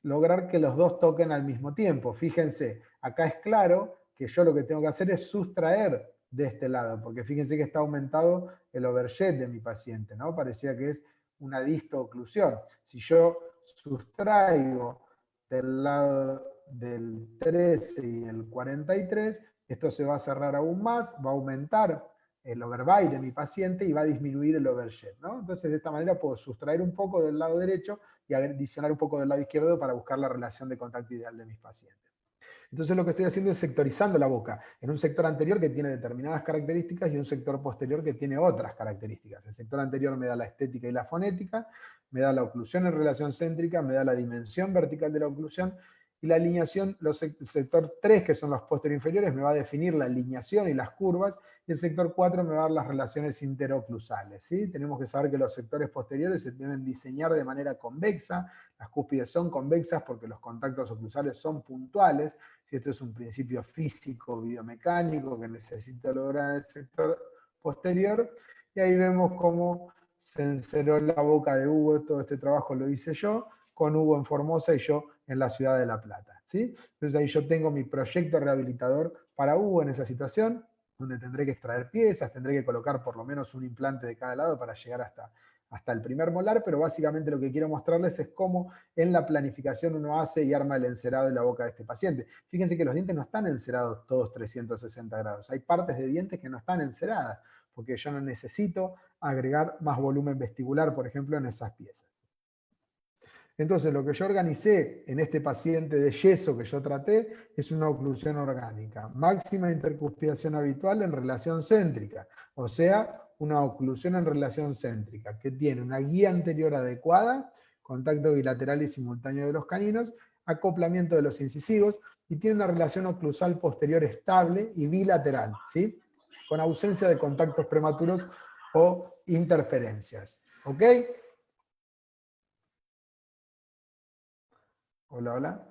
[SPEAKER 1] lograr que los 2 toquen al mismo tiempo. Fíjense, acá es claro que yo lo que tengo que hacer es sustraer de este lado, porque fíjense que está aumentado el overjet de mi paciente, ¿no? Parecía que es una disto-oclusión. Si yo sustraigo del lado del 13 y el 43, esto se va a cerrar aún más, va a aumentar el overbite de mi paciente y va a disminuir el overjet, ¿no? Entonces de esta manera puedo sustraer un poco del lado derecho y adicionar un poco del lado izquierdo para buscar la relación de contacto ideal de mis pacientes. Entonces lo que estoy haciendo es sectorizando la boca en un sector anterior que tiene determinadas características y un sector posterior que tiene otras características. El sector anterior me da la estética y la fonética, me da la oclusión en relación céntrica, me da la dimensión vertical de la oclusión, y la alineación, el sector 3, que son los posteriores inferiores, me va a definir la alineación y las curvas, y el sector 4 me va a dar las relaciones interoclusales, ¿sí? Tenemos que saber que los sectores posteriores se deben diseñar de manera convexa, las cúspides son convexas porque los contactos oclusales son puntuales, si esto es un principio físico, biomecánico, que necesito lograr en el sector posterior, y ahí vemos cómo se enceró la boca de Hugo. Todo este trabajo lo hice yo, con Hugo en Formosa y yo en la ciudad de La Plata. ¿Sí? ¿sí? Entonces ahí yo tengo mi proyecto rehabilitador para Hugo en esa situación, donde tendré que extraer piezas, tendré que colocar por lo menos un implante de cada lado para llegar hasta el primer molar, pero básicamente lo que quiero mostrarles es cómo en la planificación uno hace y arma el encerado en la boca de este paciente. Fíjense que los dientes no están encerados todos 360 grados, hay partes de dientes que no están enceradas, porque yo no necesito agregar más volumen vestibular, por ejemplo, en esas piezas. Entonces, lo que yo organicé en este paciente de yeso que yo traté es una oclusión orgánica. Máxima intercuspidación habitual en relación céntrica, o sea, una oclusión en relación céntrica, que tiene una guía anterior adecuada, contacto bilateral y simultáneo de los caninos, acoplamiento de los incisivos, y tiene una relación oclusal posterior estable y bilateral, ¿sí? Con ausencia de contactos prematuros o interferencias. ¿Ok? Hola, hola.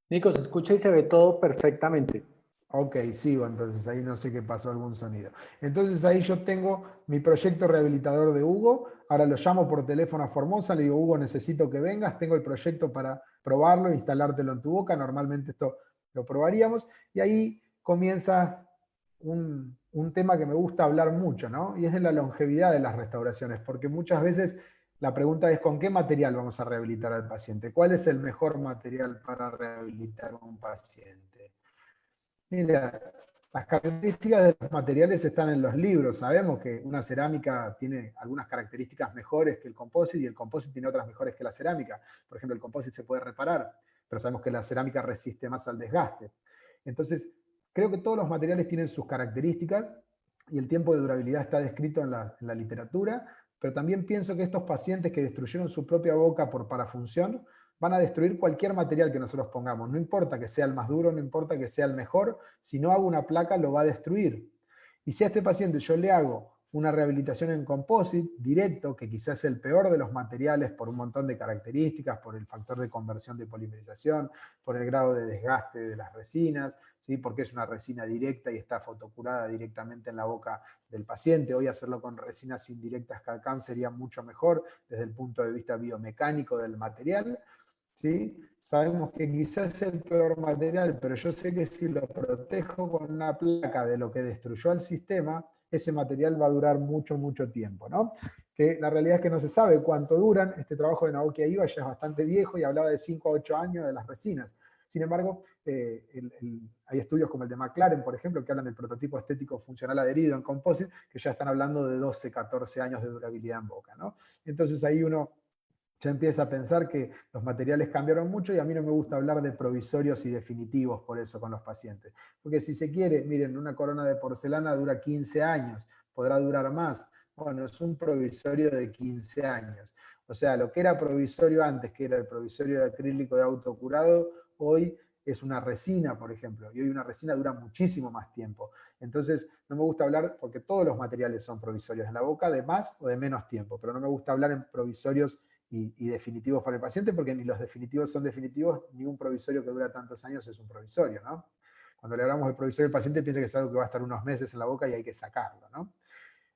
[SPEAKER 2] Nico, se escucha y se ve todo perfectamente.
[SPEAKER 1] Ok, sigo entonces, ahí no sé qué pasó algún sonido. Entonces ahí yo tengo mi proyecto rehabilitador de Hugo, ahora lo llamo por teléfono a Formosa, le digo, Hugo, necesito que vengas, tengo el proyecto para probarlo, instalártelo en tu boca, normalmente esto lo probaríamos, y ahí comienza un tema que me gusta hablar mucho, ¿no? Y es de la longevidad de las restauraciones, porque muchas veces la pregunta es, ¿con qué material vamos a rehabilitar al paciente? ¿Cuál es el mejor material para rehabilitar a un paciente? Mira, las características de los materiales están en los libros. Sabemos que una cerámica tiene algunas características mejores que el composite y el composite tiene otras mejores que la cerámica. Por ejemplo, el composite se puede reparar, pero sabemos que la cerámica resiste más al desgaste. Entonces, creo que todos los materiales tienen sus características y el tiempo de durabilidad está descrito en la literatura, pero también pienso que estos pacientes que destruyeron su propia boca por parafunción van a destruir cualquier material que nosotros pongamos. No importa que sea el más duro, no importa que sea el mejor, si no hago una placa lo va a destruir. Y si a este paciente yo le hago una rehabilitación en composite directo, que quizás es el peor de los materiales por un montón de características, por el factor de conversión de polimerización, por el grado de desgaste de las resinas, ¿sí? Porque es una resina directa y está fotocurada directamente en la boca del paciente. Hoy hacerlo con resinas indirectas CAD-CAM sería mucho mejor desde el punto de vista biomecánico del material, ¿sí? Sabemos que quizás es el peor material, pero yo sé que si lo protejo con una placa de lo que destruyó al sistema, ese material va a durar mucho, mucho tiempo, ¿no? Que la realidad es que no se sabe cuánto duran. Este trabajo de Naoki Aiba ya es bastante viejo y hablaba de 5 a 8 años de las resinas. Sin embargo, hay estudios como el de McLaren, por ejemplo, que hablan del prototipo estético funcional adherido en composite, que ya están hablando de 12, 14 años de durabilidad en boca, ¿no? Entonces ahí uno ya empieza a pensar que los materiales cambiaron mucho y a mí no me gusta hablar de provisorios y definitivos por eso con los pacientes. Porque si se quiere, miren, una corona de porcelana dura 15 años, podrá durar más. Bueno, es un provisorio de 15 años. O sea, lo que era provisorio antes, que era el provisorio de acrílico de autocurado, hoy es una resina, por ejemplo, y hoy una resina dura muchísimo más tiempo. Entonces, no me gusta hablar, porque todos los materiales son provisorios en la boca, de más o de menos tiempo, pero no me gusta hablar en provisorios y definitivos para el paciente, porque ni los definitivos son definitivos, ni un provisorio que dura tantos años es un provisorio, ¿no? Cuando le hablamos de provisorio al paciente, piensa que es algo que va a estar unos meses en la boca y hay que sacarlo, ¿no?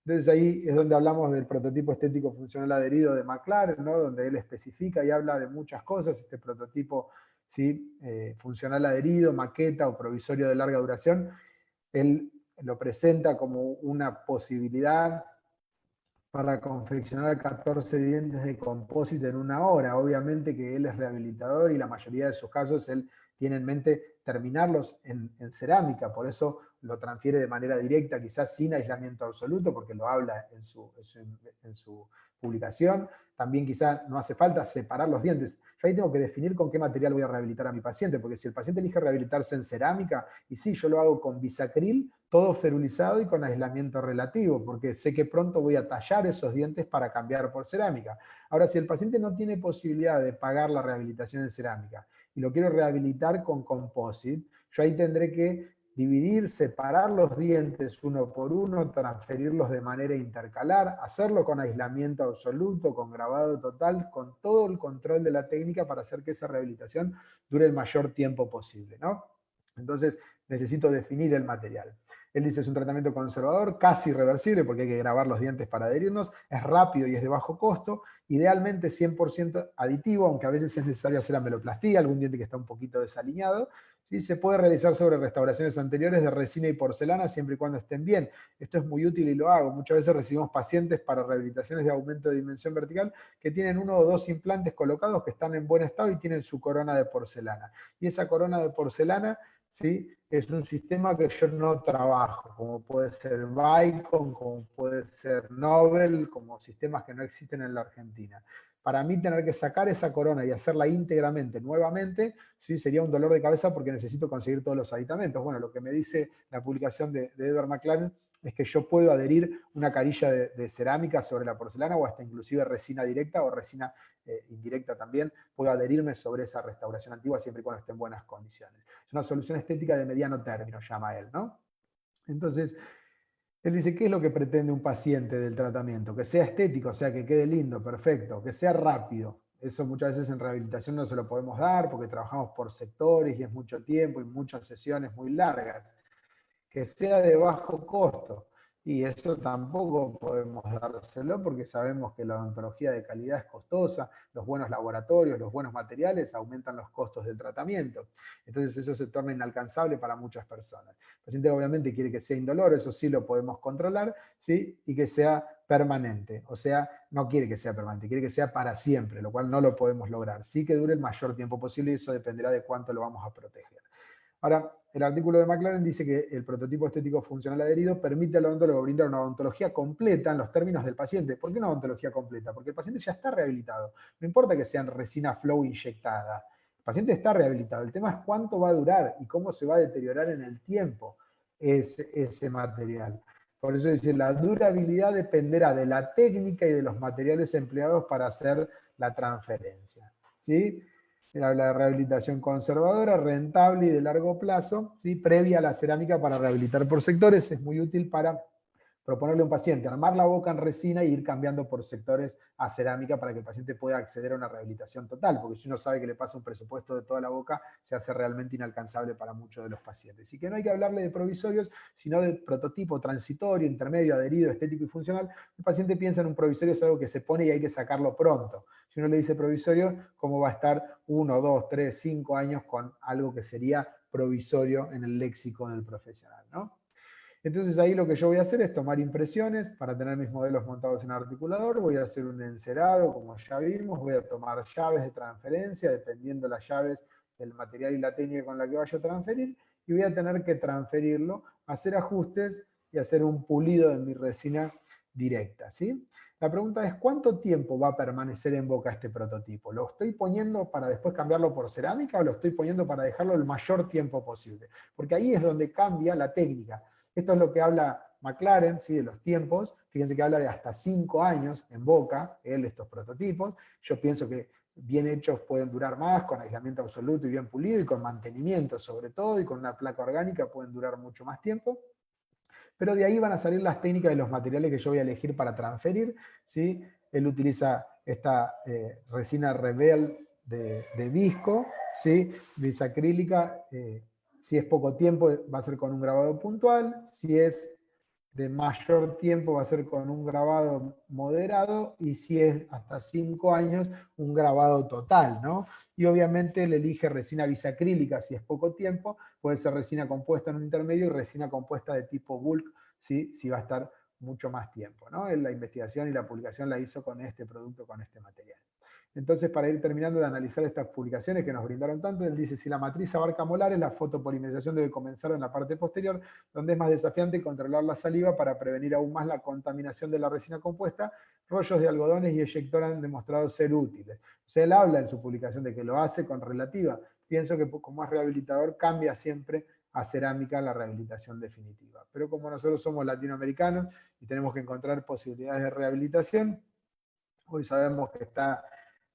[SPEAKER 1] Entonces ahí es donde hablamos del prototipo estético funcional adherido de McLaren, ¿no? Donde él especifica y habla de muchas cosas, este prototipo, ¿sí? Funcional adherido, maqueta o provisorio de larga duración, él lo presenta como una posibilidad para confeccionar 14 dientes de compósito en una hora. Obviamente que él es rehabilitador y la mayoría de sus casos él tiene en mente terminarlos en cerámica, por eso lo transfiere de manera directa, quizás sin aislamiento absoluto, porque lo habla en su publicación. También quizás no hace falta separar los dientes. Yo ahí tengo que definir con qué material voy a rehabilitar a mi paciente, porque si el paciente elige rehabilitarse en cerámica, y sí, yo lo hago con bisacril, todo ferulizado y con aislamiento relativo, porque sé que pronto voy a tallar esos dientes para cambiar por cerámica. Ahora, si el paciente no tiene posibilidad de pagar la rehabilitación en cerámica y lo quiero rehabilitar con composite, yo ahí tendré que dividir, separar los dientes uno por uno, transferirlos de manera intercalar, hacerlo con aislamiento absoluto, con grabado total, con todo el control de la técnica para hacer que esa rehabilitación dure el mayor tiempo posible, ¿no? Entonces, necesito definir el material. Él dice es un tratamiento conservador, casi irreversible porque hay que grabar los dientes para adherirnos, es rápido y es de bajo costo, idealmente 100% aditivo, aunque a veces es necesario hacer ameloplastía, algún diente que está un poquito desaliñado. ¿Sí? Se puede realizar sobre restauraciones anteriores de resina y porcelana siempre y cuando estén bien. Esto es muy útil y lo hago. Muchas veces recibimos pacientes para rehabilitaciones de aumento de dimensión vertical que tienen 1 o 2 implantes colocados que están en buen estado y tienen su corona de porcelana. Y esa corona de porcelana, ¿sí?, es un sistema que yo no trabajo, como puede ser Vicon, como puede ser Nobel, como sistemas que no existen en la Argentina. Para mí tener que sacar esa corona y hacerla íntegramente nuevamente, ¿sí?, sería un dolor de cabeza porque necesito conseguir todos los aditamentos. Bueno, lo que me dice la publicación de Edward McLaren es que yo puedo adherir una carilla de cerámica sobre la porcelana o hasta inclusive resina directa o resina indirecta también, puedo adherirme sobre esa restauración antigua siempre y cuando esté en buenas condiciones. Es una solución estética de mediano término, llama él, ¿no? Entonces, él dice, ¿qué es lo que pretende un paciente del tratamiento? Que sea estético, o sea, que quede lindo, perfecto, que sea rápido. Eso muchas veces en rehabilitación no se lo podemos dar porque trabajamos por sectores y es mucho tiempo y muchas sesiones muy largas. Que sea de bajo costo. Y eso tampoco podemos dárselo porque sabemos que la odontología de calidad es costosa, los buenos laboratorios, los buenos materiales aumentan los costos del tratamiento. Entonces eso se torna inalcanzable para muchas personas. El paciente obviamente quiere que sea indoloro, eso sí lo podemos controlar, ¿sí? Y que sea permanente. O sea, no quiere que sea permanente, quiere que sea para siempre, lo cual no lo podemos lograr. Sí que dure el mayor tiempo posible y eso dependerá de cuánto lo vamos a proteger. Ahora, el artículo de McLaren dice que el prototipo estético funcional adherido permite al odontólogo brindar una odontología completa en los términos del paciente. ¿Por qué una odontología completa? Porque el paciente ya está rehabilitado. No importa que sean resina flow inyectada. El paciente está rehabilitado. El tema es cuánto va a durar y cómo se va a deteriorar en el tiempo ese material. Por eso dice, la durabilidad dependerá de la técnica y de los materiales empleados para hacer la transferencia. ¿Sí? Él habla de rehabilitación conservadora, rentable y de largo plazo, ¿sí?, previa a la cerámica para rehabilitar por sectores. Es muy útil para proponerle a un paciente armar la boca en resina e ir cambiando por sectores a cerámica para que el paciente pueda acceder a una rehabilitación total, porque si uno sabe que le pasa un presupuesto de toda la boca, se hace realmente inalcanzable para muchos de los pacientes. Y que no hay que hablarle de provisorios, sino de prototipo transitorio, intermedio, adherido, estético y funcional. El paciente piensa en un provisorio, es algo que se pone y hay que sacarlo pronto. Si uno le dice provisorio, ¿cómo va a estar 1, 2, 3, 5 años con algo que sería provisorio en el léxico del profesional, ¿no? Entonces ahí lo que yo voy a hacer es tomar impresiones para tener mis modelos montados en articulador, voy a hacer un encerado, como ya vimos, voy a tomar llaves de transferencia, dependiendo las llaves del material y la técnica con la que vaya a transferir, y voy a tener que transferirlo, hacer ajustes y hacer un pulido de mi resina directa, ¿sí? La pregunta es, ¿cuánto tiempo va a permanecer en boca este prototipo? ¿Lo estoy poniendo para después cambiarlo por cerámica o lo estoy poniendo para dejarlo el mayor tiempo posible? Porque ahí es donde cambia la técnica. Esto es lo que habla McLaren, ¿sí?, de los tiempos. Fíjense que habla de hasta 5 años en boca, él, estos prototipos. Yo pienso que bien hechos pueden durar más, con aislamiento absoluto y bien pulido, y con mantenimiento sobre todo, y con una placa orgánica pueden durar mucho más tiempo. Pero de ahí van a salir las técnicas y los materiales que yo voy a elegir para transferir, ¿sí? Él utiliza esta resina Rebel de visco, ¿sí?, bisacrílica. Si es poco tiempo va a ser con un grabado puntual, si es de mayor tiempo va a ser con un grabado moderado, y si es hasta 5 años, un grabado total, ¿no? Y obviamente él elige resina bisacrílica si es poco tiempo, puede ser resina compuesta en un intermedio y resina compuesta de tipo bulk, ¿sí?, si va a estar mucho más tiempo, ¿no? Él la investigación y la publicación la hizo con este producto, con este material. Entonces, para ir terminando de analizar estas publicaciones que nos brindaron tanto, él dice, si la matriz abarca molares, la fotopolimerización debe comenzar en la parte posterior, donde es más desafiante controlar la saliva para prevenir aún más la contaminación de la resina compuesta. Rollos de algodones y eyector han demostrado ser útiles. O sea, él habla en su publicación de que lo hace con relativa. Pienso que como es rehabilitador, cambia siempre a cerámica la rehabilitación definitiva. Pero como nosotros somos latinoamericanos y tenemos que encontrar posibilidades de rehabilitación, hoy sabemos que está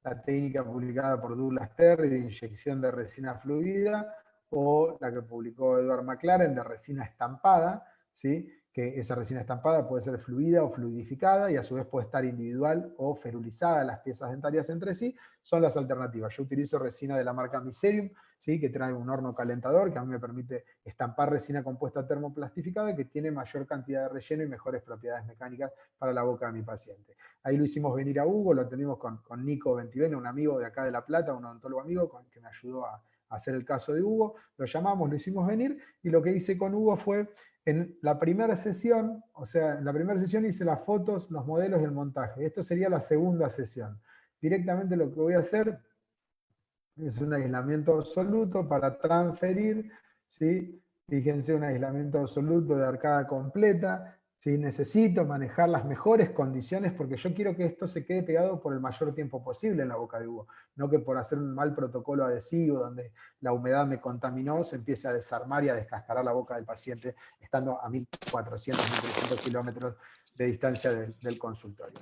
[SPEAKER 1] la técnica publicada por Douglas Terry de inyección de resina fluida, o la que publicó Edward McLaren de resina estampada, ¿sí?, que esa resina estampada puede ser fluida o fluidificada y a su vez puede estar individual o ferulizada las piezas dentarias entre sí, son las alternativas. Yo utilizo resina de la marca Miserium, ¿sí? Que trae un horno calentador que a mí me permite estampar resina compuesta termoplastificada que tiene mayor cantidad de relleno y mejores propiedades mecánicas para la boca de mi paciente. Ahí lo hicimos venir a Hugo, lo atendimos con Nico Ventivene, un amigo de acá de La Plata, un odontólogo amigo que me ayudó a hacer el caso de Hugo, lo llamamos, lo hicimos venir, y lo que hice con Hugo fue, en la primera sesión, o sea, en la primera sesión hice las fotos, los modelos y el montaje. Esto sería la segunda sesión. Directamente lo que voy a hacer es un aislamiento absoluto para transferir, ¿sí? Fíjense, un aislamiento absoluto de arcada completa. ¿Sí? Necesito manejar las mejores condiciones porque yo quiero que esto se quede pegado por el mayor tiempo posible en la boca de Hugo, no que por hacer un mal protocolo adhesivo donde la humedad me contaminó se empiece a desarmar y a descascarar la boca del paciente estando a 1400, 1300 kilómetros de distancia del consultorio.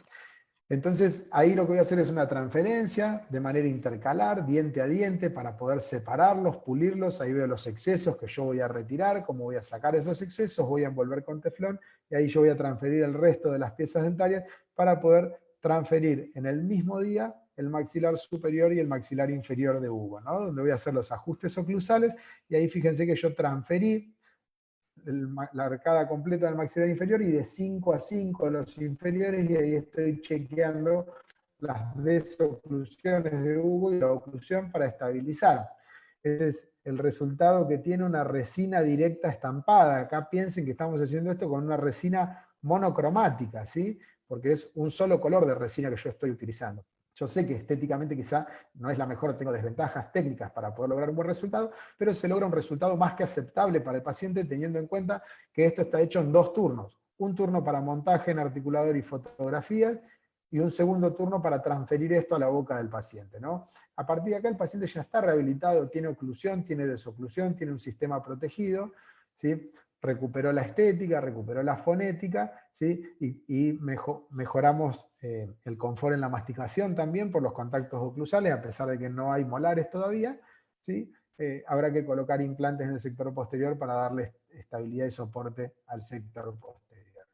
[SPEAKER 1] Entonces, ahí lo que voy a hacer es una transferencia de manera intercalar, diente a diente, para poder separarlos, pulirlos. Ahí veo los excesos que yo voy a retirar, cómo voy a sacar esos excesos, voy a envolver con teflón, y ahí yo voy a transferir el resto de las piezas dentarias para poder transferir en el mismo día el maxilar superior y el maxilar inferior de Hugo, ¿no? Donde voy a hacer los ajustes oclusales, y ahí fíjense que yo transferí la arcada completa del maxilar inferior y de 5 a 5 los inferiores, y ahí estoy chequeando las desoclusiones de Hugo y la oclusión para estabilizar. Ese es el resultado que tiene una resina directa estampada. Acá piensen que estamos haciendo esto con una resina monocromática, ¿sí? Porque es un solo color de resina que yo estoy utilizando. Yo sé que estéticamente quizá no es la mejor, tengo desventajas técnicas para poder lograr un buen resultado, pero se logra un resultado más que aceptable para el paciente teniendo en cuenta que esto está hecho en 2 turnos. Un turno para montaje en articulador y fotografías y un segundo turno para transferir esto a la boca del paciente, ¿no? A partir de acá el paciente ya está rehabilitado, tiene oclusión, tiene desoclusión, tiene un sistema protegido, ¿sí? Recuperó la estética, recuperó la fonética, ¿sí? y mejoramos el confort en la masticación también por los contactos oclusales, a pesar de que no hay molares todavía, ¿sí? Habrá que colocar implantes en el sector posterior para darle estabilidad y soporte al sector posterior.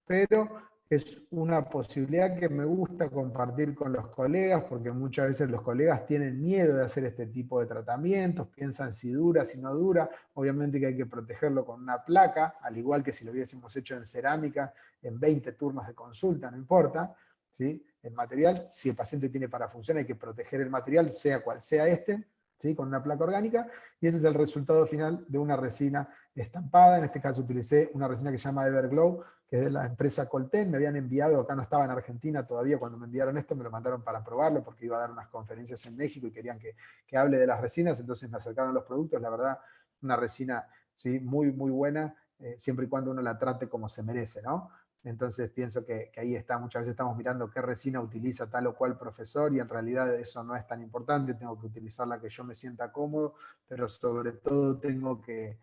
[SPEAKER 1] Pero es una posibilidad que me gusta compartir con los colegas, porque muchas veces los colegas tienen miedo de hacer este tipo de tratamientos, piensan si dura, si no dura. Obviamente que hay que protegerlo con una placa, al igual que si lo hubiésemos hecho en cerámica, en 20 turnos de consulta, no importa, ¿sí? El material, si el paciente tiene parafunción, hay que proteger el material, sea cual sea este, ¿sí? Con una placa orgánica, y ese es el resultado final de una resina estampada. En este caso utilicé una resina que se llama Everglow, que es de la empresa Colten. Me habían enviado, acá no estaba en Argentina todavía cuando me enviaron esto, me lo mandaron para probarlo porque iba a dar unas conferencias en México y querían que hable de las resinas, entonces me acercaron los productos. La verdad, una resina, ¿sí? Muy, muy buena, siempre y cuando uno la trate como se merece, ¿no? Entonces pienso que ahí está, muchas veces estamos mirando qué resina utiliza tal o cual profesor y en realidad eso no es tan importante, tengo que utilizar la que yo me sienta cómodo, pero sobre todo tengo que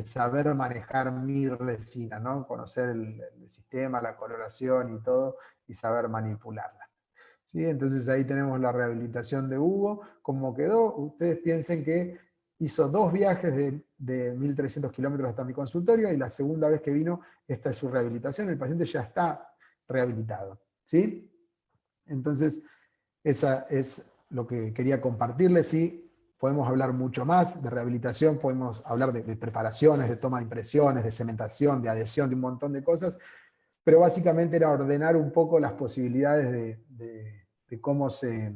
[SPEAKER 1] saber manejar mi resina, ¿no? Conocer el sistema, la coloración y todo, y saber manipularla. ¿Sí? Entonces ahí tenemos la rehabilitación de Hugo. ¿Cómo quedó? Ustedes piensen que hizo 2 viajes de 1300 kilómetros hasta mi consultorio, y la segunda vez que vino, esta es su rehabilitación. El paciente ya está rehabilitado. ¿Sí? Entonces, esa es lo que quería compartirles. ¿Sí? Podemos hablar mucho más de rehabilitación, podemos hablar de preparaciones, de toma de impresiones, de cementación, de adhesión, de un montón de cosas, pero básicamente era ordenar un poco las posibilidades de cómo se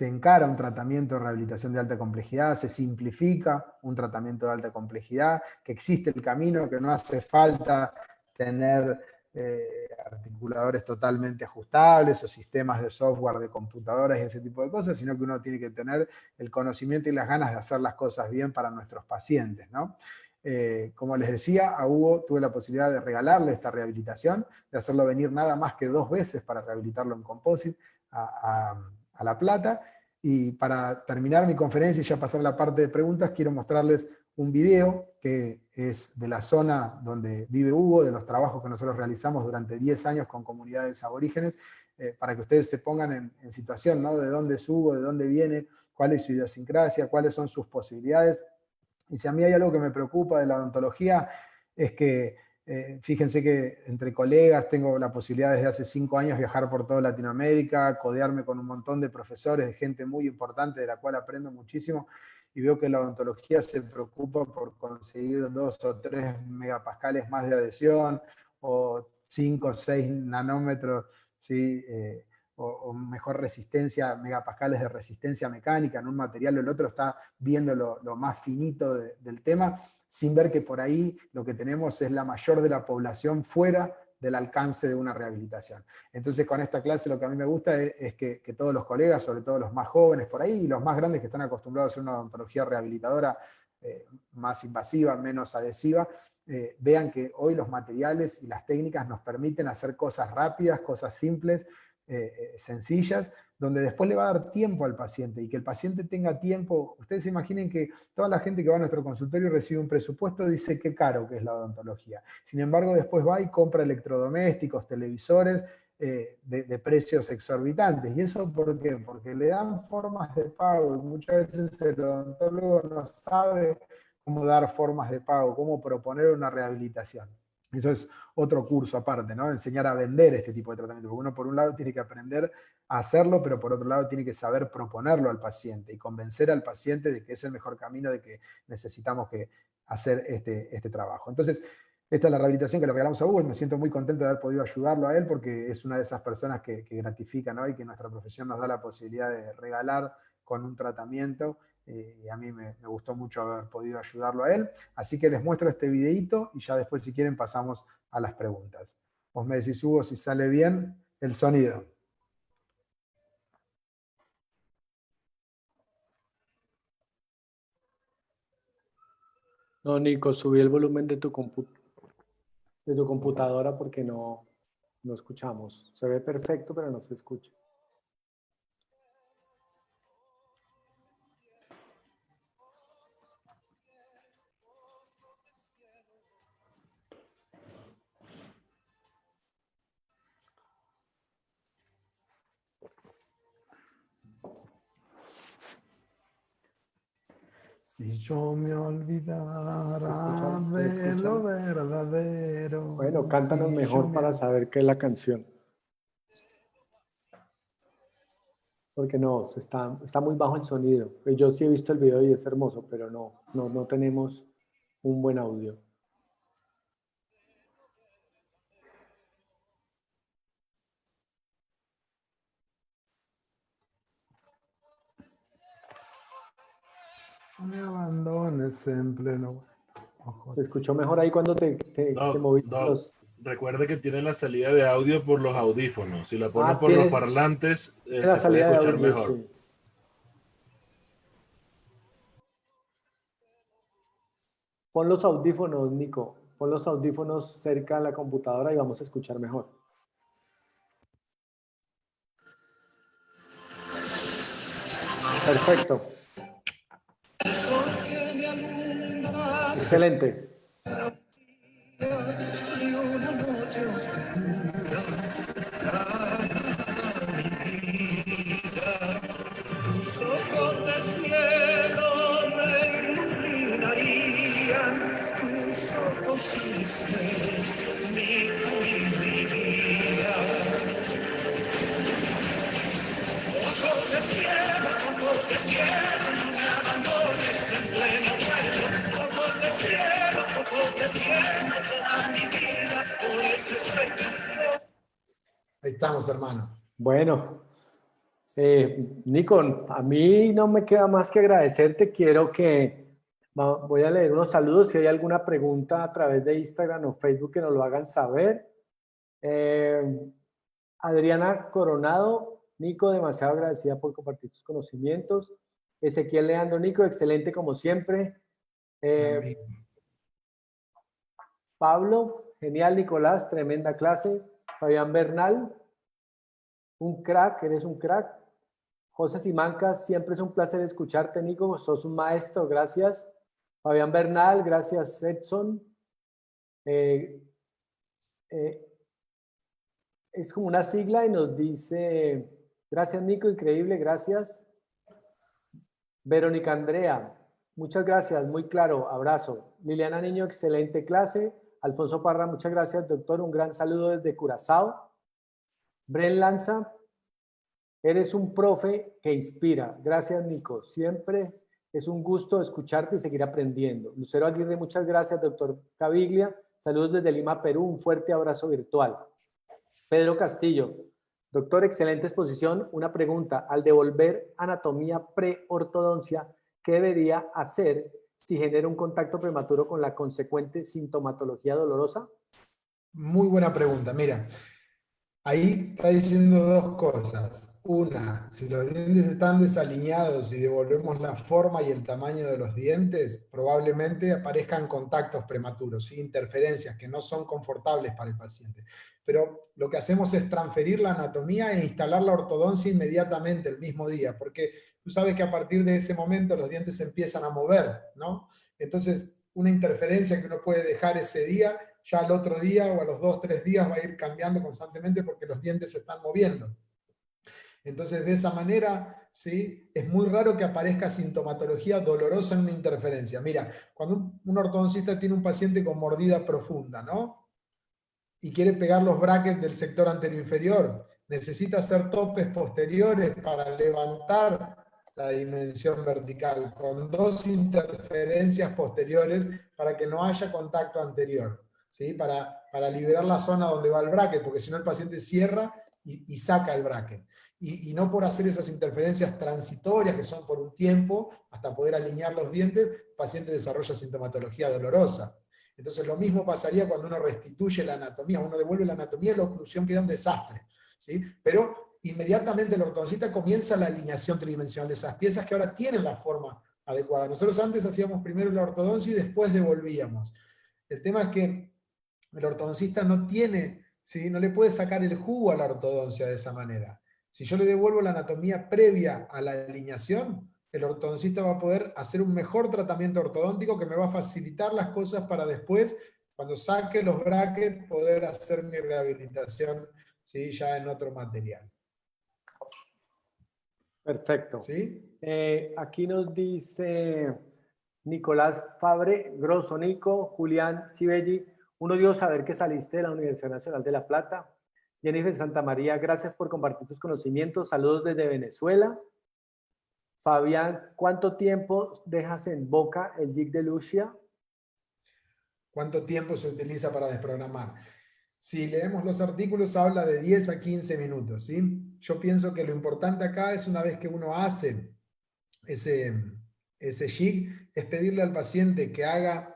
[SPEAKER 1] encara un tratamiento de rehabilitación de alta complejidad, se simplifica un tratamiento de alta complejidad, que existe el camino, que no hace falta tener articuladores totalmente ajustables o sistemas de software de computadoras y ese tipo de cosas, sino que uno tiene que tener el conocimiento y las ganas de hacer las cosas bien para nuestros pacientes, ¿no? Como les decía, a Hugo tuve la posibilidad de regalarle esta rehabilitación, de hacerlo venir nada más que 2 veces para rehabilitarlo en composite a La Plata. Y para terminar mi conferencia y ya pasar a la parte de preguntas, quiero mostrarles un video que es de la zona donde vive Hugo, de los trabajos que nosotros realizamos durante 10 años con comunidades aborígenes, para que ustedes se pongan en situación, ¿no? De dónde es Hugo, de dónde viene, cuál es su idiosincrasia, cuáles son sus posibilidades. Y si a mí hay algo que me preocupa de la odontología, es que Fíjense que entre colegas tengo la posibilidad desde hace 5 años viajar por toda Latinoamérica, codearme con un montón de profesores, de gente muy importante de la cual aprendo muchísimo, y veo que la odontología se preocupa por conseguir 2 o 3 megapascales más de adhesión, o 5 o 6 nanómetros, ¿sí? O mejor resistencia, megapascales de resistencia mecánica en un material o el otro, está viendo lo más finito del tema, sin ver que por ahí lo que tenemos es la mayor de la población fuera del alcance de una rehabilitación. Entonces, con esta clase lo que a mí me gusta es que todos los colegas, sobre todo los más jóvenes por ahí, y los más grandes que están acostumbrados a hacer una odontología rehabilitadora más invasiva, menos adhesiva, vean que hoy los materiales y las técnicas nos permiten hacer cosas rápidas, cosas simples, sencillas, donde después le va a dar tiempo al paciente, y que el paciente tenga tiempo. Ustedes imaginen que toda la gente que va a nuestro consultorio recibe un presupuesto, dice qué caro que es la odontología. Sin embargo, después va y compra electrodomésticos, televisores, de precios exorbitantes. ¿Y eso por qué? Porque le dan formas de pago, y muchas veces el odontólogo no sabe cómo dar formas de pago, cómo proponer una rehabilitación. Eso es otro curso aparte, ¿no? Enseñar a vender este tipo de tratamiento. Porque uno, por un lado, tiene que aprender a hacerlo, pero por otro lado tiene que saber proponerlo al paciente y convencer al paciente de que es el mejor camino, de que necesitamos que hacer este trabajo. Entonces, esta es la rehabilitación que le regalamos a Hugo, y me siento muy contento de haber podido ayudarlo a él, porque es una de esas personas que gratifica, ¿no? Y que nuestra profesión nos da la posibilidad de regalar con un tratamiento, y a mí me gustó mucho haber podido ayudarlo a él. Así que les muestro este videito y ya después, si quieren, pasamos a las preguntas. Vos me decís, Hugo, si sale bien el sonido.
[SPEAKER 2] No, Nico, subí el volumen de tu computadora porque no escuchamos. Se ve perfecto, pero no se escucha.
[SPEAKER 1] Si yo me olvidara
[SPEAKER 2] ¿Se
[SPEAKER 1] de
[SPEAKER 2] escucha?
[SPEAKER 1] lo verdadero.
[SPEAKER 2] Bueno, cántanos
[SPEAKER 1] si
[SPEAKER 2] mejor para saber qué es la canción. Porque no, está muy bajo el sonido. Yo sí he visto el video y es hermoso, pero no tenemos un buen audio.
[SPEAKER 1] No me abandones en pleno. Ojo.
[SPEAKER 2] Se escuchó mejor ahí cuando te moviste los...
[SPEAKER 3] Recuerde que tiene la salida de audio por los audífonos. Si la pone
[SPEAKER 2] Ah,
[SPEAKER 3] por los
[SPEAKER 2] tienes
[SPEAKER 3] parlantes,
[SPEAKER 2] la
[SPEAKER 3] se puede
[SPEAKER 2] salida de
[SPEAKER 3] escuchar
[SPEAKER 2] audio,
[SPEAKER 3] mejor.
[SPEAKER 2] sí. Pon los audífonos, Nico. Pon los audífonos cerca de la computadora y vamos a escuchar mejor. Perfecto. Excelente.
[SPEAKER 1] Ahí estamos, hermano.
[SPEAKER 2] Bueno, Nico, a mí no me queda más que agradecerte. Voy a leer unos saludos. Si hay alguna pregunta a través de Instagram o Facebook, que nos lo hagan saber. Adriana Coronado, Nico, demasiado agradecida por compartir tus conocimientos. Ezequiel Leandro, Nico, excelente como siempre. Pablo, genial, Nicolás, tremenda clase. Fabián Bernal, un crack, eres un crack. José Simancas, siempre es un placer escucharte, Nico, sos un maestro, gracias. Fabián Bernal, gracias, Edson. Es como una sigla y nos dice, gracias, Nico, increíble, gracias. Verónica Andrea, muchas gracias, muy claro, abrazo. Liliana Niño, excelente clase. Alfonso Parra, muchas gracias, doctor. Un gran saludo desde Curazao. Bren Lanza, eres un profe que inspira. Gracias, Nico. Siempre es un gusto escucharte y seguir aprendiendo. Lucero Aguirre, muchas gracias, doctor Caviglia. Saludos desde Lima, Perú. Un fuerte abrazo virtual. Pedro Castillo, doctor, excelente exposición. Una pregunta. Al devolver anatomía preortodoncia, ¿qué debería hacer si genera un contacto prematuro con la consecuente sintomatología dolorosa?
[SPEAKER 1] Muy buena pregunta. Mira, ahí está diciendo dos cosas. Una, si los dientes están desalineados y devolvemos la forma y el tamaño de los dientes, probablemente aparezcan contactos prematuros, ¿sí? Interferencias que no son confortables para el paciente. Pero lo que hacemos es transferir la anatomía e instalar la ortodoncia inmediatamente, el mismo día, porque tú sabes que a partir de ese momento los dientes se empiezan a mover, ¿no? Entonces, una interferencia que uno puede dejar ese día, ya al otro día o a los 2 o 3 días va a ir cambiando constantemente porque los dientes se están moviendo. Entonces, de esa manera, ¿sí? Es muy raro que aparezca sintomatología dolorosa en una interferencia. Mira, cuando un ortodoncista tiene un paciente con mordida profunda, ¿no? Y quiere pegar los brackets del sector anterior-inferior, necesita hacer topes posteriores para levantar la dimensión vertical, con 2 interferencias posteriores para que no haya contacto anterior, ¿sí? Para liberar la zona donde va el bracket, porque si no el paciente cierra y saca el bracket. Y no por hacer esas interferencias transitorias, que son por un tiempo, hasta poder alinear los dientes, el paciente desarrolla sintomatología dolorosa. Entonces lo mismo pasaría cuando uno restituye la anatomía, uno devuelve la anatomía y la oclusión queda un desastre, ¿sí? Pero inmediatamente el ortodoncista comienza la alineación tridimensional de esas piezas que ahora tienen la forma adecuada. Nosotros antes hacíamos primero la ortodoncia y después devolvíamos. El tema es que el ortodoncista no tiene, ¿sí? No le puede sacar el jugo a la ortodoncia de esa manera. Si yo le devuelvo la anatomía previa a la alineación, el ortodoncista va a poder hacer un mejor tratamiento ortodóntico que me va a facilitar las cosas para después, cuando saque los brackets, poder hacer mi rehabilitación, ¿sí? Ya en otro material.
[SPEAKER 2] Perfecto.
[SPEAKER 1] ¿Sí?
[SPEAKER 2] Aquí nos dice Nicolás Fabre, Grosso Nico, Julián Sibelli, uno dio saber que saliste de la Universidad Nacional de La Plata. Jennifer Santamaría, gracias por compartir tus conocimientos. Saludos desde Venezuela. Fabián, ¿cuánto tiempo dejas en boca el jig de Lucia?
[SPEAKER 1] ¿Cuánto tiempo se utiliza para desprogramar? Si leemos los artículos, habla de 10 a 15 minutos, ¿sí? Yo pienso que lo importante acá es, una vez que uno hace ese jig, es pedirle al paciente que haga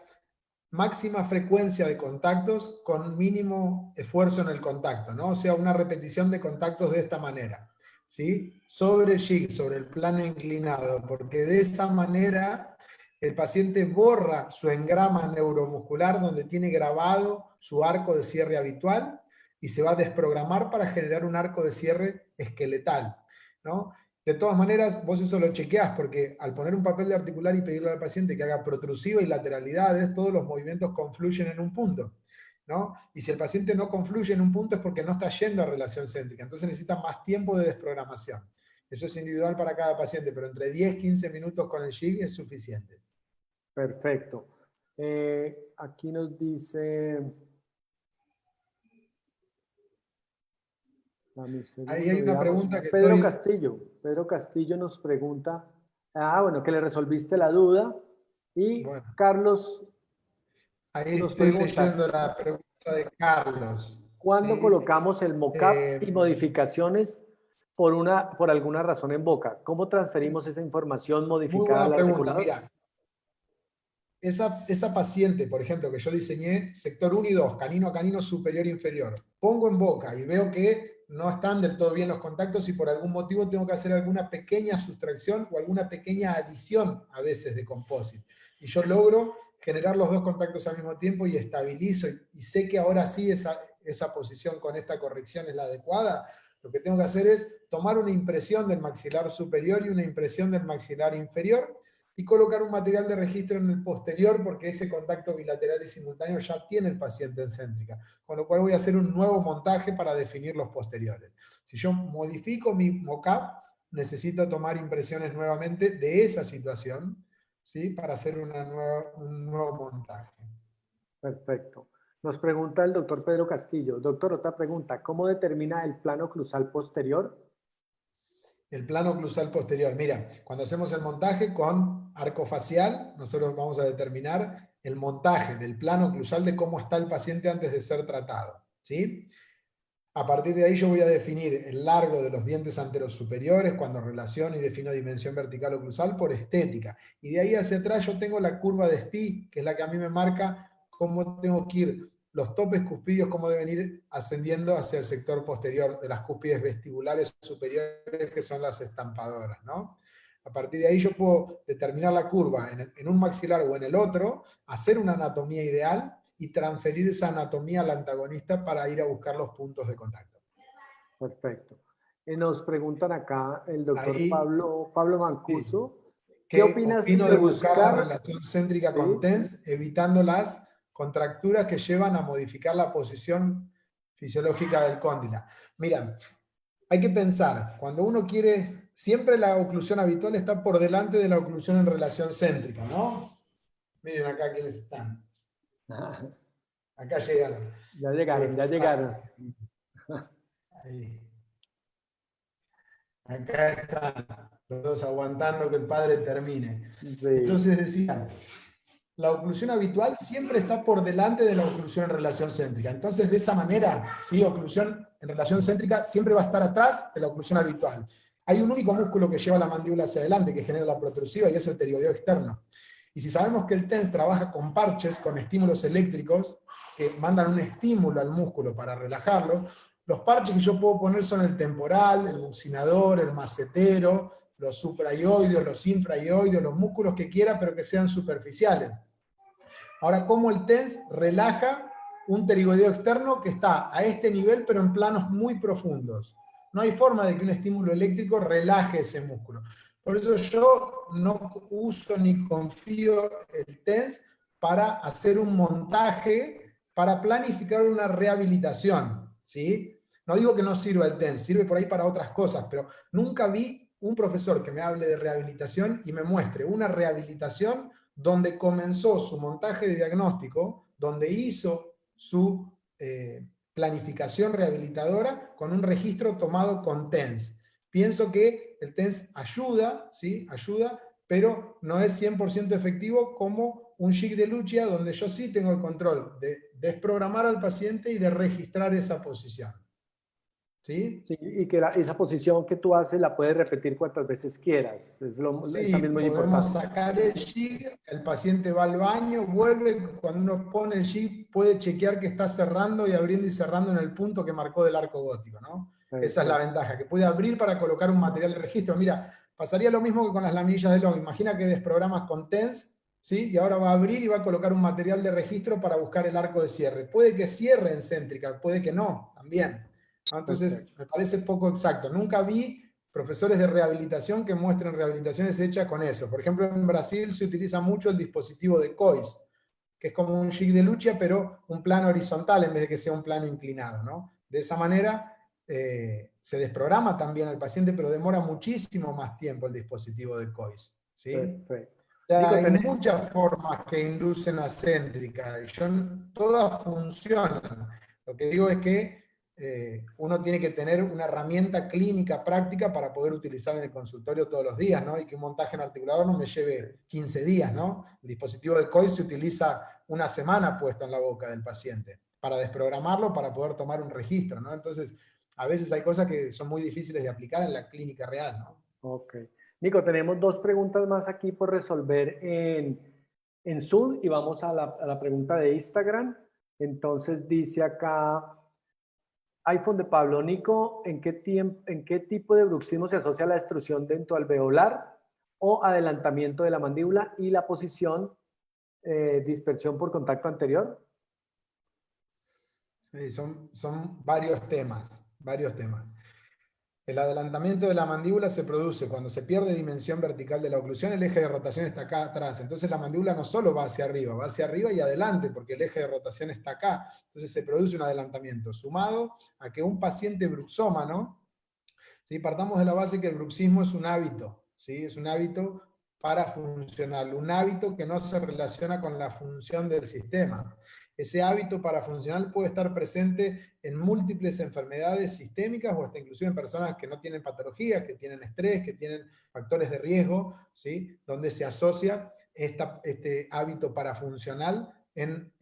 [SPEAKER 1] máxima frecuencia de contactos con mínimo esfuerzo en el contacto, ¿no? O sea, una repetición de contactos de esta manera, ¿sí? Sobre jig, sobre el plano inclinado, porque de esa manera el paciente borra su engrama neuromuscular donde tiene grabado su arco de cierre habitual y se va a desprogramar para generar un arco de cierre esqueletal, ¿no? De todas maneras, vos eso lo chequeás, porque al poner un papel de articular y pedirle al paciente que haga protrusiva y lateralidades, todos los movimientos confluyen en un punto, ¿no? Y si el paciente no confluye en un punto es porque no está yendo a relación céntrica, entonces necesita más tiempo de desprogramación. Eso es individual para cada paciente, pero entre 10 y 15 minutos con el jig es suficiente.
[SPEAKER 2] Perfecto. Aquí nos dice...
[SPEAKER 1] Ahí hay una pregunta que
[SPEAKER 2] Pedro Castillo. Pedro Castillo nos pregunta, bueno, que le resolviste la duda. Y
[SPEAKER 1] bueno,
[SPEAKER 2] Carlos
[SPEAKER 1] ahí
[SPEAKER 2] nos
[SPEAKER 1] estoy
[SPEAKER 2] pregunta,
[SPEAKER 1] leyendo la pregunta de Carlos.
[SPEAKER 2] ¿cuándo
[SPEAKER 1] ¿sí?
[SPEAKER 2] colocamos el mockup y modificaciones por alguna razón en boca? ¿Cómo transferimos esa información
[SPEAKER 1] Muy
[SPEAKER 2] modificada al
[SPEAKER 1] buena pregunta.
[SPEAKER 2] articulador?
[SPEAKER 1] Mira, esa paciente, por ejemplo, que yo diseñé, sector 1 y 2, canino a canino superior e inferior, pongo en boca y veo que no están del todo bien los contactos y por algún motivo tengo que hacer alguna pequeña sustracción o alguna pequeña adición a veces de composite. Y yo logro generar los dos contactos al mismo tiempo y estabilizo y sé que ahora sí esa posición con esta corrección es la adecuada. Lo que tengo que hacer es tomar una impresión del maxilar superior y una impresión del maxilar inferior y colocar un material de registro en el posterior porque ese contacto bilateral y simultáneo ya tiene el paciente en céntrica, con lo cual voy a hacer un nuevo montaje para definir los posteriores. Si yo modifico mi mockup, necesito tomar impresiones nuevamente de esa situación, ¿sí? Para hacer un nuevo montaje.
[SPEAKER 2] Perfecto. Nos pregunta el doctor Pedro Castillo. Doctor, otra pregunta. ¿Cómo determina el plano oclusal posterior?
[SPEAKER 1] El plano oclusal posterior. Mira, cuando hacemos el montaje con arco facial, nosotros vamos a determinar el montaje del plano oclusal de cómo está el paciente antes de ser tratado, ¿sí? A partir de ahí yo voy a definir el largo de los dientes anteros superiores cuando relaciono y defino dimensión vertical oclusal por estética. Y de ahí hacia atrás yo tengo la curva de Spee, que es la que a mí me marca cómo tengo que ir los topes cuspidios, cómo deben ir ascendiendo hacia el sector posterior de las cúspides vestibulares superiores, que son las estampadoras, ¿no? A partir de ahí yo puedo determinar la curva en un maxilar o en el otro, hacer una anatomía ideal y transferir esa anatomía al antagonista para ir a buscar los puntos de contacto.
[SPEAKER 2] Perfecto. Nos preguntan acá el doctor
[SPEAKER 1] Ahí,
[SPEAKER 2] Pablo Mancuso.
[SPEAKER 1] Sí.
[SPEAKER 2] ¿Qué opinas
[SPEAKER 1] opino de buscar la relación céntrica
[SPEAKER 2] Sí.
[SPEAKER 1] con TENS, evitando las contracturas que llevan a modificar la posición fisiológica del cóndila? Mira, hay que pensar, cuando uno quiere, siempre la oclusión habitual está por delante de la oclusión en relación céntrica, ¿no? Miren acá quiénes están. Acá llegaron.
[SPEAKER 2] Ya llegaron, ya llegaron.
[SPEAKER 1] Ahí. Acá están los dos aguantando que el padre termine.
[SPEAKER 2] Sí.
[SPEAKER 1] Entonces decía, la oclusión habitual siempre está por delante de la oclusión en relación céntrica. Entonces, de esa manera, ¿sí? Oclusión en relación céntrica siempre va a estar atrás de la oclusión habitual. Hay un único músculo que lleva la mandíbula hacia adelante, que genera la protrusiva, y es el pterigodeo externo. Y si sabemos que el TENS trabaja con parches, con estímulos eléctricos, que mandan un estímulo al músculo para relajarlo, los parches que yo puedo poner son el temporal, el bucinador, el macetero, los supraioideos, los infraioideos, los músculos que quiera, pero que sean superficiales. Ahora, ¿cómo el TENS relaja un pterigodeo externo que está a este nivel, pero en planos muy profundos? No hay forma de que un estímulo eléctrico relaje ese músculo. Por eso yo no uso ni confío el TENS para hacer un montaje, para planificar una rehabilitación, ¿sí? No digo que no sirva el TENS, sirve por ahí para otras cosas, pero nunca vi un profesor que me hable de rehabilitación y me muestre una rehabilitación donde comenzó su montaje de diagnóstico, donde hizo su planificación rehabilitadora con un registro tomado con TENS. Pienso que el TENS ayuda, ¿sí? Ayuda, pero no es 100% efectivo como un jig de Lucia, donde yo sí tengo el control de desprogramar al paciente y de registrar esa posición. ¿Sí?
[SPEAKER 2] Sí, y que esa posición que tú haces la puedes repetir cuantas veces quieras. Es también muy
[SPEAKER 1] podemos
[SPEAKER 2] importante.
[SPEAKER 1] sacar el jig, el paciente va al baño, vuelve, cuando uno pone el jig puede chequear que está cerrando y abriendo y cerrando en el punto que marcó del arco gótico, ¿no? Esa es la ventaja, que puede abrir para colocar un material de registro. Mira, pasaría lo mismo que con las lamillas de Long. Imagina que desprogramas con TENS, ¿sí? Y ahora va a abrir y va a colocar un material de registro para buscar el arco de cierre. Puede que cierre en céntrica, puede que no, también. Entonces, me parece poco exacto. Nunca vi profesores de rehabilitación que muestren rehabilitaciones hechas con eso. Por ejemplo, en Brasil se utiliza mucho el dispositivo de COIS, que es como un jig de Lucia, pero un plano horizontal en vez de que sea un plano inclinado, ¿no? De esa manera se desprograma también al paciente, pero demora muchísimo más tiempo el dispositivo de COIS, ¿sí?
[SPEAKER 2] Perfecto.
[SPEAKER 1] O sea,
[SPEAKER 2] Nico,
[SPEAKER 1] hay muchas formas que inducen a céntrica, y todas funcionan. Lo que digo es que uno tiene que tener una herramienta clínica práctica para poder utilizar en el consultorio todos los días, ¿no? Y que un montaje en articulador no me lleve 15 días, ¿no? El dispositivo de COIS se utiliza una semana puesto en la boca del paciente para desprogramarlo, para poder tomar un registro, ¿no? Entonces, a veces hay cosas que son muy difíciles de aplicar en la clínica real, ¿no?
[SPEAKER 2] Ok. Nico, tenemos dos preguntas más aquí por resolver en Zoom y vamos a la pregunta de Instagram. Entonces dice acá, iPhone de Pablo, Nico, ¿en qué tipo de bruxismo se asocia la extrusión dentoalveolar o adelantamiento de la mandíbula y la posición dispersión por contacto anterior?
[SPEAKER 1] Son varios temas, varios temas. El adelantamiento de la mandíbula se produce cuando se pierde dimensión vertical de la oclusión, el eje de rotación está acá atrás. Entonces la mandíbula no solo va hacia arriba y adelante, porque el eje de rotación está acá. Entonces se produce un adelantamiento, sumado a que un paciente bruxómano, ¿sí? Partamos de la base que el bruxismo es un hábito, ¿sí? Es un hábito para funcionar, un hábito que no se relaciona con la función del sistema. ese hábito parafuncional puede estar presente en múltiples enfermedades sistémicas o hasta inclusive en personas que no tienen patologías, que tienen estrés, que tienen factores de riesgo, ¿sí? Donde se asocia este hábito parafuncional en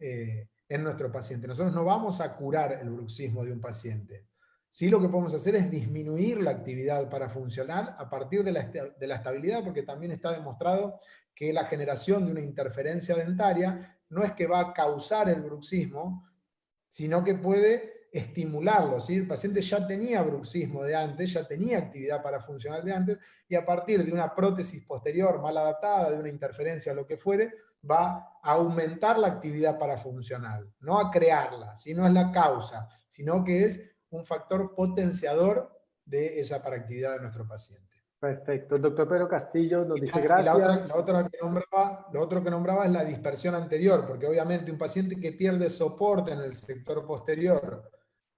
[SPEAKER 1] nuestro paciente. Nosotros no vamos a curar el bruxismo de un paciente. Sí, lo que podemos hacer es disminuir la actividad parafuncional a partir de la estabilidad, porque también está demostrado que la generación de una interferencia dentaria no es que va a causar el bruxismo, sino que puede estimularlo, ¿sí? El paciente ya tenía bruxismo de antes, ya tenía actividad parafuncional de antes, y a partir de una prótesis posterior mal adaptada, de una interferencia o lo que fuere, va a aumentar la actividad parafuncional, no a crearla, si no es la causa, sino que es un factor potenciador de esa paraactividad de nuestro paciente.
[SPEAKER 2] Perfecto. El doctor Pedro Castillo nos dice
[SPEAKER 1] Y
[SPEAKER 2] gracias.
[SPEAKER 1] lo otro que nombraba es la dispersión anterior, porque obviamente un paciente que pierde soporte en el sector posterior,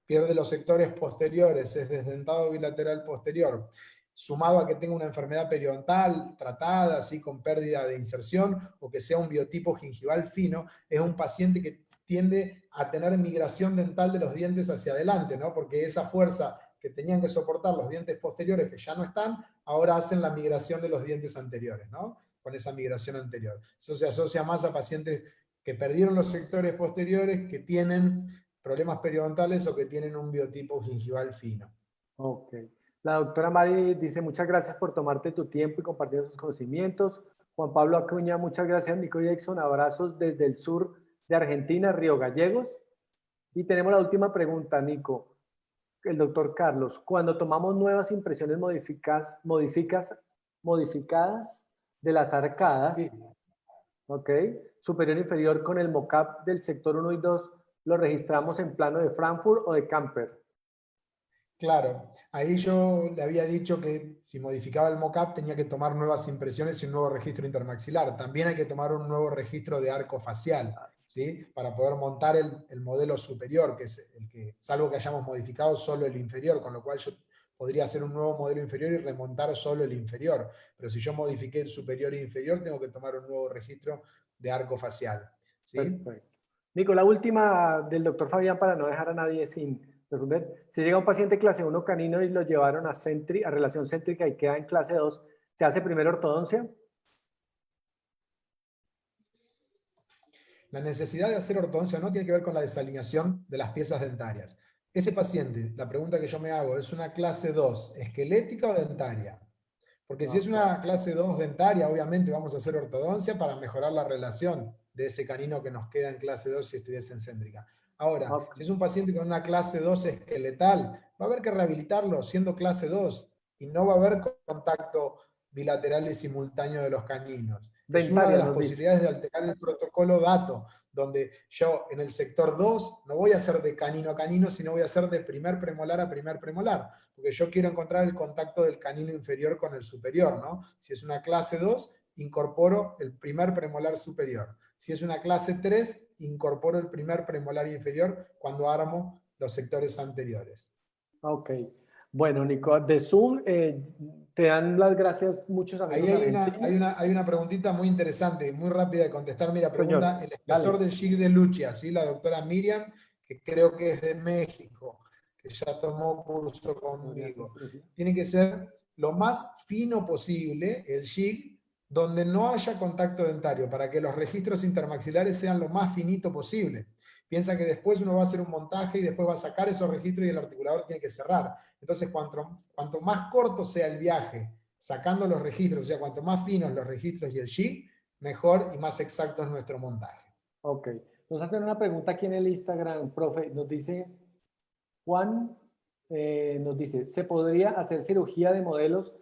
[SPEAKER 1] pierde los sectores posteriores, es desdentado bilateral posterior, sumado a que tenga una enfermedad periodontal tratada, así con pérdida de inserción, o que sea un biotipo gingival fino, es un paciente que tiende a tener migración dental de los dientes hacia adelante, ¿no? Porque esa fuerza que tenían que soportar los dientes posteriores, que ya no están, ahora hacen la migración de los dientes anteriores, ¿no? Con esa migración anterior. Eso se asocia más a pacientes que perdieron los sectores posteriores, que tienen problemas periodontales o que tienen un biotipo gingival fino.
[SPEAKER 2] Ok. La doctora Mari dice muchas gracias por tomarte tu tiempo y compartir sus conocimientos. Juan Pablo Acuña, muchas gracias. Nico Jackson, abrazos desde el sur de Argentina, Río Gallegos. Y tenemos la última pregunta, Nico. El doctor Carlos, cuando tomamos nuevas impresiones modificadas de las arcadas,
[SPEAKER 1] Sí.
[SPEAKER 2] ¿ok? Superior e inferior con el mockup del sector 1 y 2, ¿lo registramos en plano de Frankfurt o de Camper?
[SPEAKER 1] Claro, ahí yo le había dicho que si modificaba el mockup tenía que tomar nuevas impresiones y un nuevo registro intermaxilar. También hay que tomar un nuevo registro de arco facial, ¿sí? Para poder montar el modelo superior, que es el que, salvo que hayamos modificado solo el inferior, con lo cual yo podría hacer un nuevo modelo inferior y remontar solo el inferior. Pero si yo modifiqué el superior e inferior, tengo que tomar un nuevo registro de arco facial, ¿sí?
[SPEAKER 2] Perfecto. Nico, la última del doctor Fabián para no dejar a nadie sin responder. Si llega un paciente clase 1 canino y lo llevaron a relación céntrica y queda en clase 2, ¿se hace primero ortodoncia?
[SPEAKER 1] La necesidad de hacer ortodoncia no tiene que ver con la desalineación de las piezas dentarias. Ese paciente, la pregunta que yo me hago, ¿es una clase 2 esquelética o dentaria? Porque si es una clase 2 dentaria, obviamente vamos a hacer ortodoncia para mejorar la relación de ese canino que nos queda en clase 2 si estuviese en céntrica. Ahora, si es un paciente con una clase 2 esqueletal, va a haber que rehabilitarlo siendo clase 2 y no va a haber contacto bilateral y simultáneo de los caninos. Es una de las posibilidades de alterar el protocolo DATO, donde yo en el sector 2 no voy a hacer de canino a canino, sino voy a hacer de primer premolar a primer premolar, porque yo quiero encontrar el contacto del canino inferior con el superior, ¿no? Si es una clase 2, incorporo el primer premolar superior. Si es una clase 3, incorporo el primer premolar inferior cuando armo los sectores anteriores.
[SPEAKER 2] Ok. Bueno, Nico, de Zoom te dan las gracias muchos amigos.
[SPEAKER 1] Ahí hay una preguntita muy interesante, muy rápida de contestar. Mira, pregunta el espesor del jig de Lucia, ¿sí? La doctora Miriam, que creo que es de México, que ya tomó curso conmigo. Tiene que ser lo más fino posible el jig, donde no haya contacto dentario, para que los registros intermaxilares sean lo más finito posible. Piensa que después uno va a hacer un montaje y después va a sacar esos registros y el articulador tiene que cerrar. Entonces, cuanto más corto sea el viaje, sacando los registros, o sea, cuanto más finos los registros y el jig, mejor y más exacto es nuestro montaje.
[SPEAKER 2] Ok. Nos hacen una pregunta aquí en el Instagram, profe. Nos dice, Juan, nos dice, ¿se podría hacer cirugía de modelos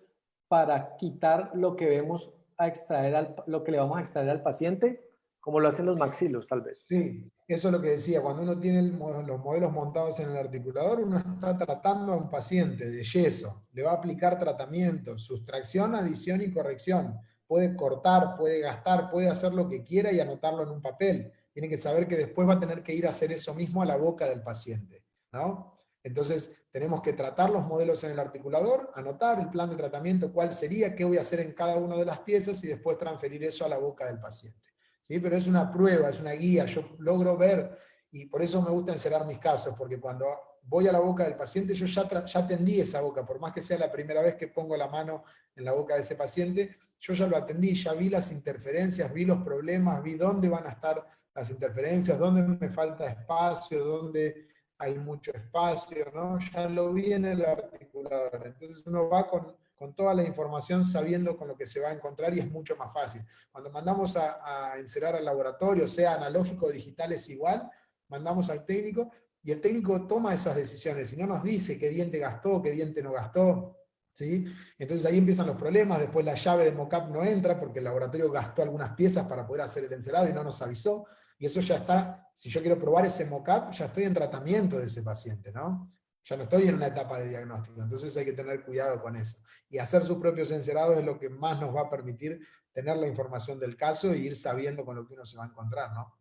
[SPEAKER 2] para quitar lo que vemos a extraer, lo que le vamos a extraer al paciente? Como lo hacen los maxilos, tal vez.
[SPEAKER 1] Sí, eso es lo que decía. Cuando uno tiene los modelos montados en el articulador, uno está tratando a un paciente de yeso. Le va a aplicar tratamientos, sustracción, adición y corrección. Puede cortar, puede gastar, puede hacer lo que quiera y anotarlo en un papel. Tiene que saber que después va a tener que ir a hacer eso mismo a la boca del paciente, ¿no? Entonces, tenemos que tratar los modelos en el articulador, anotar el plan de tratamiento, cuál sería, qué voy a hacer en cada una de las piezas y después transferir eso a la boca del paciente. ¿Sí? Pero es una prueba, es una guía. Yo logro ver Y por eso me gusta encerar mis casos, porque cuando voy a la boca del paciente, yo ya atendí esa boca, por más que sea la primera vez que pongo la mano en la boca de ese paciente, yo ya lo atendí, ya vi las interferencias, vi los problemas, vi dónde van a estar las interferencias, dónde me falta espacio, dónde hay mucho espacio, ¿no? Ya lo vi en el articulador. Entonces uno va con toda la información sabiendo con lo que se va a encontrar y es mucho más fácil. Cuando mandamos a encerar al laboratorio, sea analógico o digital es igual, mandamos al técnico y el técnico toma esas decisiones y no nos dice qué diente gastó, qué diente no gastó, ¿sí? Entonces ahí empiezan los problemas, después la llave de mockup no entra porque el laboratorio gastó algunas piezas para poder hacer el encerado y no nos avisó, y eso ya está, si yo quiero probar ese mockup, ya estoy en tratamiento de ese paciente, ¿no? Ya no estoy en una etapa de diagnóstico, entonces hay que tener cuidado con eso. Y hacer sus propios encerados es lo que más nos va a permitir tener la información del caso e ir sabiendo con lo que uno se va a encontrar, ¿no?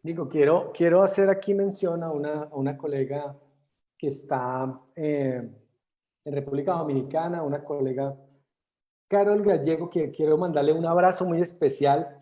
[SPEAKER 2] Nico, quiero hacer aquí mención a una colega que está en República Dominicana, una colega, Carol Gallego, que quiero mandarle un abrazo muy especial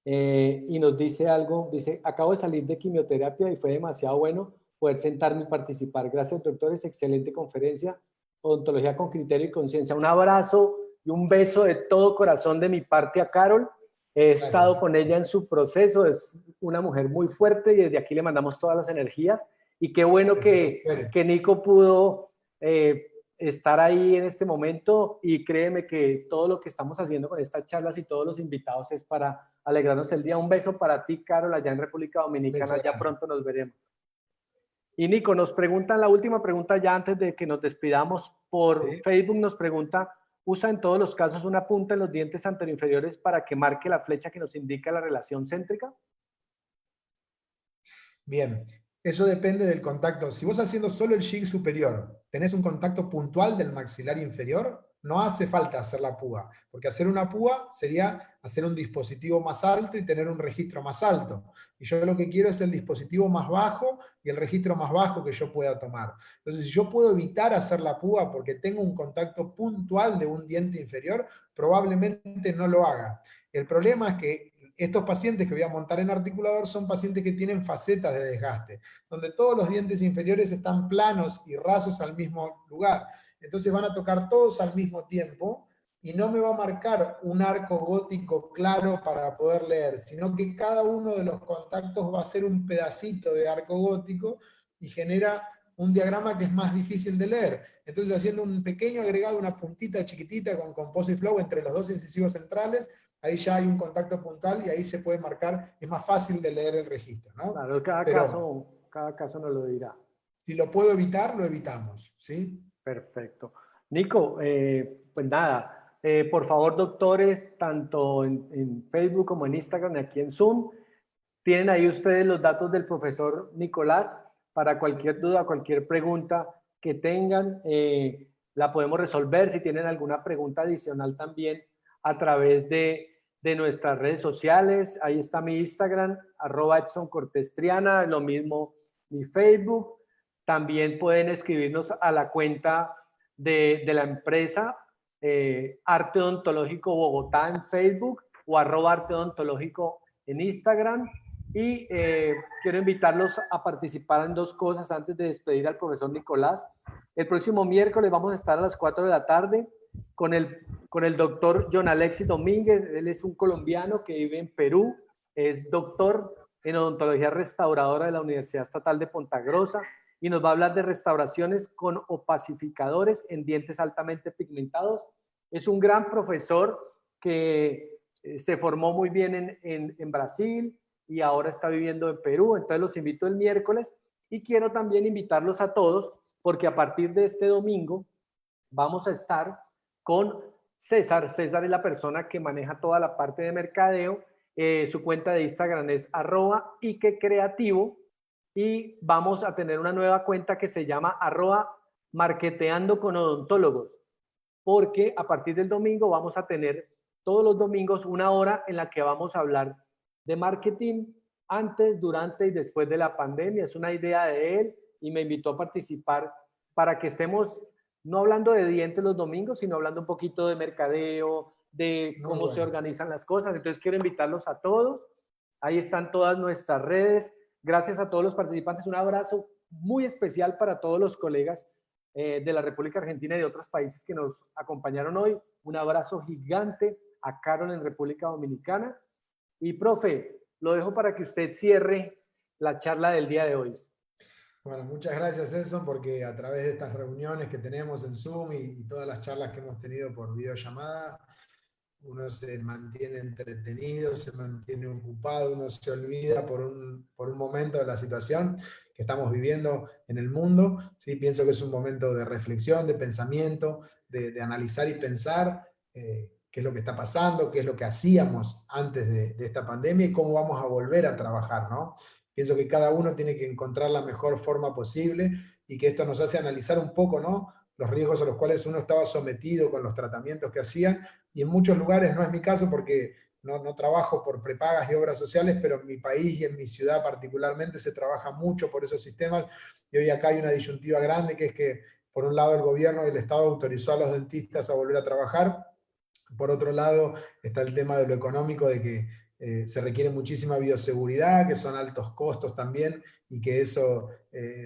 [SPEAKER 2] y nos dice algo, dice, acabo de salir de quimioterapia y fue demasiado bueno poder sentarme y participar. Gracias, doctores, excelente conferencia, odontología con criterio y conciencia. Un abrazo y un beso de todo corazón de mi parte a Carol. He estado con ella en su proceso, es una mujer muy fuerte y desde aquí le mandamos todas las energías. Y qué bueno que Nico pudo estar ahí en este momento y créeme que todo lo que estamos haciendo con estas charlas y todos los invitados es para alegrarnos el día. Un beso para ti, Carol, allá en República Dominicana, ya pronto nos veremos. Y Nico, nos preguntan la última pregunta ya antes de que nos despidamos por Facebook, nos pregunta, ¿usa en todos los casos una punta en los dientes anteroinferiores para que marque la flecha que nos indica la relación céntrica?
[SPEAKER 1] Bien, eso depende del contacto. Si vos haciendo solo el jig superior, tenés un contacto puntual del maxilar inferior, no hace falta hacer la púa, porque hacer una púa sería hacer un dispositivo más alto y tener un registro más alto. Y yo lo que quiero es el dispositivo más bajo y el registro más bajo que yo pueda tomar. Entonces, si yo puedo evitar hacer la púa porque tengo un contacto puntual de un diente inferior, probablemente no lo haga. El problema es que estos pacientes que voy a montar en articulador son pacientes que tienen facetas de desgaste, donde todos los dientes inferiores están planos y rasos al mismo lugar. Entonces van a tocar todos al mismo tiempo y no me va a marcar un arco gótico claro para poder leer, sino que cada uno de los contactos va a ser un pedacito de arco gótico y genera un diagrama que es más difícil de leer. Entonces haciendo un pequeño agregado, una puntita chiquitita con Composite Flow entre los dos incisivos centrales, ahí ya hay un contacto puntual y ahí se puede marcar, es más fácil de leer el registro, ¿no?
[SPEAKER 2] Claro, cada caso nos lo dirá.
[SPEAKER 1] Si lo puedo evitar, lo evitamos, ¿sí?
[SPEAKER 2] Perfecto. Nico, pues nada, por favor, doctores, tanto en Facebook como en Instagram y aquí en Zoom, tienen ahí ustedes los datos del profesor Nicolás para cualquier duda, cualquier pregunta que tengan, la podemos resolver. Si tienen alguna pregunta adicional también a través de nuestras redes sociales, ahí está mi Instagram, @EdsonCortestriana, lo mismo mi Facebook. También pueden escribirnos a la cuenta de la empresa Arte Odontológico Bogotá en Facebook o @Arte Odontológico en Instagram. Y quiero invitarlos a participar en dos cosas antes de despedir al profesor Nicolás. El próximo miércoles vamos a estar a las 4 de la tarde con el doctor John Alexis Domínguez. Él es un colombiano que vive en Perú, es doctor en odontología restauradora de la Universidad Estatal de Ponta Grossa y nos va a hablar de restauraciones con opacificadores en dientes altamente pigmentados. Es un gran profesor que se formó muy bien en Brasil y ahora está viviendo en Perú. Entonces los invito el miércoles y quiero también invitarlos a todos porque a partir de este domingo vamos a estar con César. César es la persona que maneja toda la parte de mercadeo. Su cuenta de Instagram es @IqueCreativo y vamos a tener una nueva cuenta que se llama @Marketeando con Odontólogos, porque a partir del domingo vamos a tener todos los domingos una hora en la que vamos a hablar de marketing antes, durante y después de la pandemia. Es una idea de él y me invitó a participar para que estemos no hablando de dientes los domingos, sino hablando un poquito de mercadeo, de cómo se organizan las cosas. Entonces quiero invitarlos a todos. Ahí están todas nuestras redes. Gracias a todos los participantes. Un abrazo muy especial para todos los colegas de la República Argentina y de otros países que nos acompañaron hoy. Un abrazo gigante a Carol en República Dominicana. Y profe, lo dejo para que usted cierre la charla del día de hoy.
[SPEAKER 1] Bueno, muchas gracias, Edson, porque a través de estas reuniones que tenemos en Zoom y todas las charlas que hemos tenido por videollamada, uno se mantiene entretenido, se mantiene ocupado, uno se olvida por un momento de la situación que estamos viviendo en el mundo. ¿Sí? Pienso que es un momento de reflexión, de pensamiento, de analizar y pensar qué es lo que está pasando, qué es lo que hacíamos antes de esta pandemia y cómo vamos a volver a trabajar, ¿no? Pienso que cada uno tiene que encontrar la mejor forma posible y que esto nos hace analizar un poco, ¿no?, los riesgos a los cuales uno estaba sometido con los tratamientos que hacían, y en muchos lugares, no es mi caso porque no trabajo por prepagas y obras sociales, pero en mi país y en mi ciudad particularmente se trabaja mucho por esos sistemas, y hoy acá hay una disyuntiva grande, que es que por un lado el gobierno y el Estado autorizó a los dentistas a volver a trabajar, por otro lado está el tema de lo económico, de que se requiere muchísima bioseguridad, que son altos costos también, y que eso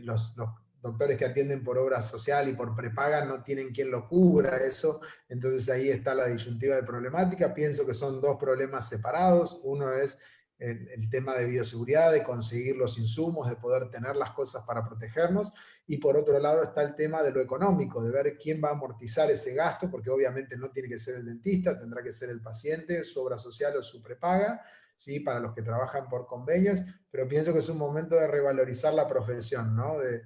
[SPEAKER 1] los doctores que atienden por obra social y por prepaga no tienen quien lo cubra eso, entonces ahí está la disyuntiva de problemática. Pienso que son dos problemas separados. Uno es el tema de bioseguridad, de conseguir los insumos, de poder tener las cosas para protegernos, y por otro lado está el tema de lo económico, de ver quién va a amortizar ese gasto, porque obviamente no tiene que ser el dentista, tendrá que ser el paciente, su obra social o su prepaga, ¿sí?, para los que trabajan por convenios, pero pienso que es un momento de revalorizar la profesión, ¿no?, de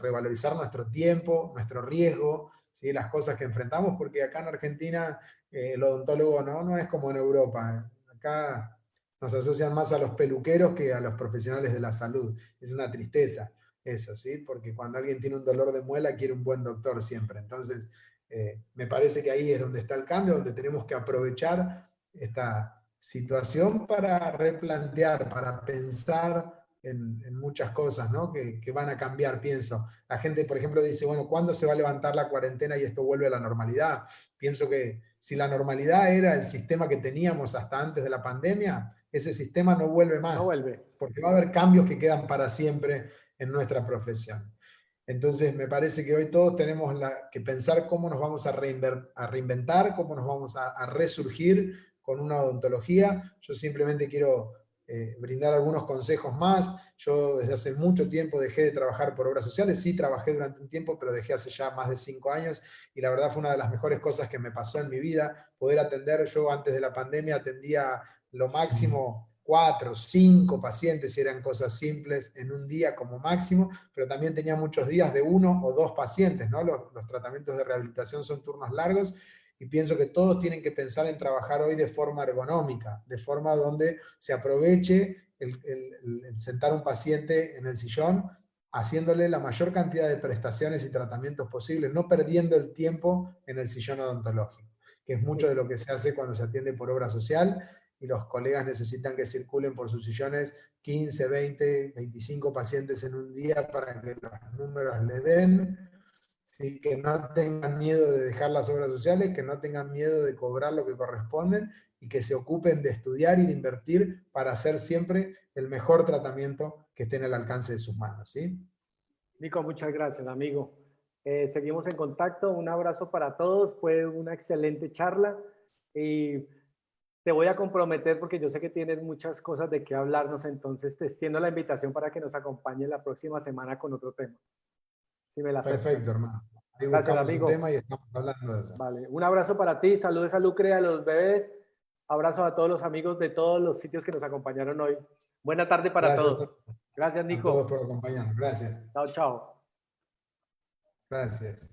[SPEAKER 1] revalorizar nuestro tiempo, nuestro riesgo, ¿sí?, las cosas que enfrentamos, porque acá en Argentina el odontólogo no es como en Europa. Acá nos asocian más a los peluqueros que a los profesionales de la salud. Es una tristeza eso, ¿sí? Porque cuando alguien tiene un dolor de muela quiere un buen doctor siempre. Entonces, me parece que ahí es donde está el cambio, donde tenemos que aprovechar esta situación para replantear, para pensar en muchas cosas, ¿no?, que van a cambiar, pienso. La gente, por ejemplo, dice, bueno, ¿cuándo se va a levantar la cuarentena y esto vuelve a la normalidad? Pienso que si la normalidad era el sistema que teníamos hasta antes de la pandemia, ese sistema no vuelve más,
[SPEAKER 2] No vuelve.
[SPEAKER 1] porque va a haber cambios que quedan para siempre en nuestra profesión. Entonces, me parece que hoy todos tenemos que pensar cómo nos vamos a reinventar, cómo nos vamos a resurgir con una odontología. Yo simplemente quiero brindar algunos consejos más. Yo desde hace mucho tiempo dejé de trabajar por obras sociales, sí trabajé durante un tiempo, pero dejé hace ya más de 5 años, y la verdad fue una de las mejores cosas que me pasó en mi vida, poder atender. Yo antes de la pandemia atendía lo máximo 4, 5 pacientes, si eran cosas simples, en un día como máximo, pero también tenía muchos días de 1 o 2 pacientes, ¿no? Los tratamientos de rehabilitación son turnos largos, y pienso que todos tienen que pensar en trabajar hoy de forma ergonómica, de forma donde se aproveche el sentar un paciente en el sillón, haciéndole la mayor cantidad de prestaciones y tratamientos posibles, no perdiendo el tiempo en el sillón odontológico, que es mucho de lo que se hace cuando se atiende por obra social, y los colegas necesitan que circulen por sus sillones 15, 20, 25 pacientes en un día para que los números le den, ¿sí?, que no tengan miedo de dejar las obras sociales, que no tengan miedo de cobrar lo que corresponden, y que se ocupen de estudiar y de invertir para hacer siempre el mejor tratamiento que esté en el alcance de sus manos, ¿sí?
[SPEAKER 2] Nico, muchas gracias, amigo. Seguimos en contacto. Un abrazo para todos. Fue una excelente charla y te voy a comprometer, porque yo sé que tienes muchas cosas de qué hablarnos, entonces te extiendo la invitación para que nos acompañes la próxima semana con otro tema, si me la aceptas.
[SPEAKER 1] Perfecto, hermano. Ahí
[SPEAKER 2] Gracias,
[SPEAKER 1] buscamos
[SPEAKER 2] amigo.
[SPEAKER 1] un tema y estamos hablando de eso.
[SPEAKER 2] Vale, un abrazo para ti, saludos a Lucre, a los bebés, abrazo a todos los amigos de todos los sitios que nos acompañaron hoy. Buena tarde para
[SPEAKER 1] Gracias
[SPEAKER 2] todos. Gracias,
[SPEAKER 1] a
[SPEAKER 2] Nico.
[SPEAKER 1] todos por acompañarnos. Gracias.
[SPEAKER 2] Chao, chao.
[SPEAKER 1] Gracias.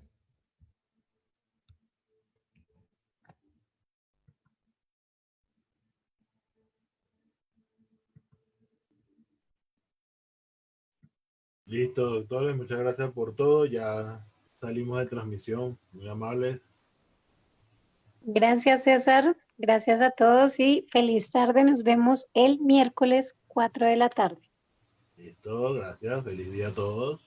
[SPEAKER 3] Listo, doctores, muchas gracias por todo. Ya salimos de transmisión, muy amables.
[SPEAKER 4] Gracias, César. Gracias a todos y feliz tarde. Nos vemos el miércoles 4 de la tarde.
[SPEAKER 3] Listo, gracias, feliz día a todos.